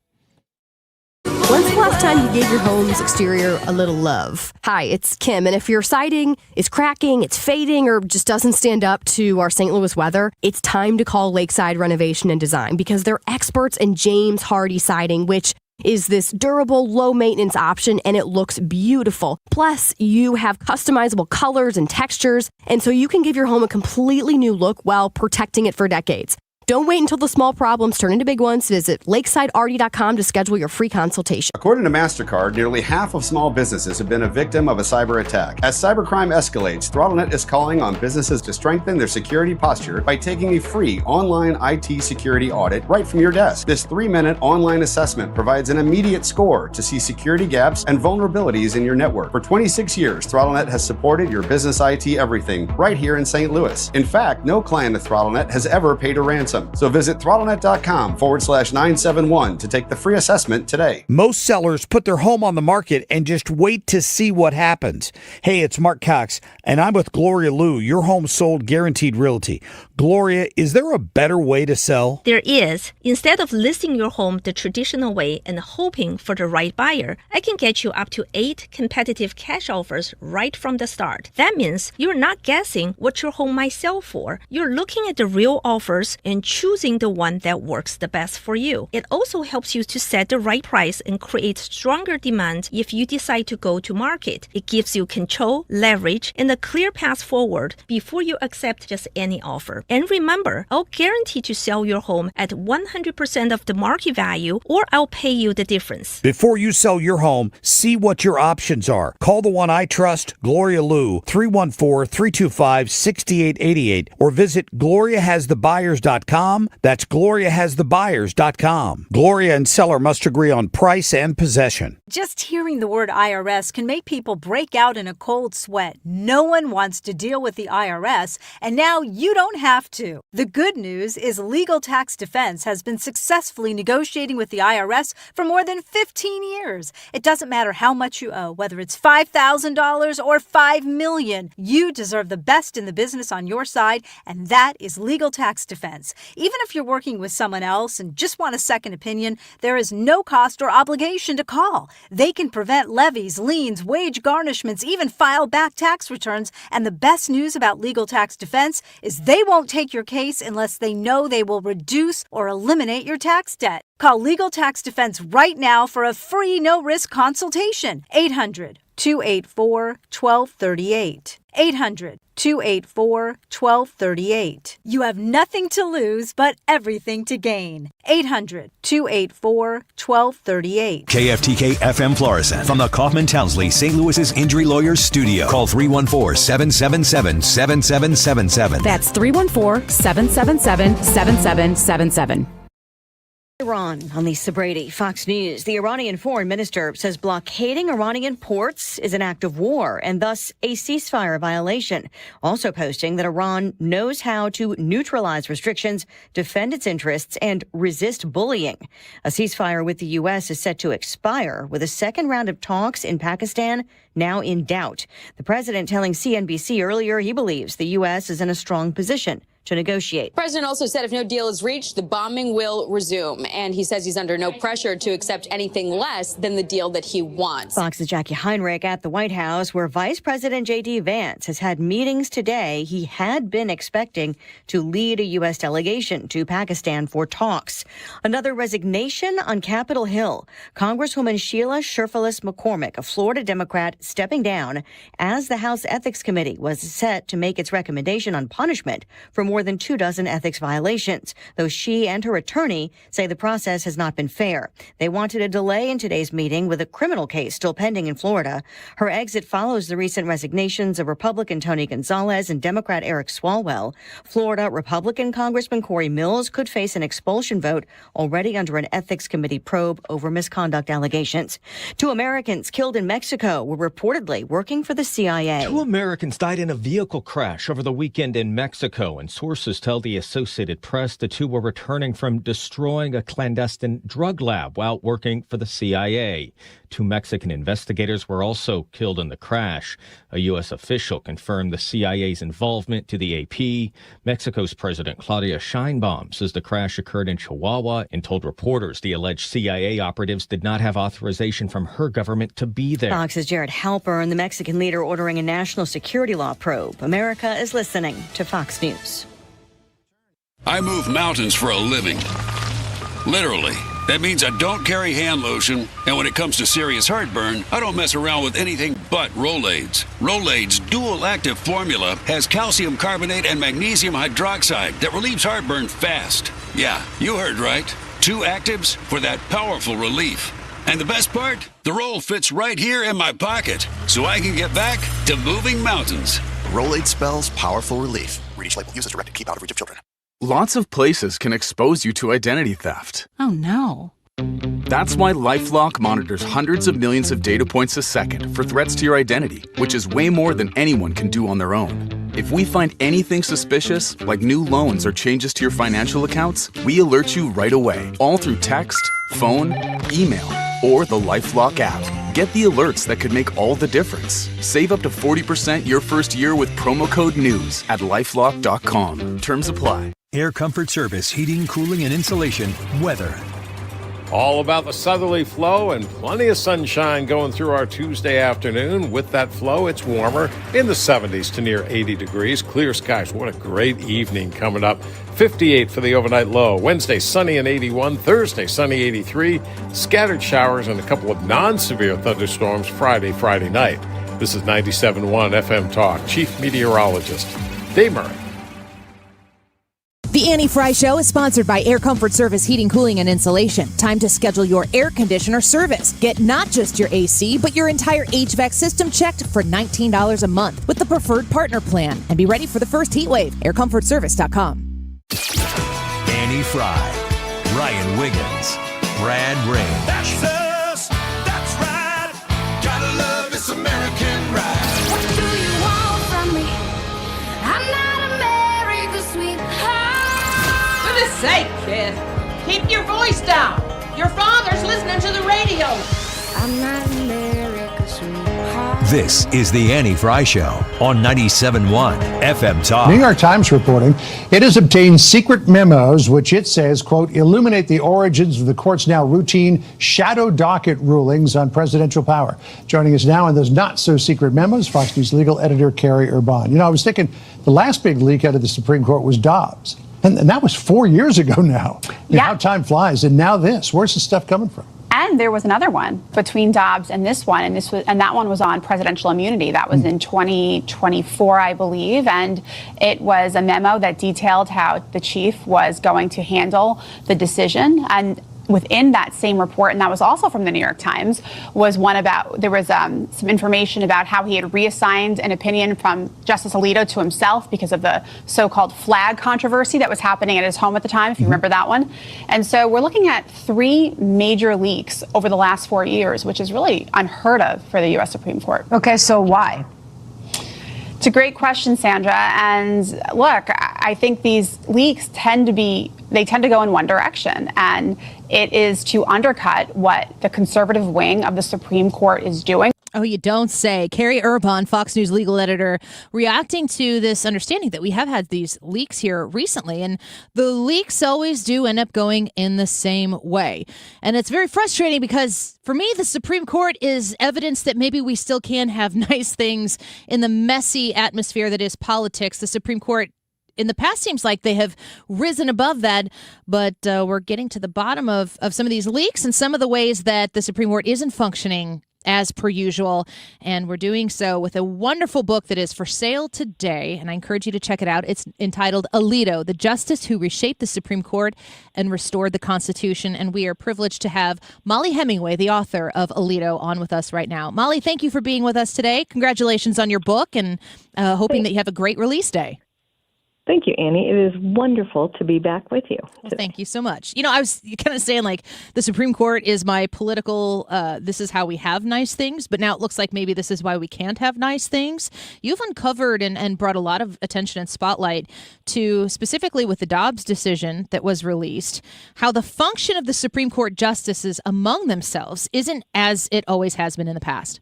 When's the last time you gave your home's exterior a little love? Hi, it's Kim, and if your siding is cracking, it's fading, or just doesn't stand up to our St. Louis weather, it's time to call Lakeside Renovation and Design because they're experts in James Hardie siding, which is this durable, low-maintenance option, and it looks beautiful. Plus, you have customizable colors and textures, and so you can give your home a completely new look while protecting it for decades. Don't wait until the small problems turn into big ones. Visit lakesidearty.com to schedule your free consultation. According to MasterCard, nearly half of small businesses have been a victim of a cyber attack. As cybercrime escalates, ThrottleNet is calling on businesses to strengthen their security posture by taking a free online IT security audit right from your desk. This 3-minute online assessment provides an immediate score to see security gaps and vulnerabilities in your network. For 26 years, ThrottleNet has supported your business IT everything right here in St. Louis. In fact, no client of ThrottleNet has ever paid a ransom. So visit throttlenet.com/971 to take the free assessment today. Most sellers put their home on the market and just wait to see what happens. Hey, it's Mark Cox, and I'm with Gloria Liu, your home sold guaranteed realty. Gloria, is there a better way to sell? There is. Instead of listing your home the traditional way and hoping for the right buyer, I can get you up to 8 competitive cash offers right from the start. That means you're not guessing what your home might sell for. You're looking at the real offers and choosing the one that works the best for you. It also helps you to set the right price and create stronger demand if you decide to go to market. It gives you control, leverage, and a clear path forward before you accept just any offer. And remember, I'll guarantee to sell your home at 100% of the market value, or I'll pay you the difference. Before you sell your home, see what your options are. Call the one I trust, Gloria Liu, 314-325-6888, or visit GloriaHasTheBuyers.com. That's GloriaHasTheBuyers.com. Gloria and seller must agree on price and possession. Just hearing the word IRS can make people break out in a cold sweat. No one wants to deal with the IRS, and now you don't have to. The good news is Legal Tax Defense has been successfully negotiating with the IRS for more than 15 years. It doesn't matter how much you owe, whether it's $5,000 or $5 million. You deserve the best in the business on your side, and that is Legal Tax Defense. Even if you're working with someone else and just want a second opinion, there is no cost or obligation to call. They can prevent levies, liens, wage garnishments, even file back tax returns. And the best news about Legal Tax Defense is they won't take your case unless they know they will reduce or eliminate your tax debt. Call Legal Tax Defense right now for a free no-risk consultation. 800-284-1238. 800-284-1238. You have nothing to lose but everything to gain. 800-284-1238. KFTK FM Florissant from the Kaufman Townsley St. Louis's Injury Lawyers Studio. Call 314-777-7777. That's 314-777-7777. Iran on Lisa Brady, Fox News. The Iranian foreign minister says blockading Iranian ports is an act of war and thus a ceasefire violation. Also posting that Iran knows how to neutralize restrictions, defend its interests, and resist bullying. A ceasefire with the U.S. is set to expire with a second round of talks in Pakistan now in doubt. The president telling CNBC earlier he believes the U.S. is in a strong position to negotiate. The president also said if no deal is reached, the bombing will resume. And he says he's under no pressure to accept anything less than the deal that he wants. Fox's Jackie Heinrich at the White House, where Vice President J.D. Vance has had meetings today. He had been expecting to lead a U.S. delegation to Pakistan for talks. Another resignation on Capitol Hill. Congresswoman Sheila Sherfilis McCormick, a Florida Democrat, stepping down as the House Ethics Committee was set to make its recommendation on punishment for more than 24 ethics violations, though she and her attorney say the process has not been fair. They wanted a delay in today's meeting with a criminal case still pending in Florida. Her exit follows the recent resignations of Republican Tony Gonzalez and Democrat Eric Swalwell. Florida Republican Congressman Corey Mills could face an expulsion vote already under an ethics committee probe over misconduct allegations. 2 Americans killed in Mexico were reportedly working for the CIA. 2 Americans died in a vehicle crash over the weekend in Mexico, and sources tell the Associated Press the 2 were returning from destroying a clandestine drug lab while working for the CIA. 2 Mexican investigators were also killed in the crash. A U.S. official confirmed the CIA's involvement to the AP. Mexico's President Claudia Sheinbaum says the crash occurred in Chihuahua and told reporters the alleged CIA operatives did not have authorization from her government to be there. Fox's Jared Halpern, the Mexican leader ordering a national security law probe. America is listening to Fox News. I move mountains for a living. Literally. That means I don't carry hand lotion, and when it comes to serious heartburn, I don't mess around with anything but Rolaids. Rolaids' dual-active formula has calcium carbonate and magnesium hydroxide that relieves heartburn fast. Yeah, you heard right. 2 actives for that powerful relief. And the best part? The roll fits right here in my pocket, so I can get back to moving mountains. Rolaid spells powerful relief. Read each label. Use as directed. Keep out of reach of children. Lots of places can expose you to identity theft. Oh no. That's why LifeLock monitors hundreds of millions of data points a second for threats to your identity, which is way more than anyone can do on their own. If we find anything suspicious, like new loans or changes to your financial accounts, we alert you right away, all through text, phone, email, or the LifeLock app. Get the alerts that could make all the difference. Save up to 40% your first year with promo code NEWS at LifeLock.com. Terms apply. Air Comfort Service, heating, cooling, and insulation. Weather. All about the southerly flow and plenty of sunshine going through our Tuesday afternoon. With that flow, it's warmer in the 70s to near 80 degrees. Clear skies. What a great evening coming up. 58 for the overnight low. Wednesday, sunny and 81. Thursday, sunny 83. Scattered showers and a couple of non-severe thunderstorms Friday night. This is 97.1 FM Talk. Chief Meteorologist Dave Murray. The Annie Fry Show is sponsored by Air Comfort Service Heating, Cooling, and Insulation. Time to schedule your air conditioner service. Get not just your AC, but your entire HVAC system checked for $19 a month with the Preferred Partner Plan. And be ready for the first heat wave. AirComfortService.com. Annie Fry, Ryan Wiggins, Brad Rain. That's us. That's right. Gotta love this American ride. What do you want from me? I'm not America's sweetheart. For goodness sake, kid. Keep your voice down. Your father's listening to the radio. I'm not America's sweetheart. This is the Annie Fry Show on 97.1 FM Talk. New York Times reporting it has obtained secret memos, which it says, quote, illuminate the origins of the court's now routine shadow docket rulings on presidential power. Joining us now in those not-so-secret memos, Fox News legal editor Carrie Urban. You know, I was thinking the last big leak out of the Supreme Court was Dobbs. And that was 4 years ago now. Yeah. How time flies. And now this. Where's this stuff coming from? And there was another one between Dobbs and this one, and that one was on presidential immunity. That was in 2024, I believe, and it was a memo that detailed how the chief was going to handle the decision. And within that same report, and that was also from the New York Times, was one about, there was some information about how he had reassigned an opinion from Justice Alito to himself because of the so-called flag controversy that was happening at his home at the time, if you remember that one. And so we're looking at 3 major leaks over the last 4 years, which is really unheard of for the U.S. Supreme Court. Okay, so why? It's a great question, Sandra. And look, I think these leaks tend to go in one direction, and it is to undercut what the conservative wing of the Supreme Court is doing. Oh, you don't say. Carrie Urban, Fox News legal editor, reacting to this understanding that we have had these leaks here recently. And the leaks always do end up going in the same way. And it's very frustrating because for me, the Supreme Court is evidence that maybe we still can have nice things in the messy atmosphere that is politics. The Supreme Court in the past seems like they have risen above that, but we're getting to the bottom of some of these leaks and some of the ways that the Supreme Court isn't functioning as per usual. And we're doing so with a wonderful book that is for sale today, and I encourage you to check it out. It's entitled Alito, the Justice Who Reshaped the Supreme Court and Restored the Constitution. And we are privileged to have Mollie Hemingway, the author of Alito, on with us right now. Mollie, thank you for being with us today. Congratulations on your book, and hoping that you have a great release day. Thank you, Annie. It is wonderful to be back with you. Well, thank you so much. You know, I was kind of saying like the Supreme Court is my political, this is how we have nice things, but now it looks like maybe this is why we can't have nice things. You've uncovered and brought a lot of attention and spotlight to specifically with the Dobbs decision that was released, how the function of the Supreme Court justices among themselves isn't as it always has been in the past.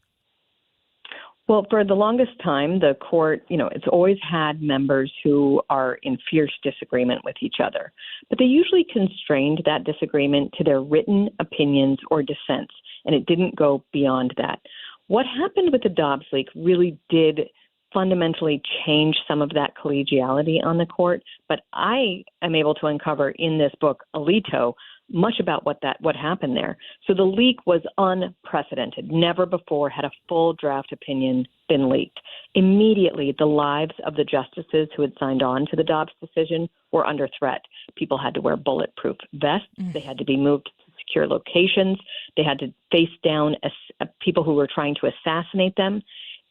Well, for the longest time, the court, it's always had members who are in fierce disagreement with each other. But they usually constrained that disagreement to their written opinions or dissents, and it didn't go beyond that. What happened with the Dobbs leak really did fundamentally change some of that collegiality on the court. But I am able to uncover in this book, Alito, much about what happened there. So the leak was unprecedented. Never before had a full draft opinion been leaked. Immediately, the lives of the justices who had signed on to the Dobbs decision were under threat. People had to wear bulletproof vests. They had to be moved to secure locations. They had to face down people who were trying to assassinate them.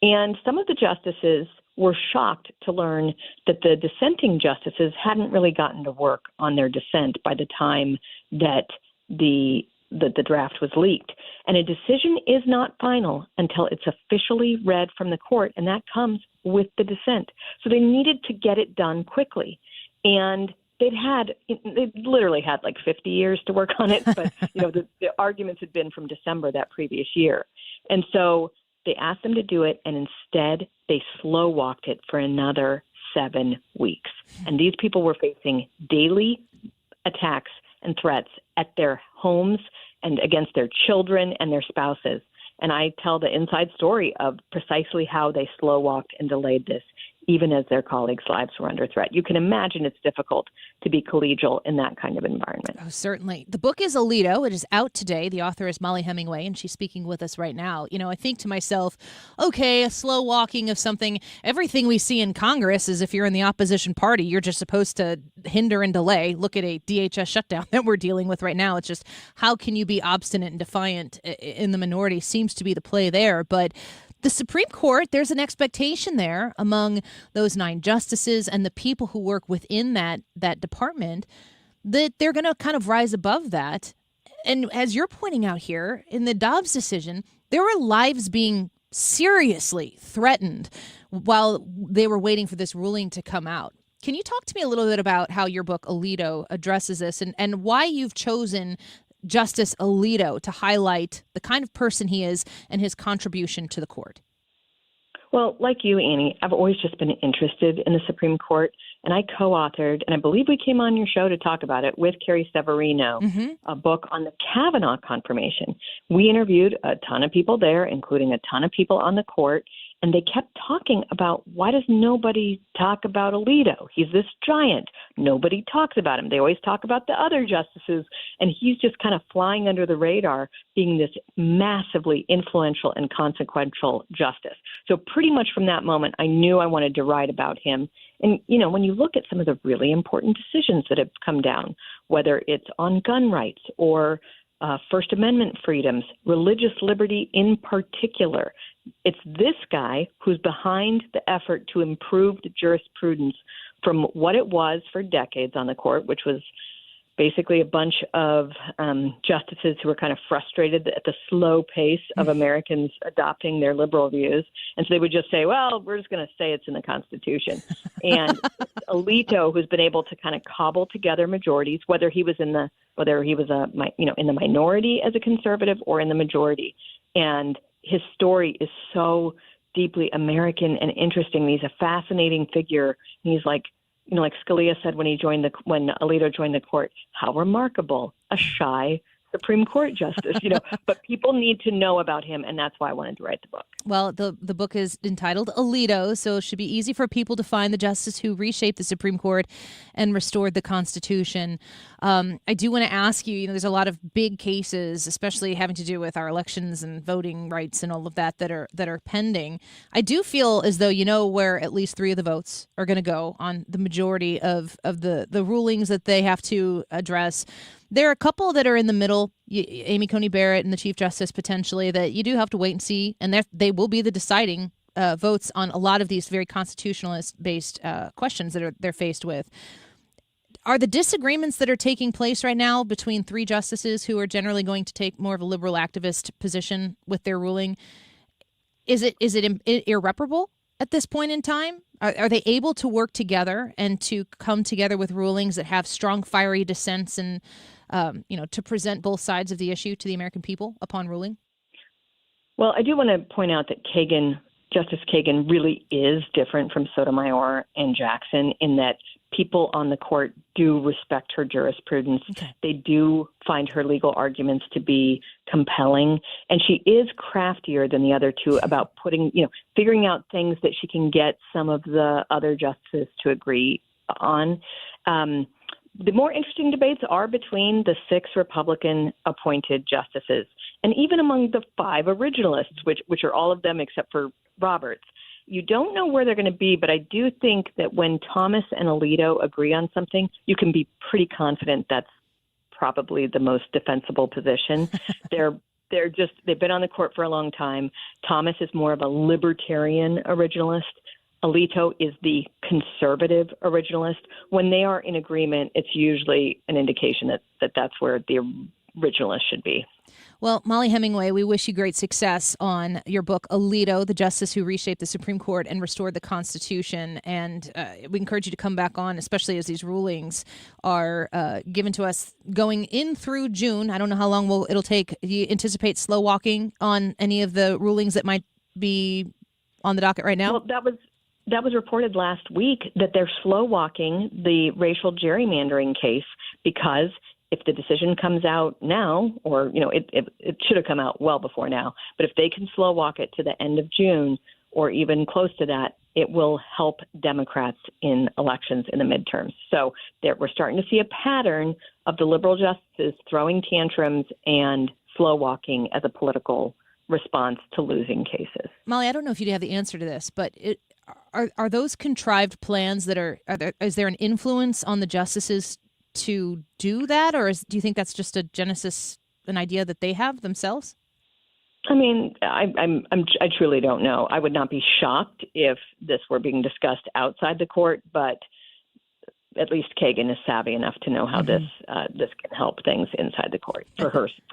And some of the justices were shocked to learn that the dissenting justices hadn't really gotten to work on their dissent by the time that the draft was leaked. And a decision is not final until it's officially read from the court, and that comes with the dissent. So they needed to get it done quickly. And they literally had like 50 years to work on it, but the arguments had been from December that previous year. And so they asked them to do it, and instead they slow-walked it for another 7 weeks. And these people were facing daily attacks and threats at their homes and against their children and their spouses. And I tell the inside story of precisely how they slow-walked and delayed this, even as their colleagues' lives were under threat. You can imagine it's difficult to be collegial in that kind of environment. Oh, certainly. The book is Alito. It is out today. The author is Mollie Hemingway, and she's speaking with us right now. I think to myself, okay, a slow walking of something. Everything we see in Congress is if you're in the opposition party, you're just supposed to hinder and delay. Look at a DHS shutdown that we're dealing with right now. It's just how can you be obstinate and defiant in the minority seems to be the play there. But the Supreme Court, there's an expectation there among those 9 justices and the people who work within that department that they're going to kind of rise above that. And as you're pointing out here, in the Dobbs decision, there were lives being seriously threatened while they were waiting for this ruling to come out. Can you talk to me a little bit about how your book, Alito, addresses this and why you've chosen Justice Alito to highlight the kind of person he is and his contribution to the court? Well, like you, Annie, I've always just been interested in the Supreme Court, and I co-authored, and I believe we came on your show to talk about it with Carrie Severino, a book on the Kavanaugh confirmation. We interviewed a ton of people there, including a ton of people on the court, and they kept talking about why does nobody talk about Alito? He's this giant. Nobody talks about him. They always talk about the other justices, and he's just kind of flying under the radar, being this massively influential and consequential justice. So pretty much from that moment, I knew I wanted to write about him And, when you look at some of the really important decisions that have come down, whether it's on gun rights or First Amendment freedoms, religious liberty in particular, it's this guy who's behind the effort to improve the jurisprudence from what it was for decades on the court, which was basically a bunch of justices who were kind of frustrated at the slow pace of Americans adopting their liberal views. And so they would just say, well, we're just going to say it's in the Constitution. And Alito, who's been able to kind of cobble together majorities, whether he was in the minority as a conservative or in the majority. And his story is so deeply American and interesting. He's a fascinating figure. He's like Scalia said when Alito joined the court, how remarkable, a shy Supreme Court justice, but people need to know about him. And that's why I wanted to write the book. Well, the book is entitled Alito, so it should be easy for people to find the justice who reshaped the Supreme Court and restored the Constitution. I do want to ask you, there's a lot of big cases, especially having to do with our elections and voting rights and all of that are pending. I do feel as though where at least 3 of the votes are going to go on the majority of the rulings that they have to address. There are a couple that are in the middle, Amy Coney Barrett and the Chief Justice potentially, that you do have to wait and see, and they will be the deciding votes on a lot of these very constitutionalist-based questions that they're faced with. Are the disagreements that are taking place right now between 3 justices who are generally going to take more of a liberal activist position with their ruling, is it irreparable at this point in time? Are they able to work together and to come together with rulings that have strong, fiery dissents and to present both sides of the issue to the American people upon ruling? Well, I do want to point out that Justice Kagan really is different from Sotomayor and Jackson in that people on the court do respect her jurisprudence. Okay. They do find her legal arguments to be compelling. And she is craftier than the other 2 about figuring out things that she can get some of the other justices to agree on. The more interesting debates are between the 6 Republican appointed justices. And even among the 5 originalists, which are all of them except for Roberts. You don't know where they're going to be, but I do think that when Thomas and Alito agree on something, you can be pretty confident that's probably the most defensible position. They've been on the court for a long time. Thomas is more of a libertarian originalist. Alito is the conservative originalist. When they are in agreement, it's usually an indication that's where the originalist should be. Well, Mollie Hemingway, we wish you great success on your book, Alito, the Justice Who Reshaped the Supreme Court and Restored the Constitution. And we encourage you to come back on, especially as these rulings are given to us going in through June. I don't know how long it'll take. Do you anticipate slow walking on any of the rulings that might be on the docket right now? Well, that was reported last week that they're slow walking the racial gerrymandering case because if the decision comes out now, or, it should have come out well before now, but if they can slow walk it to the end of June or even close to that, it will help Democrats in elections in the midterms. So we're starting to see a pattern of the liberal justices throwing tantrums and slow walking as a political response to losing cases. Mollie, I don't know if you have the answer to this, but are those contrived plans is there an influence on the justices to do that, or do you think that's just an idea that they have themselves? I mean, I truly don't know. I would not be shocked if this were being discussed outside the court, but at least Kagan is savvy enough to know how this can help things inside the court for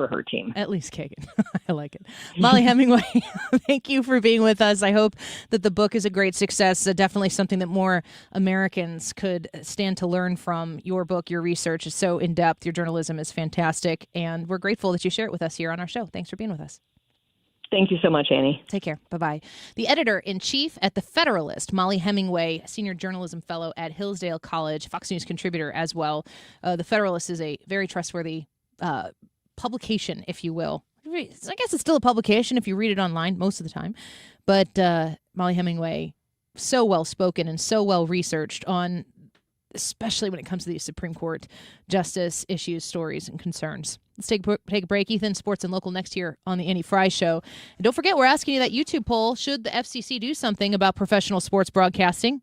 her team. At least Kagan. I like it. Mollie Hemingway, thank you for being with us. I hope that the book is a great success. Definitely something that more Americans could stand to learn from. Your book, your research is so in-depth. Your journalism is fantastic. And we're grateful that you share it with us here on our show. Thanks for being with us. Thank you so much, Annie. Take care. Bye-bye. The editor-in-chief at The Federalist, Mollie Hemingway, senior journalism fellow at Hillsdale College, Fox News contributor as well. The Federalist is a very trustworthy publication, if you will. I guess it's still a publication if you read it online most of the time. But Mollie Hemingway, so well-spoken and so well-researched on, especially when it comes to these Supreme Court justice issues, stories, and concerns. Let's take a break. Ethan, sports and local next here on the Annie Fry Show. And don't forget, we're asking you that YouTube poll. Should the FCC do something about professional sports broadcasting?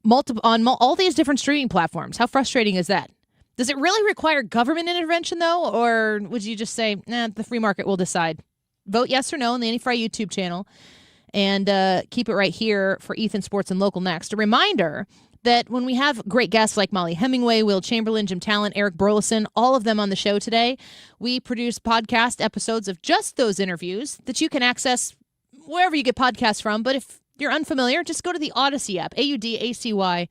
all these different streaming platforms. How frustrating is that? Does it really require government intervention, though? Or would you just say, the free market will decide? Vote yes or no on the Annie Fry YouTube channel. And keep it right here for Ethan Sports and Local Next. A reminder that when we have great guests like Molly Hemingway, Will Chamberlain, Jim Talent, Eric Burleson, all of them on the show today, we produce podcast episodes of just those interviews that you can access wherever you get podcasts from. But if you're unfamiliar, just go to the Odyssey app, AUDACY,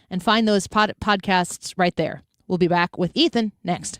and find those podcasts right there. We'll be back with Ethan next.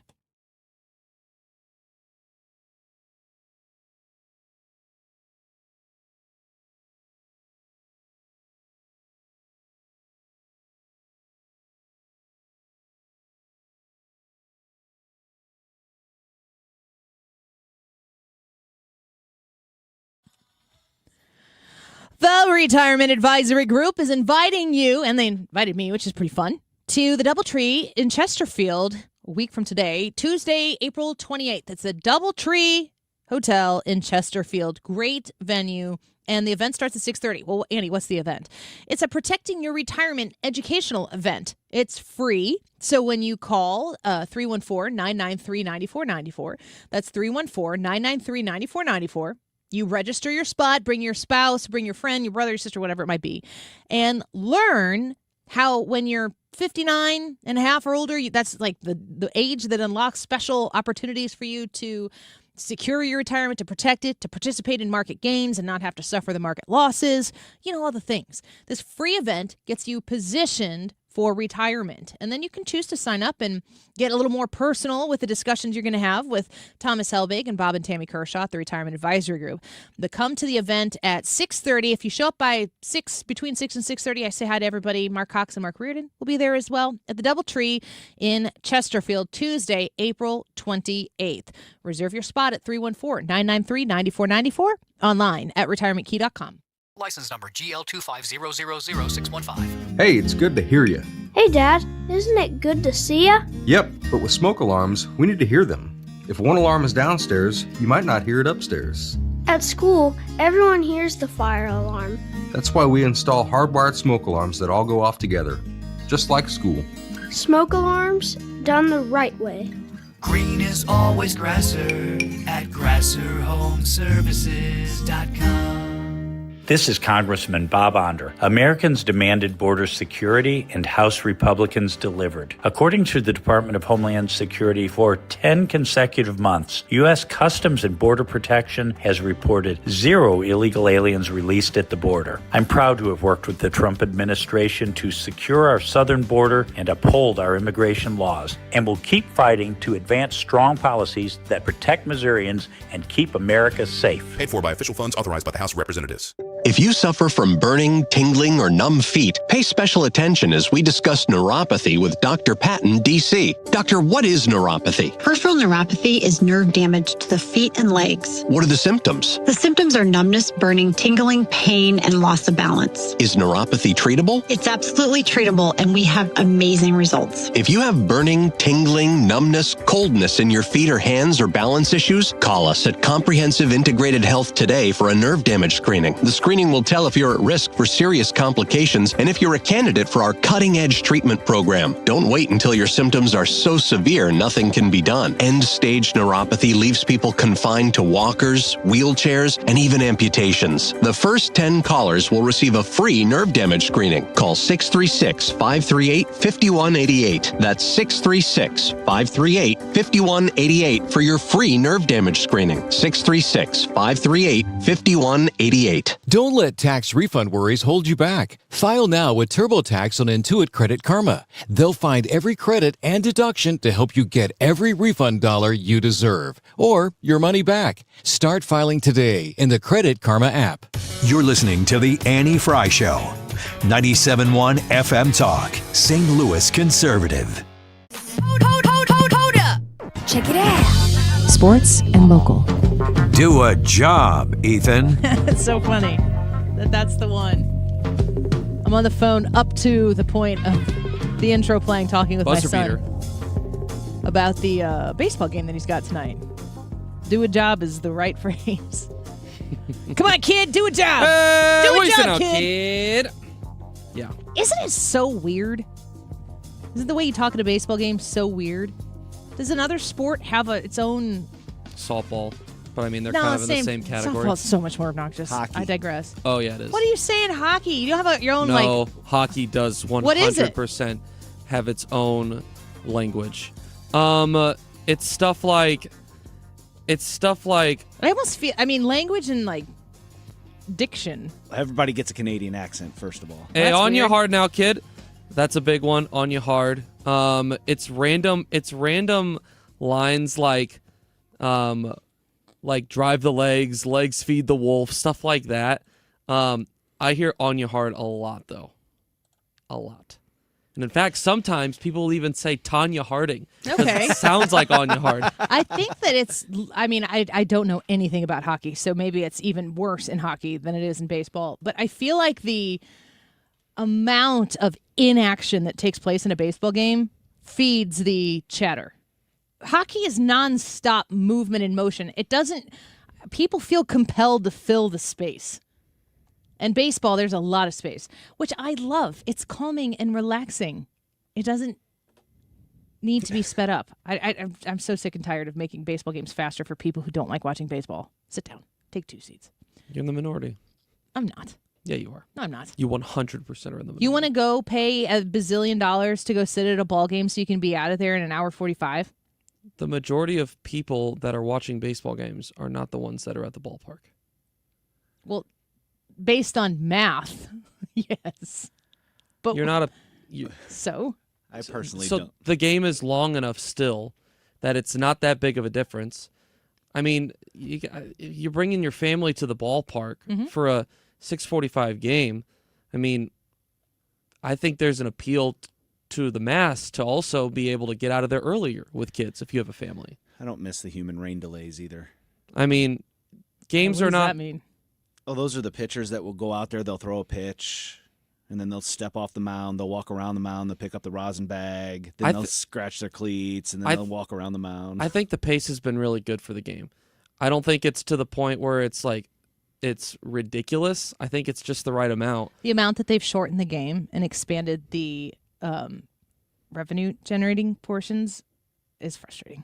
The Retirement Advisory Group is inviting you, and they invited me, which is pretty fun, to the DoubleTree in Chesterfield a week from today, Tuesday, April 28th. It's a DoubleTree Hotel in Chesterfield. Great venue. And the event starts at 6:30. Well, Annie, what's the event? It's a Protecting Your Retirement educational event. It's free. So when you call 314-993-9494, that's 314-993-9494. You register your spot, bring your spouse, bring your friend, your brother, your sister, whatever it might be, and learn how when you're 59 and a half or older, that's like the age that unlocks special opportunities for you to secure your retirement, to protect it, to participate in market gains and not have to suffer the market losses, all the things. This free event gets you positioned for retirement. And then you can choose to sign up and get a little more personal with the discussions you're going to have with Thomas Helbig and Bob and Tammy Kershaw, the Retirement Advisory Group. They come to the event at 6:30. If you show up by between 6 and 6:30, I say hi to everybody. Mark Cox and Mark Reardon will be there as well at the DoubleTree in Chesterfield, Tuesday, April 28th. Reserve your spot at 314-993-9494, online at retirementkey.com. License number GL250000615. Hey, it's good to hear you. Hey, Dad, isn't it good to see ya? Yep, but with smoke alarms, we need to hear them. If one alarm is downstairs, you might not hear it upstairs. At school, everyone hears the fire alarm. That's why we install hardwired smoke alarms that all go off together, just like school. Smoke alarms done the right way. Green is always grasser at grasserhomeservices.com. This is Congressman Bob Onder. Americans demanded border security, and House Republicans delivered. According to the Department of Homeland Security, for 10 consecutive months, U.S. Customs and Border Protection has reported 0 illegal aliens released at the border. I'm proud to have worked with the Trump administration to secure our southern border and uphold our immigration laws, and will keep fighting to advance strong policies that protect Missourians and keep America safe. Paid for by official funds authorized by the House of Representatives. If you suffer from burning, tingling, or numb feet, pay special attention as we discuss neuropathy with Dr. Patton, D.C. Doctor, what is neuropathy? Peripheral neuropathy is nerve damage to the feet and legs. What are the symptoms? The symptoms are numbness, burning, tingling, pain, and loss of balance. Is neuropathy treatable? It's absolutely treatable, and we have amazing results. If you have burning, tingling, numbness, coldness in your feet or hands, or balance issues, call us at Comprehensive Integrated Health today for a nerve damage screening. The screening will tell if you're at risk for serious complications and if you're a candidate for our cutting-edge treatment program. Don't wait until your symptoms are so severe nothing can be done. End-stage neuropathy leaves people confined to walkers, wheelchairs, and even amputations. The first 10 callers will receive a free nerve damage screening. Call 636-538-5188. That's 636-538-5188 for your free nerve damage screening. 636-538-5188. Don't let tax refund worries hold you back. File now with TurboTax on Intuit Credit Karma. They'll find every credit and deduction to help you get every refund dollar you deserve, or your money back. Start filing today in the Credit Karma app. You're listening to The Annie Fry Show. 97.1 FM Talk, St. Louis Conservative. Hold up. Check it out. Sports and local. Do a job, Ethan. It's so funny that's the one. I'm on the phone up to the point of the intro playing, talking with Buzzer my son beater. about the baseball game that he's got tonight. Do a job is the right phrase. Come on, kid, do a job. Do a job, kid. Yeah. Isn't it so weird? Isn't the way you talk at a baseball game so weird? Does another sport have its own... Softball. But I mean, they're No, kind of in the same category. Softball's so much more obnoxious. Hockey. I digress. Oh, yeah, it is. What are you saying, hockey? You don't have your own, No, hockey does 100% What is it? have its own language. It's stuff like... I almost feel... I mean, language and, diction. Everybody gets a Canadian accent, first of all. Hey, That's on your weird. hard now, kid. That's a big one. On you hard. It's random lines like drive the legs feed the wolf, stuff like that. I hear on you hard a lot though. A lot. And in fact, sometimes people will even say Tanya Harding. 'Cause Okay. It sounds like on you hard. I think that it's... I mean, I don't know anything about hockey, so maybe it's even worse in hockey than it is in baseball. But I feel like the amount of inaction that takes place in a baseball game feeds the chatter. Hockey is nonstop movement and motion. It doesn't... People feel compelled to fill the space. And baseball, there's a lot of space, which I love. It's calming and relaxing. It doesn't need to be sped up. I'm so sick and tired of making baseball games faster for people who don't like watching baseball. Sit down. Take 2 seats. You're in the minority. I'm not. Yeah, you are. No, I'm not. You 100% are in the minority. You want to go pay $1 bazillion to go sit at a ball game so you can be out of there in an hour 45? The majority of people that are watching baseball games are not the ones that are at the ballpark. Well, based on math, yes. But You're not So? I personally so don't. the game is long enough still that it's not that big of a difference. I mean, you're bringing your family to the ballpark for a 6:45 game. I mean, I think there's an appeal to the mass to also be able to get out of there earlier with kids if you have a family. I don't miss the human rain delays either. I mean, games what are does not... that mean? Oh, those are the pitchers that will go out there, they'll throw a pitch, and then they'll step off the mound, they'll walk around the mound, they'll pick up the rosin bag, then they'll scratch their cleats, and then they'll walk around the mound. I think the pace has been really good for the game. I don't think it's to the point where it's ridiculous. I think it's just the right amount. The amount that they've shortened the game and expanded the revenue generating portions is frustrating.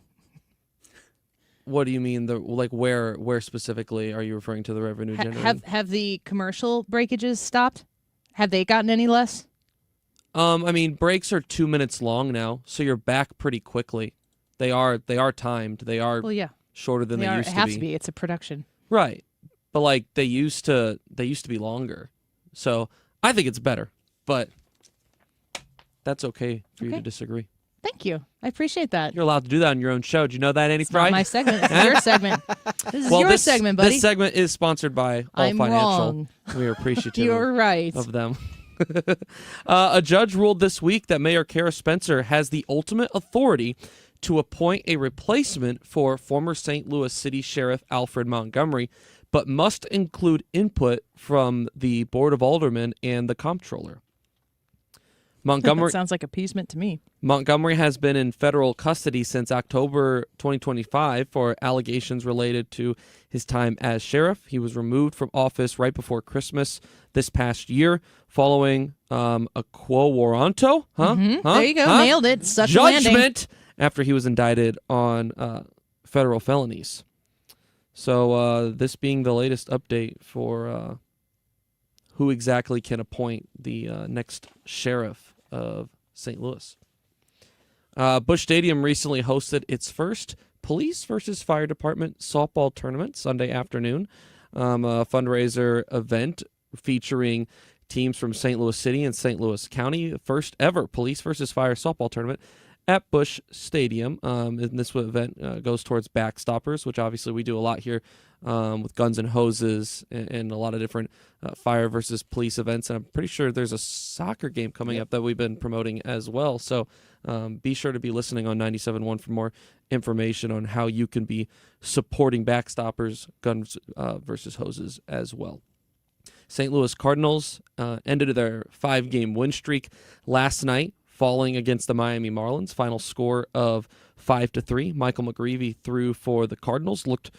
What do you mean? Where specifically are you referring to the revenue generating? Have the commercial breakages stopped? Have they gotten any less? I mean, breaks are 2 minutes long now, so you're back pretty quickly. They are timed. They are shorter than they used to be. It has to be. It's a production. Right. But they used to be longer. So I think it's better. But that's okay for you to disagree. Thank you. I appreciate that. You're allowed to do that on your own show. Did you know that, Annie Fry? Not my segment. It's your segment. This is your segment, buddy. This segment is sponsored by All I'm Financial. wrong. We are appreciative You're right. of them. A judge ruled this week that Mayor Kara Spencer has the ultimate authority to appoint a replacement for former St. Louis City Sheriff Alfred Montgomery, but must include input from the Board of Aldermen and the Comptroller. That sounds like appeasement to me. Montgomery has been in federal custody since October 2025 for allegations related to his time as sheriff. He was removed from office right before Christmas this past year following a quo warranto. There you go. Nailed it. Such judgment a landing. after he was indicted on federal felonies. So this being the latest update for who exactly can appoint the next sheriff of St. Louis. Busch Stadium recently hosted its first police versus fire department softball tournament Sunday afternoon, a fundraiser event featuring teams from St. Louis City and St. Louis County, first ever police versus fire softball tournament at Busch Stadium. And this event goes towards Backstoppers, which obviously we do a lot here with Guns and Hoses and a lot of different fire versus police events. And I'm pretty sure there's a soccer game coming up that we've been promoting as well. So be sure to be listening on 97.1 for more information on how you can be supporting Backstoppers, Guns versus Hoses as well. St. Louis Cardinals ended their 5-game win streak last night, falling against the Miami Marlins. Final score of 5-3. Michael McGreevy threw for the Cardinals. Looked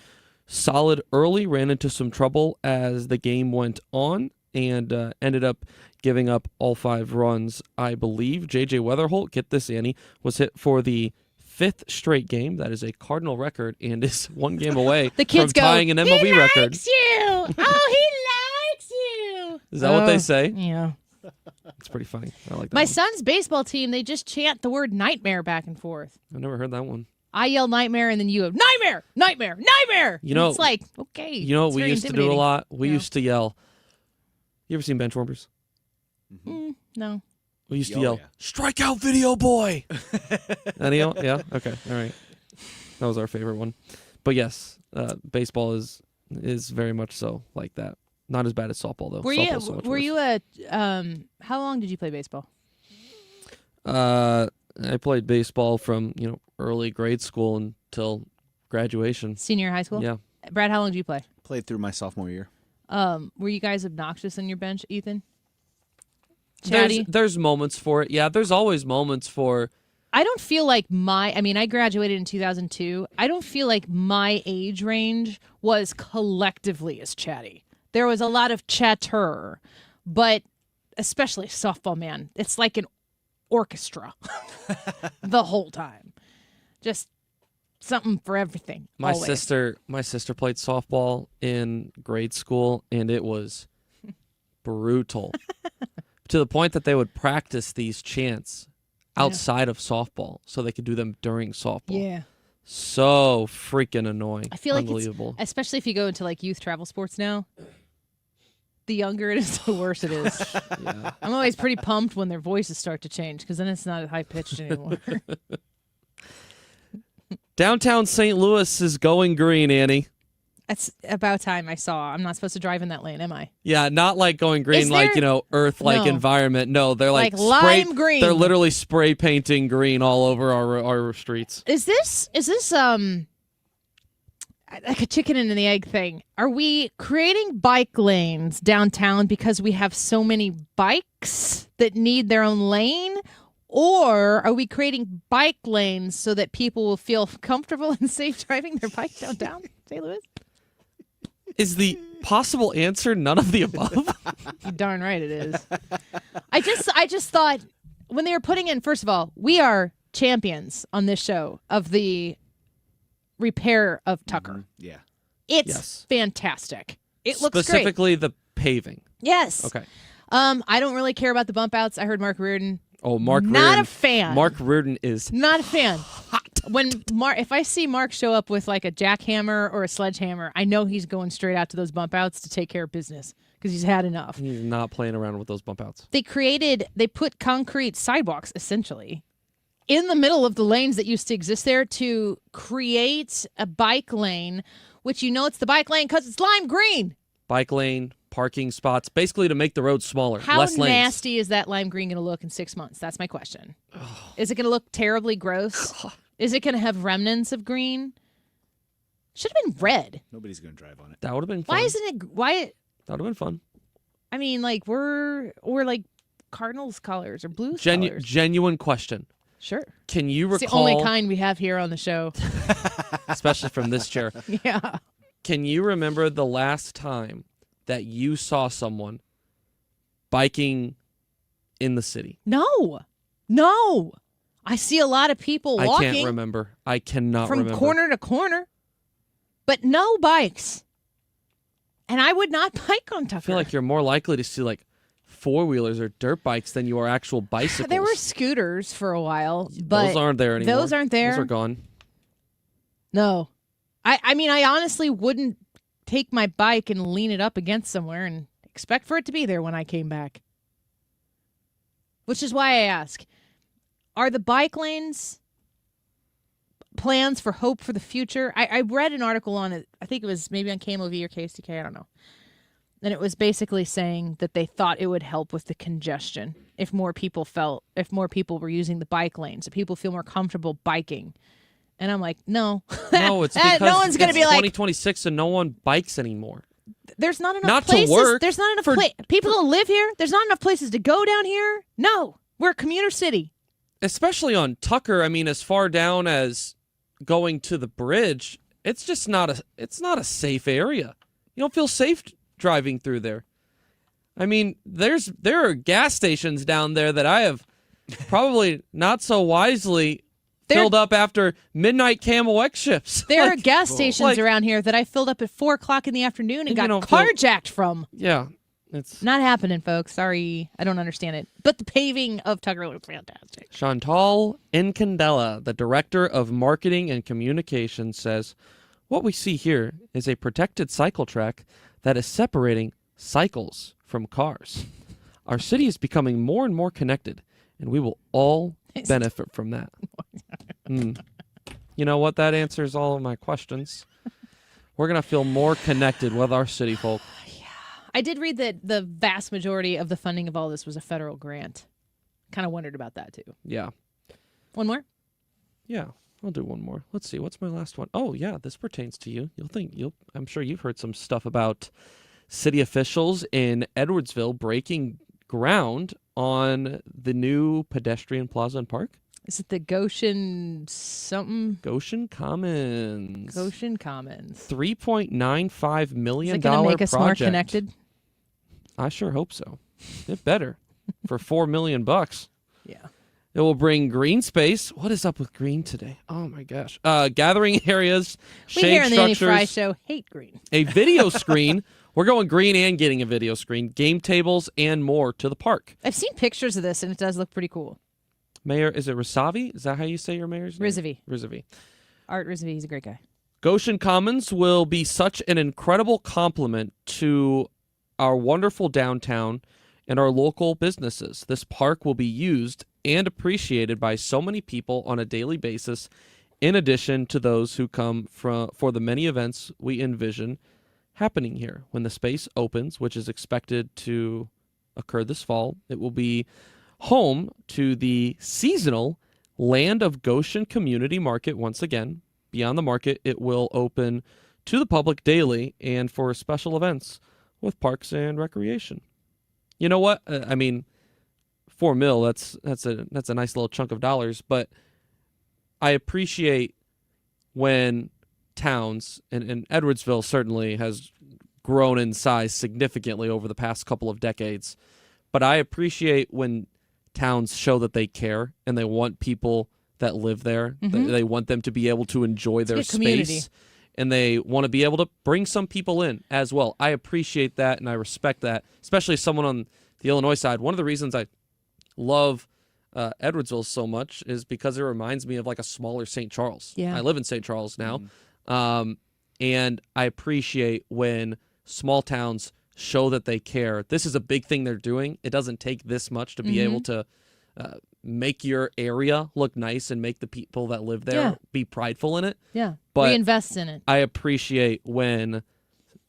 solid early, ran into some trouble as the game went on. and ended up giving up all 5 runs. I believe J.J. Weatherholt, get this, Annie, was hit for the 5th straight game. That is a Cardinal record and is 1 game away The kids from tying an MLB he record. Likes you. Oh, he likes you. Is that what they say? Yeah. It's pretty funny. I like that. My one. son's baseball team, they just chant the word nightmare back and forth. I've never heard that one. I yell nightmare, and then you go, nightmare, nightmare, nightmare. You know, it's like, okay. You know what it's we very used to do a intimidating. lot? We used to yell. You ever seen Benchwarmers? No. We used to Oh, yell, yeah. "Strikeout video boy!" Any? Yeah? Okay. All right. That was our favorite one. But yes, baseball is very much so like that. Not as bad as softball, though. Softball's so much Were worse. you a, how long did you play baseball? I played baseball from, early grade school until graduation. Senior high school? Yeah. Brad, how long did you play? Played through my sophomore year. Were you guys obnoxious on your bench, Ethan? Chatty? There's moments for it. Yeah, there's always moments for. I don't feel like I graduated in 2002. I don't feel like my age range was collectively as chatty. There was a lot of chatter, but especially softball, man. It's like an orchestra the whole time. Just something for everything. My always. sister played softball in grade school, and it was brutal to the point that they would practice these chants outside of softball so they could do them during softball. Yeah. So freaking annoying. I feel like unbelievable. it's, especially if you go into like youth travel sports now, the younger it is, the worse it is. Yeah. I'm always pretty pumped when their voices start to change because then it's not high pitched anymore. Downtown St. Louis is going green, Annie. That's about time I saw. I'm not supposed to drive in that lane, am I? Yeah, not like going green, Is like, there- earth-like No. environment. No, they're like Like spray, lime green. They're literally spray painting green all over our streets. Is this like a chicken and the egg thing? Are we creating bike lanes downtown because we have so many bikes that need their own lane? Or are we creating bike lanes so that people will feel comfortable and safe driving their bike downtown St. Louis? Is the possible answer none of the above? You're darn right it is. I just thought when they were putting in, first of all, we are champions on this show of the repair of Tucker. Yeah. It's fantastic. It looks great. Specifically the paving. Yes. Okay. I don't really care about the bump outs. I heard Mark Reardon. Oh, Mark Not Reardon. a fan. Mark Reardon is Not a fan. If I see Mark show up with like a jackhammer or a sledgehammer, I know he's going straight out to those bump outs to take care of business because he's had enough. he's not playing around with those bump outs. They put concrete sidewalks essentially in the middle of the lanes that used to exist there to create a bike lane, which it's the bike lane because it's lime green. Bike lane, parking spots, basically to make the road smaller, How less lanes. nasty is that lime green going to look in 6 months? That's my question. Is it going to look terribly gross? Is it going to have remnants of green? Should have been red. Nobody's going to drive on it. That would have been fun. Why isn't it? Why? That would have been fun. I mean, like we're like Cardinals colors or Blues colors. Genuine question. Sure. Can you It's recall, the only kind we have here on the show. especially from this chair, Yeah. can you remember the last time that you saw someone biking in the city? No. I see a lot of people walking. I can't remember. I cannot from remember. corner to corner, but no bikes. And I would not bike on Tucker. I feel like you're more likely to see like four-wheelers or dirt bikes than you are actual bicycles. There were scooters for a while, but those aren't there anymore. Those aren't there. Those are gone. No. I mean, I honestly wouldn't take my bike and lean it up against somewhere and expect for it to be there when I came back. Which is why I ask, are the bike lanes plans for hope for the future? I read an article on it. I think it was maybe on KMOV or KSTK. I don't know. And it was basically saying that they thought it would help with the congestion if more people were using the bike lanes, if people feel more comfortable biking. And I'm like, no. No, it's because no one's going to be like 2026 and no one bikes anymore. There's not enough Not to places. work There's not enough people don't live here. There's not enough places to go down here. No, we're a commuter city. Especially on Tucker, I mean, as far down as going to the bridge, it's just not a safe area. You don't feel safe driving through there. I mean, there are gas stations down there that I have probably not so wisely filled up after midnight KMOX shifts. There are gas stations around here that I filled up at 4 o'clock in the afternoon and got carjacked from. Yeah. It's not happening, folks. Sorry. I don't understand it. But the paving of Tucker was fantastic. Chantal Incandela, the Director of Marketing and Communications, says, what we see here is a protected cycle track that is separating cycles from cars. Our city is becoming more and more connected, and we will all benefit from that. You know what? That answers all of my questions. We're going to feel more connected with our city folk. I did read that the vast majority of the funding of all this was a federal grant. Kind of wondered about that, too. Yeah. One more? Yeah, I'll do one more. Let's see. What's my last one? Oh, yeah, this pertains to you. I'm sure you've heard some stuff about city officials in Edwardsville breaking ground on the new pedestrian plaza and park. Is it the Goshen something? Goshen Commons. Goshen Commons. $3.95 million project. Is it going to make us more connected? I sure hope so. It better. For $4 million. Yeah. It will bring green space. What is up with green today? Oh my gosh. Gathering areas, we shade here on the Annie structures. Fry Show hate green. A video screen. We're going green and getting a video screen, game tables, and more to the park. I've seen pictures of this, and it does look pretty cool. Mayor, is it Risavi? Is that how you say your mayor's name? Risavi. Art Risavi, he's a great guy. Goshen Commons will be such an incredible complement to our wonderful downtown and our local businesses. This park will be used and appreciated by so many people on a daily basis, in addition to those who come for the many events we envision happening here. When the space opens, which is expected to occur this fall, it will be home to the seasonal Land of Goshen Community Market once again. Beyond the market, it will open to the public daily and for special events with Parks and Recreation. You know what? I mean, $4 million, that's a nice little chunk of dollars, but I appreciate when towns, and Edwardsville certainly has grown in size significantly over the past couple of decades, but I appreciate when towns show that they care and they want people that live there. They want them to be able to enjoy their space, and they want to be able to bring some people in as well. I appreciate that, and I respect that, especially someone on the Illinois side. One of the reasons I love Edwardsville so much is because it reminds me of like a smaller St. Charles. Yeah. I live in St. Charles now, and I appreciate when small towns show that they care. This is a big thing they're doing. It doesn't take this much to be able to make your area look nice and make the people that live there be prideful in it. Yeah, but reinvest in it. I appreciate when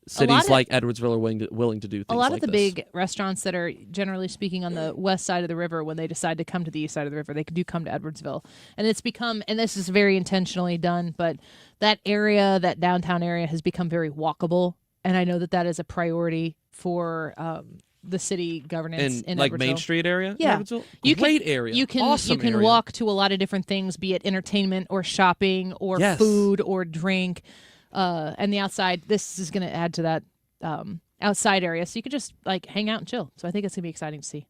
cities like Edwardsville are willing to do things like this. A lot of the big restaurants that are, generally speaking, on the west side of the river, when they decide to come to the east side of the river, they do come to Edwardsville. And it's become, and this is very intentionally done, but that area, that downtown area, has become very walkable. And I know that that is a priority for the city governance in like Edwardsville. Main Street area? Yeah. Great area. You can Awesome you can area. walk to a lot of different things, be it entertainment or shopping or food or drink. And the outside, this is going to add to that outside area. So you could just like hang out and chill. So I think it's going to be exciting to see.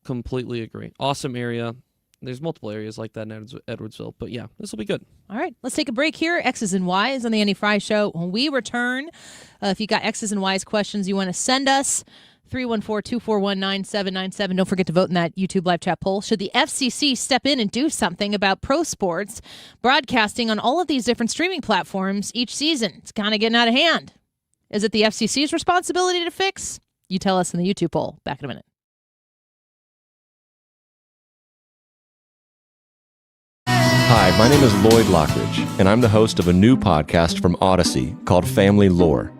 Completely agree. Awesome area. There's multiple areas like that in Edwardsville. But yeah, this will be good. All right, let's take a break here. X's and Y's on the Annie Fry Show. When we return, if you got X's and Y's questions you want to send us, 314-241-9797. Don't forget to vote in that YouTube live chat poll. Should the FCC step in and do something about pro sports broadcasting on all of these different streaming platforms each season? It's kind of getting out of hand. Is it the FCC's responsibility to fix? You tell us in the YouTube poll. Back in a minute. Hi, my name is Lloyd Lockridge, and I'm the host of a new podcast from Odyssey called Family Lore.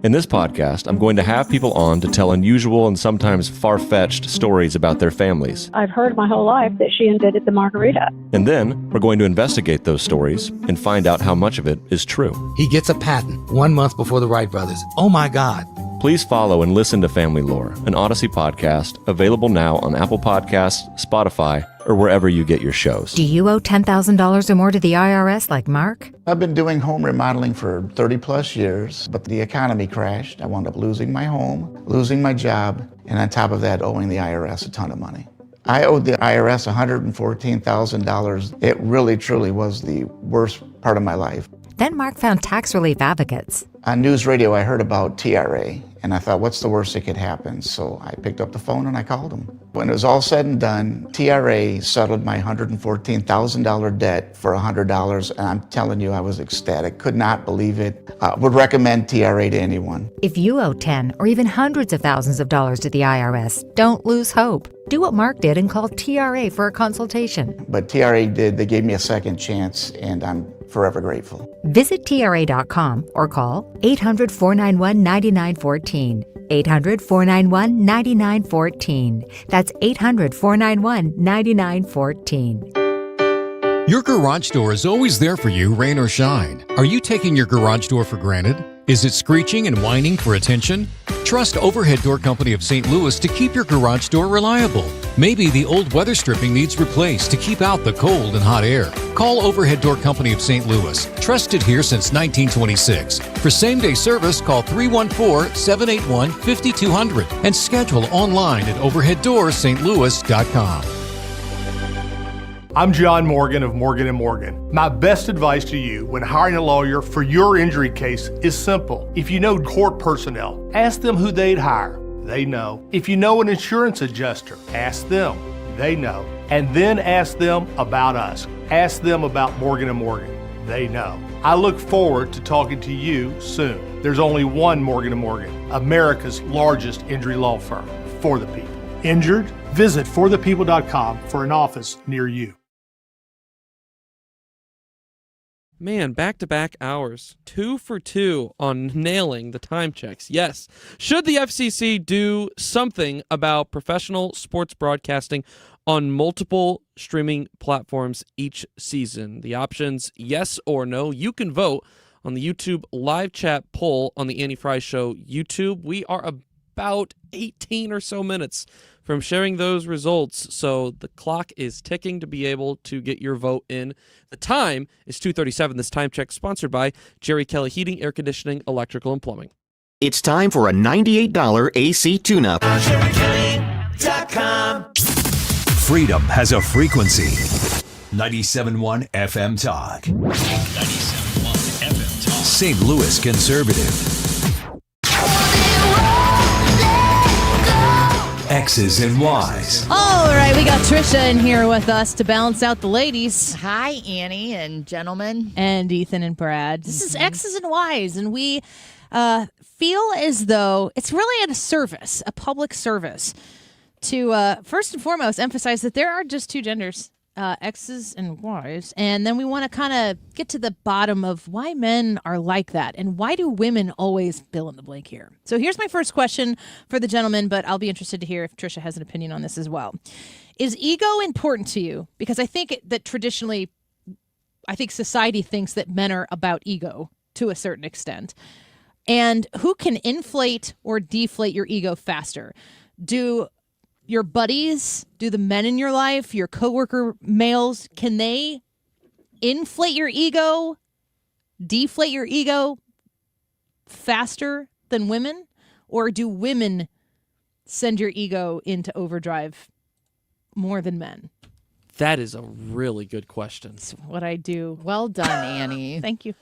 In this podcast, I'm going to have people on to tell unusual and sometimes far-fetched stories about their families. I've heard my whole life that she invented the margarita. And then we're going to investigate those stories and find out how much of it is true. He gets a patent 1 month before the Wright brothers. Oh my God. Please follow and listen to Family Lore, an Odyssey podcast available now on Apple Podcasts, Spotify, or wherever you get your shows. Do you owe $10,000 or more to the IRS like Mark? I've been doing home remodeling for 30 plus years, but the economy crashed. I wound up losing my home, losing my job, and on top of that, owing the IRS a ton of money. I owed the IRS $114,000. It really, truly was the worst part of my life. Then Mark found Tax Relief Advocates. On news radio, I heard about TRA, and I thought, what's the worst that could happen? So I picked up the phone and I called them. When it was all said and done, TRA settled my $114,000 debt for $100, and I'm telling you, I was ecstatic. Could not believe it. Would recommend TRA to anyone. If you owe 10 or even hundreds of thousands of dollars to the IRS, don't lose hope. Do what Mark did and call TRA for a consultation. But TRA did. They gave me a second chance, and I'm forever grateful. Visit TRA.com or call 800-491-9914. 800-491-9914. That's 800-491-9914. Your garage door is always there for you, rain or shine. Are you taking your garage door for granted? Is it screeching and whining for attention? Trust Overhead Door Company of St. Louis to keep your garage door reliable. Maybe the old weather stripping needs replaced to keep out the cold and hot air. Call Overhead Door Company of St. Louis, trusted here since 1926. For same-day service, call 314-781-5200 and schedule online at overheaddoorsstlouis.com. I'm John Morgan of Morgan & Morgan. My best advice to you when hiring a lawyer for your injury case is simple. If you know court personnel, ask them who they'd hire. They know. If you know an insurance adjuster, ask them. They know. And then ask them about us. Ask them about Morgan & Morgan. They know. I look forward to talking to you soon. There's only one Morgan & Morgan, America's largest injury law firm, for the people. Injured? Visit forthepeople.com for an office near you. Man, back-to-back hours. 2 for 2 on nailing the time checks. Yes. Should the FCC do something about professional sports broadcasting on multiple streaming platforms each season? The options, yes or no. You can vote on the YouTube live chat poll on the Annie Fry Show YouTube. We are about 18 or so minutes from sharing those results, so the clock is ticking to be able to get your vote in. The time is 2:37. This time check sponsored by Jerry Kelly Heating, Air Conditioning, Electrical, and Plumbing. It's time for a $98 AC tune-up. Freedom has a frequency. 97.1 FM Talk. 97.1 FM Talk. St. Louis Conservative. X's and Y's. All right, we got Trisha in here with us to balance out the ladies. Hi, Annie and gentlemen. And Ethan and Brad. This is X's and Y's, and we feel as though it's really a service, a public service, to first and foremost emphasize that there are just two genders, X's and Y's, and then we want to kind of get to the bottom of why men are like that, and why do women always fill in the blank here. So here's my first question for the gentleman, but I'll be interested to hear if Trisha has an opinion on this as well. Is ego important to you? Because I think that traditionally, I think society thinks that men are about ego to a certain extent. And who can inflate or deflate your ego faster? Do your buddies, do the men in your life, your coworker males, can they inflate your ego, deflate your ego faster than women? Or do women send your ego into overdrive more than men? That is a really good question. That's what I do. Well done, Annie. Thank you.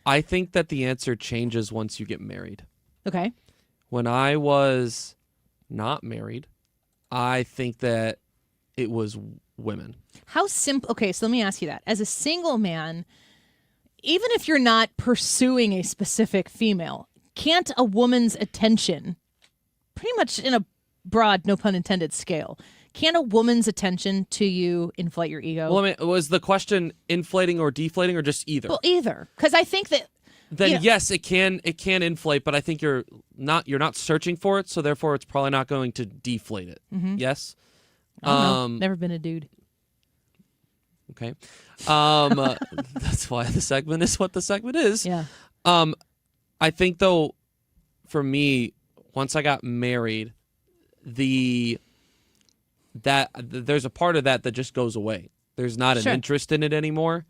I think that the answer changes once you get married. Okay. When I was not married, I think that it was women. How simple? Okay, so let me ask you that. As a single man, even if you're not pursuing a specific female, can't a woman's attention, pretty much in a broad, no pun intended, scale, can a woman's attention to you inflate your ego? Well, I mean, was the question inflating or deflating or just either? Well, either. Because I think that... Then yes, it can inflate, but I think you're not searching for it, so therefore it's probably not going to deflate it. Mm-hmm. Yes? I don't know. Never been a dude. Okay. That's why the segment is what the segment is. Yeah. I think, though, for me, once I got married, the there's a part of that just goes away. There's not an Sure. interest in it anymore.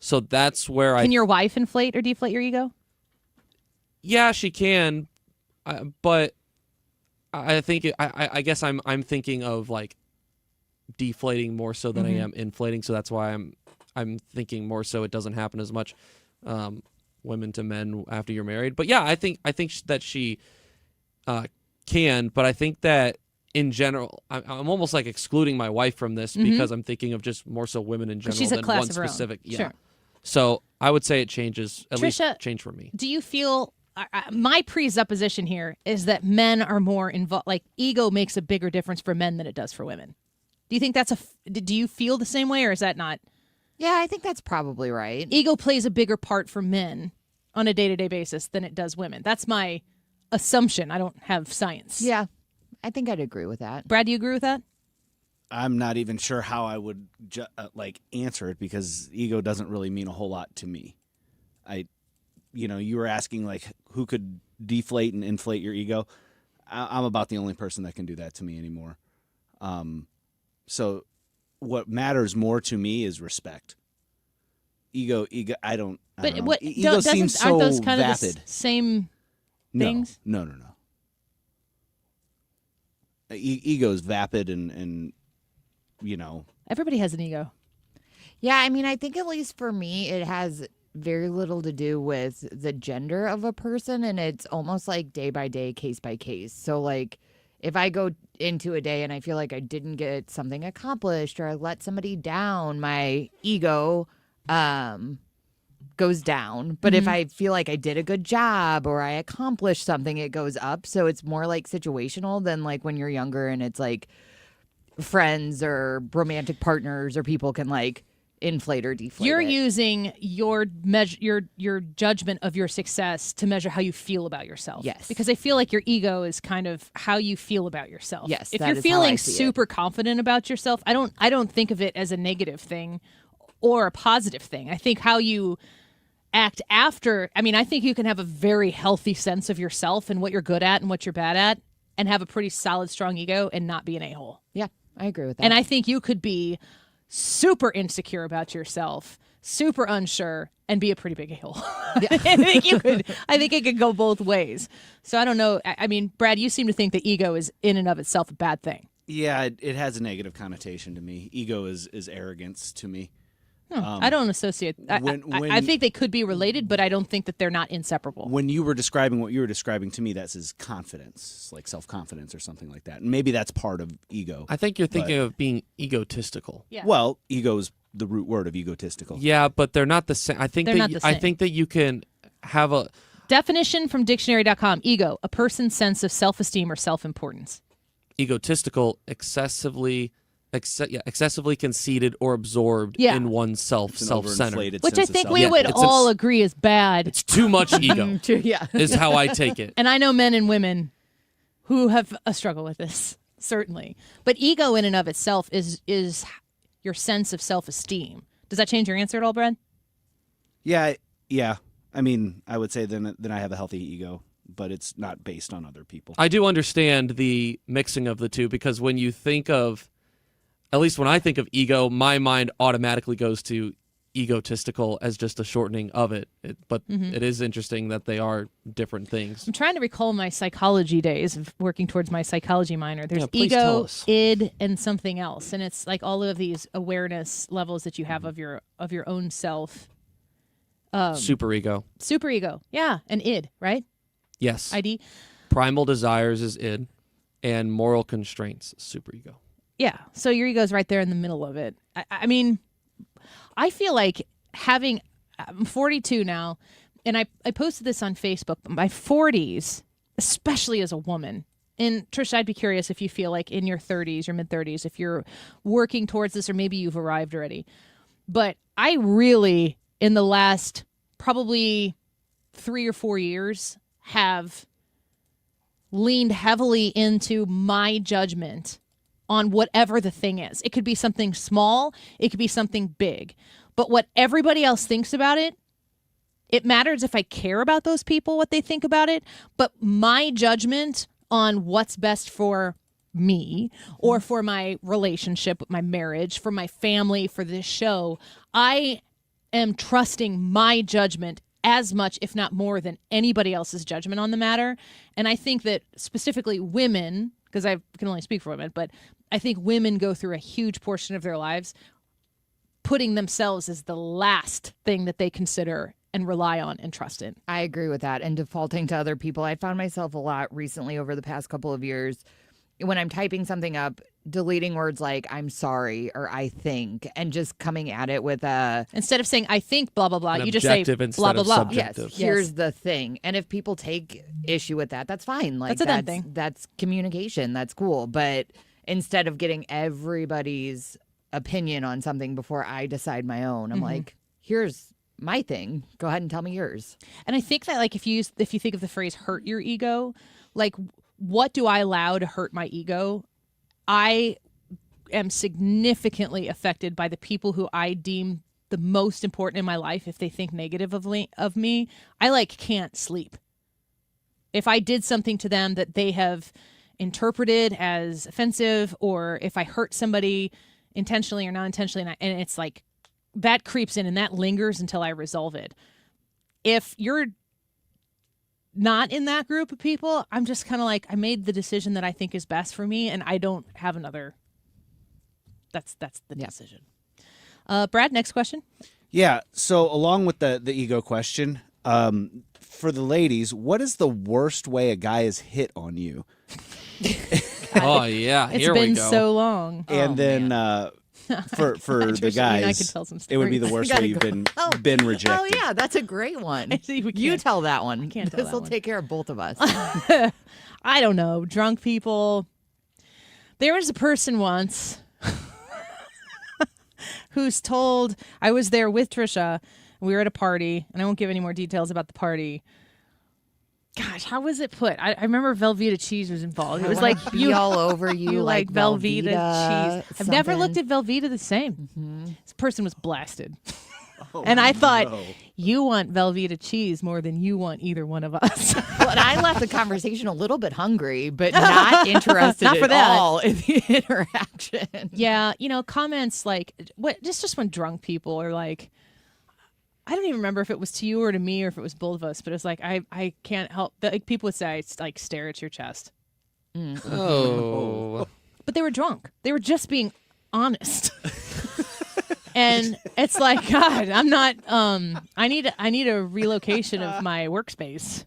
So that's where Can your wife inflate or deflate your ego? Yeah, she can, but I think I guess I'm thinking of like deflating more so than I am inflating. So that's why I'm thinking more so it doesn't happen as much, women to men after you're married. But yeah, I think that she can, but I think that in general, I'm almost like excluding my wife from this because I'm thinking of just more so women in general She's a than class one of her own. specific. Yeah. Sure. So I would say it changes, at least Trisha, change for me. Do you feel my presupposition here is that men are more involved? Like ego makes a bigger difference for men than it does for women. Do you think that's do you feel the same way, or is that not? Yeah, I think that's probably right. Ego plays a bigger part for men on a day-to-day basis than it does women. That's my assumption. I don't have science. Yeah, I think I'd agree with that. Brad, do you agree with that? I'm not even sure how I would answer it because ego doesn't really mean a whole lot to me. You were asking like who could deflate and inflate your ego. I'm about the only person that can do that to me anymore. So what matters more to me is respect. Ego. I don't know. What Ego seems so aren't those kind vapid. of the same things? No. Ego is vapid and Everybody has an ego. Yeah, I mean, I think at least for me, it has very little to do with the gender of a person, and it's almost like day by day, case by case. So, like, if I go into a day and I feel like I didn't get something accomplished or I let somebody down, my ego goes down. But if I feel like I did a good job or I accomplished something, it goes up. So it's more like situational than like when you're younger and it's like friends or romantic partners or people can like inflate or deflate. You're it. using your your judgment of your success to measure how you feel about yourself. Yes. Because I feel like your ego is kind of how you feel about yourself. Yes, If that you're is how I feeling see it. super confident about yourself, I don't think of it as a negative thing or a positive thing. I think how you act after, I think you can have a very healthy sense of yourself and what you're good at and what you're bad at and have a pretty solid, strong ego and not be an a-hole. Yeah, I agree with that. And I think you could be super insecure about yourself, super unsure, and be a pretty big a-hole. I think you could. I think it could go both ways. So I don't know. I mean, Brad, you seem to think that ego is in and of itself a bad thing. Yeah, it has a negative connotation to me. Ego is arrogance to me. I don't associate. I think they could be related, but I don't think that they're not inseparable. When you were describing what you were describing to me, that says confidence, like self-confidence or something like that. And maybe that's part of ego. I think you're thinking of being egotistical. Yeah. Well, ego is the root word of egotistical. Yeah, but they're not the same. I think I think that you can have a definition from dictionary.com. Ego, a person's sense of self-esteem or self-importance. Egotistical, excessively conceited or absorbed in oneself, self-centered. Which I think we would all agree is bad. It's too much ego. Yeah. Is how I take it. And I know men and women who have a struggle with this, certainly. But ego in and of itself is your sense of self-esteem. Does that change your answer at all, Brad? Yeah. I mean, I would say then I have a healthy ego, but it's not based on other people. I do understand the mixing of the two because when you think of, at least when I think of ego, my mind automatically goes to egotistical as just a shortening of it. But it is interesting that they are different things. I'm trying to recall my psychology days of working towards my psychology minor. There's please tell ego, us. id, and something else, and it's like all of these awareness levels that you have of your own self. Super ego. Super ego, yeah, and id, right? Yes. ID. Primal desires is id, and moral constraints is super ego. Yeah, so your ego's right there in the middle of it. I mean, I feel like I'm 42 now, and I posted this on Facebook, but my 40s, especially as a woman, and Trish, I'd be curious if you feel like in your 30s, your mid-30s, if you're working towards this or maybe you've arrived already. But I really, in the last probably 3 or 4 years, have leaned heavily into my judgment on whatever the thing is. It could be something small. It could be something big. But what everybody else thinks about it, it matters if I care about those people, what they think about it. But my judgment on what's best for me or for my relationship, my marriage, for my family, for this show, I am trusting my judgment as much, if not more, than anybody else's judgment on the matter. And I think that specifically women, because I can only speak for women, but I think women go through a huge portion of their lives putting themselves as the last thing that they consider and rely on and trust in. I agree with that. And defaulting to other people. I found myself a lot recently over the past couple of years when I'm typing something up, deleting words like I'm sorry or I think, and just coming at it with a... Instead of saying I think blah, blah, blah, An you just say objective blah, blah, instead of blah. subjective. Yes, here's the thing. And if people take issue with that, that's fine. Like That's a them thing. That's communication. That's cool. But instead of getting everybody's opinion on something before I decide my own, I'm like, here's my thing. Go ahead and tell me yours. And I think that, like, if you think of the phrase hurt your ego, like, what do I allow to hurt my ego? I am significantly affected by the people who I deem the most important in my life. If they think negative of me, I can't sleep. If I did something to them that they have interpreted as offensive, or if I hurt somebody intentionally or not intentionally, and it's like that creeps in and that lingers until I resolve it. If you're not in that group of people, I'm just kind of like, I made the decision that I think is best for me, and I don't have another. That's the decision. Brad, next question. Yeah. So along with the ego question, for the ladies, what is the worst way a guy has hit on you? Oh yeah, It's here we been go. so long. And then for the guys, I could tell some it would be the stories. worst way you've been rejected. Oh, yeah, that's a great one. See, we You can't- tell that one. can't tell This that will one. take care of both of us. I don't know. Drunk people. There was a person once who's told, I was there with Trisha. We were at a party, and I won't give any more details about the party. Gosh, how was it put? I remember Velveeta cheese was involved. It was like be all over you, you like Velveeta Velveeta cheese. I've never looked at Velveeta the same. This person was blasted. And I thought, you want Velveeta cheese more than you want either one of us. Well, and I left the conversation a little bit hungry, but not interested Not for at that. all in the interaction. Yeah, comments like, just when drunk people are like, I don't even remember if it was to you or to me or if it was both of us, but it's like, I can't help. Like, people would say, like, stare at your chest. Oh. But they were drunk. They were just being honest. And it's like, God, I'm not, I need a relocation of my workspace.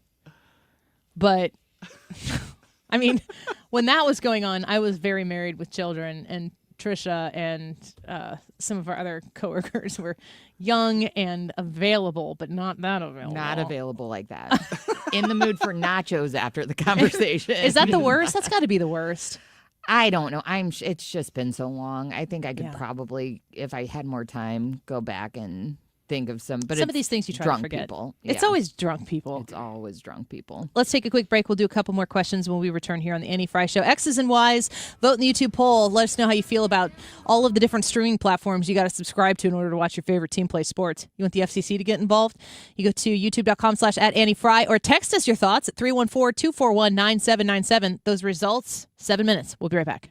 But I mean, when that was going on, I was very married with children, and Trisha and some of our other coworkers were young and available, but not that available. Not available like that. In the mood for nachos after the conversation. Is that the worst? That's got to be the worst. I don't know. It's just been so long. I think I could probably, if I had more time, go back and think of some. But some of these things you try drunk to forget. People. It's Yeah. always drunk people. It's always drunk people. Let's take a quick break. We'll do a couple more questions when we return here on the Annie Fry Show. X's and Y's. Vote in the YouTube poll. Let us know how you feel about all of the different streaming platforms you got to subscribe to in order to watch your favorite team play sports. You want the FCC to get involved? You go to youtube.com/@AnnieFry or text us your thoughts at 314-241-9797. Those results, 7 minutes. We'll be right back.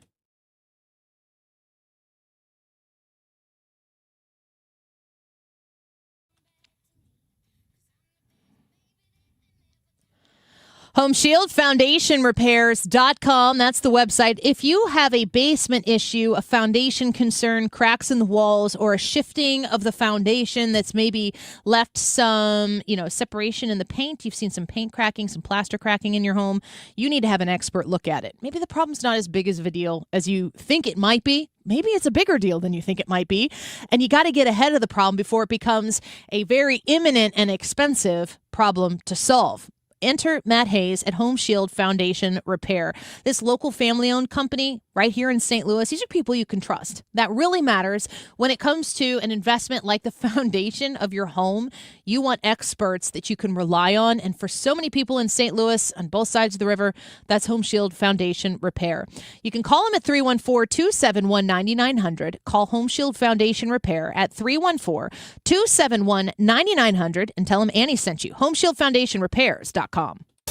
HomeShieldFoundationRepairs.com. That's the website. If you have a basement issue, a foundation concern, cracks in the walls, or a shifting of the foundation that's maybe left some, separation in the paint, you've seen some paint cracking, some plaster cracking in your home, you need to have an expert look at it. Maybe the problem's not as big of a deal as you think it might be. Maybe it's a bigger deal than you think it might be. And you got to get ahead of the problem before it becomes a very imminent and expensive problem to solve. Enter Matt Hayes at Home Shield Foundation Repair. This local family-owned company right here in St. Louis, these are people you can trust. That really matters when it comes to an investment like the foundation of your home. You want experts that you can rely on. And for so many people in St. Louis on both sides of the river, that's Home Shield Foundation Repair. You can call them at 314-271-9900. Call Home Shield Foundation Repair at 314-271-9900 and tell them Annie sent you. HomeshieldFoundationRepairs.com.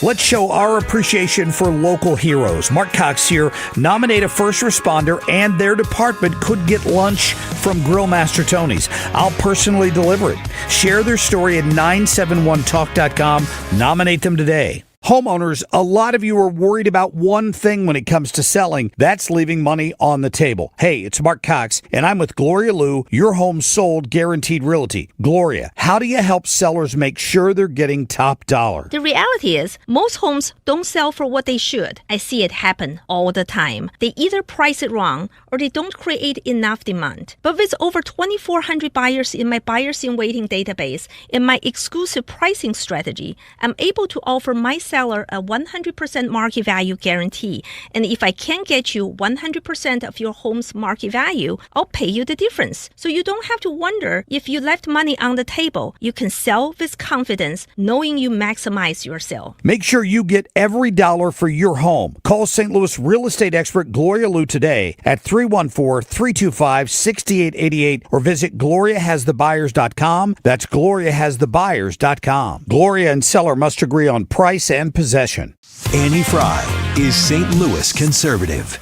Let's show our appreciation for local heroes. Mark Cox here. Nominate a first responder and their department could get lunch from Grill Master Tony's. I'll personally deliver it. Share their story at 971talk.com. Nominate them today. Homeowners, a lot of you are worried about one thing when it comes to selling. That's leaving money on the table. Hey, it's Mark Cox, and I'm with Gloria Liu, your home sold guaranteed realty. Gloria, how do you help sellers make sure they're getting top dollar? The reality is, most homes don't sell for what they should. I see it happen all the time. They either price it wrong or they don't create enough demand. But with over 2,400 buyers in my buyers in waiting database and my exclusive pricing strategy, I'm able to offer my seller a 100% market value guarantee. And if I can get you 100% of your home's market value, I'll pay you the difference. So you don't have to wonder if you left money on the table. You can sell with confidence, knowing you maximize your sale. Make sure you get every dollar for your home. Call St. Louis real estate expert Gloria Liu today at 314-325-6888 or visit GloriaHasTheBuyers.com. That's GloriaHasTheBuyers.com. Gloria and seller must agree on price and possession. Annie Fry is St. Louis conservative.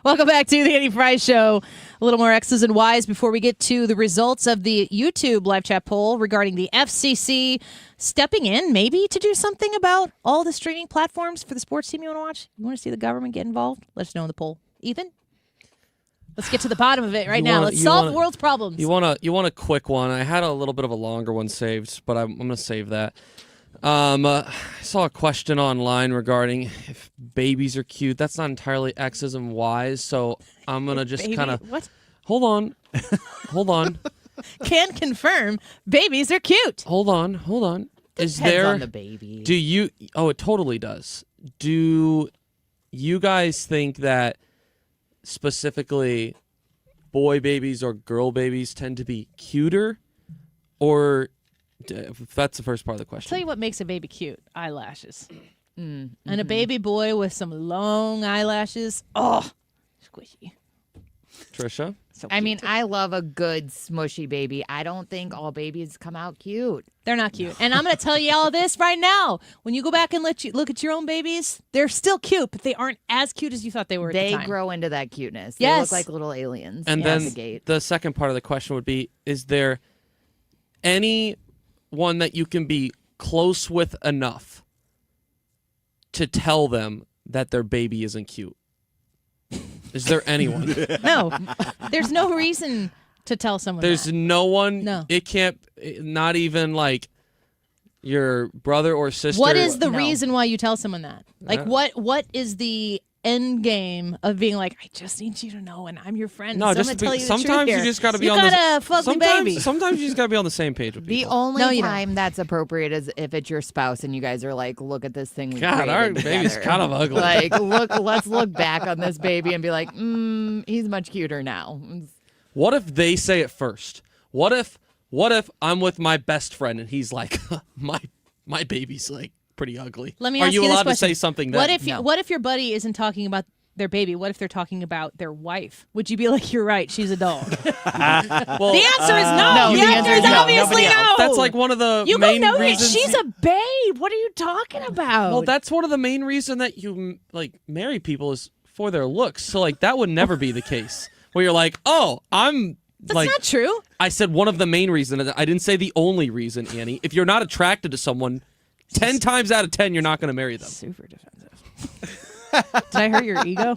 Welcome back to the Annie Fry Show. A little more X's and Y's before we get to the results of the YouTube live chat poll regarding the FCC stepping in maybe to do something about all the streaming platforms for the sports team you want to watch. You want to see the government get involved? Let us know in the poll. Ethan? Let's get to the bottom of it right now. Let's solve the world's problems. You want a quick one. I had a little bit of a longer one saved, but I'm going to save that. I saw a question online regarding if babies are cute. That's not entirely X's and Y's, so I'm going to just kind of... What? Hold on. Hold on. Can confirm babies are cute. Hold on. Is Depends there... on the baby. Do you... Oh, it totally does. Do you guys think that specifically boy babies or girl babies tend to be cuter? Or... That's the first part of the question. I'll tell you what makes a baby cute. Eyelashes. And a baby boy with some long eyelashes. Oh, squishy. Trisha? So I mean, I love a good smushy baby. I don't think all babies come out cute. They're not cute. And I'm going to tell you all this right now. When you go back and look at your own babies, they're still cute, but they aren't as cute as you thought they were at the time. They grow into that cuteness. Yes. They look like little aliens. And out then the gate. the second part of the question would be, is there any one that you can be close with enough to tell them that their baby isn't cute? Is there anyone? No. There's no reason to tell someone There's that. no one. No. It can't, not even like your brother or sister. What is the reason why you tell someone that? Like, Yeah. what is the end game of being like, I just need you to know, and I'm your friend. No, so just I'm gonna tell you the truth sometimes you here. just got to be you on gotta the fuck me, baby. Sometimes you just got to be on the same page with The people. only No, you don't. time that's appropriate is if it's your spouse and you guys are like, look at this thing we God, created our baby's together. kind of ugly. Like, let's look back on this baby and be like, he's much cuter now. What if they say it first? What if I'm with my best friend and he's like, my baby's like pretty ugly? Let me Are ask you you this allowed to question. say something? What then? if your buddy isn't talking about their baby? What if they're talking about their wife? Would you be like, you're right, she's a dog? Well, the answer is no. The answer is obviously no. That's like one of the You main go, no, reasons. she's a babe. What are you talking about? Well, that's one of the main reason that you like marry people is for their looks. So like that would never be the case where you're like, oh, That's not true. I said one of the main reasons. I didn't say the only reason, Annie. If you're not attracted to someone, 10 times out of 10, you're not going to marry them. Super defensive. Did I hurt your ego?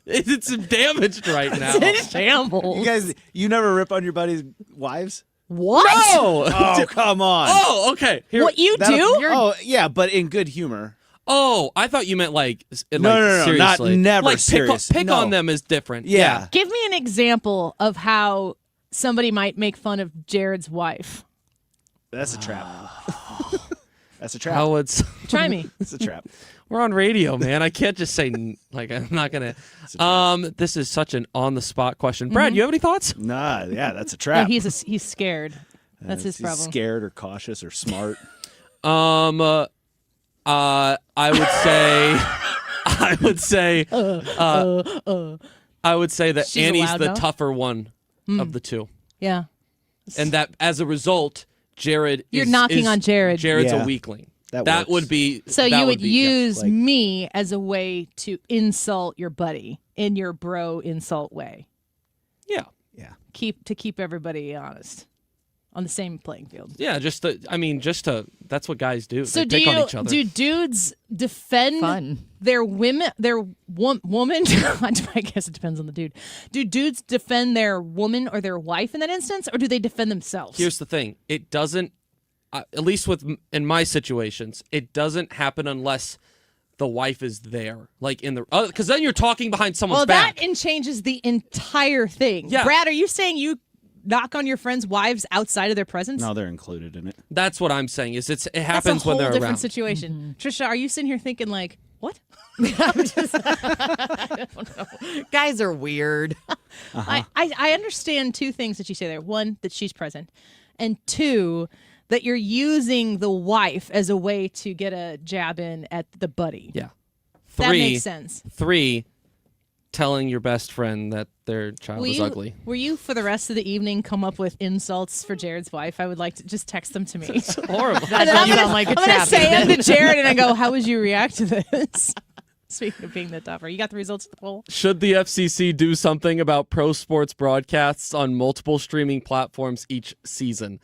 It's damaged right now. It's in shambles. You guys, you never rip on your buddies' wives? What? No! Oh, come on. Oh, okay. Here- What you do? Oh, yeah, but in good humor. Oh, I thought you meant like No, seriously. not never like serious. pick No. on them is different. Yeah. Give me an example of how somebody might make fun of Jared's wife. That's a trap. That's a trap. How would Try me. It's a trap. We're on radio, man. I can't just say like I'm not gonna. This is such an on the spot question. Brad, you have any thoughts? Nah, yeah, that's a No, trap. he's scared. That's his He's problem. scared or cautious or smart. I would say I would say that She's Annie's allowed, the though? tougher one of the two. Yeah. And that as a result, Jared You're knocking on Jared. Jared's Yeah. a weakling. That That works. would be So that you would be- use like- me as a way to insult your buddy in your bro insult way. Yeah. Keep everybody honest on the same playing field. Yeah, just to that's what guys do. So they pick on each other. do dudes defend their women, woman? I guess it depends on the dude. Do dudes defend their woman or their wife in that instance, or do they defend themselves? Here's the thing. It doesn't, at least in my situations, it doesn't happen unless the wife is there, like in the, because then you're talking behind someone's back. That changes the entire thing. Yeah. Brad, are you saying you knock on your friends' wives outside of their presence? No, they're included in it. That's what I'm saying. It That's happens a whole when they're different around. situation. Trisha, are you sitting here thinking like, what? I don't know. Guys are weird. I understand two things that you say there. One, that she's present, and two, that you're using the wife as a way to get a jab in at the buddy. Yeah. That makes sense. 3, telling your best friend that their child is ugly. Were you, for the rest of the evening, come up with insults for Jared's wife? I would like to just text them to me. It's horrible. That does sound like a I'm going to trap. say them to Jared and I go, how would you react to this? Speaking of being the tougher. You got the results of the poll? Should the FCC do something about pro sports broadcasts on multiple streaming platforms each season?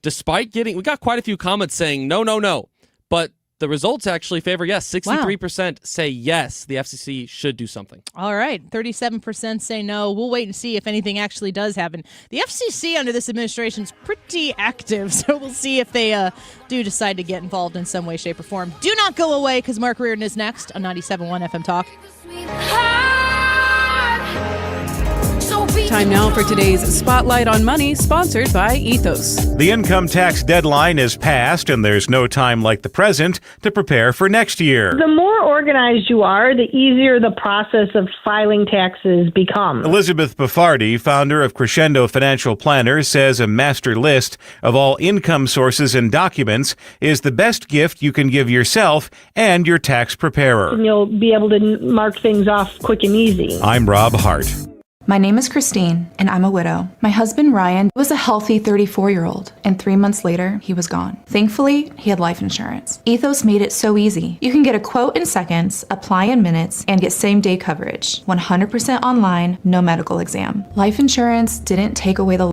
Despite we got quite a few comments saying no. But the results actually favor yes. 63% say yes, the FCC should do something. All right. 37% say no. We'll wait and see if anything actually does happen. The FCC under this administration is pretty active, so we'll see if they do decide to get involved in some way, shape, or form. Do not go away, because Mark Reardon is next on 97.1 FM Talk. Time now for today's Spotlight on Money, sponsored by Ethos. The income tax deadline is passed, and there's no time like the present to prepare for next year. The more organized you are, the easier the process of filing taxes becomes. Elizabeth Buffardi, founder of Crescendo Financial Planners, says a master list of all income sources and documents is the best gift you can give yourself and your tax preparer. And you'll be able to mark things off quick and easy. I'm Rob Hart. My name is Christine, and I'm a widow. My husband, Ryan, was a healthy 34-year-old, and 3 months later, he was gone. Thankfully, he had life insurance. Ethos made it so easy. You can get a quote in seconds, apply in minutes, and get same-day coverage. 100% online, no medical exam. Life insurance didn't take away the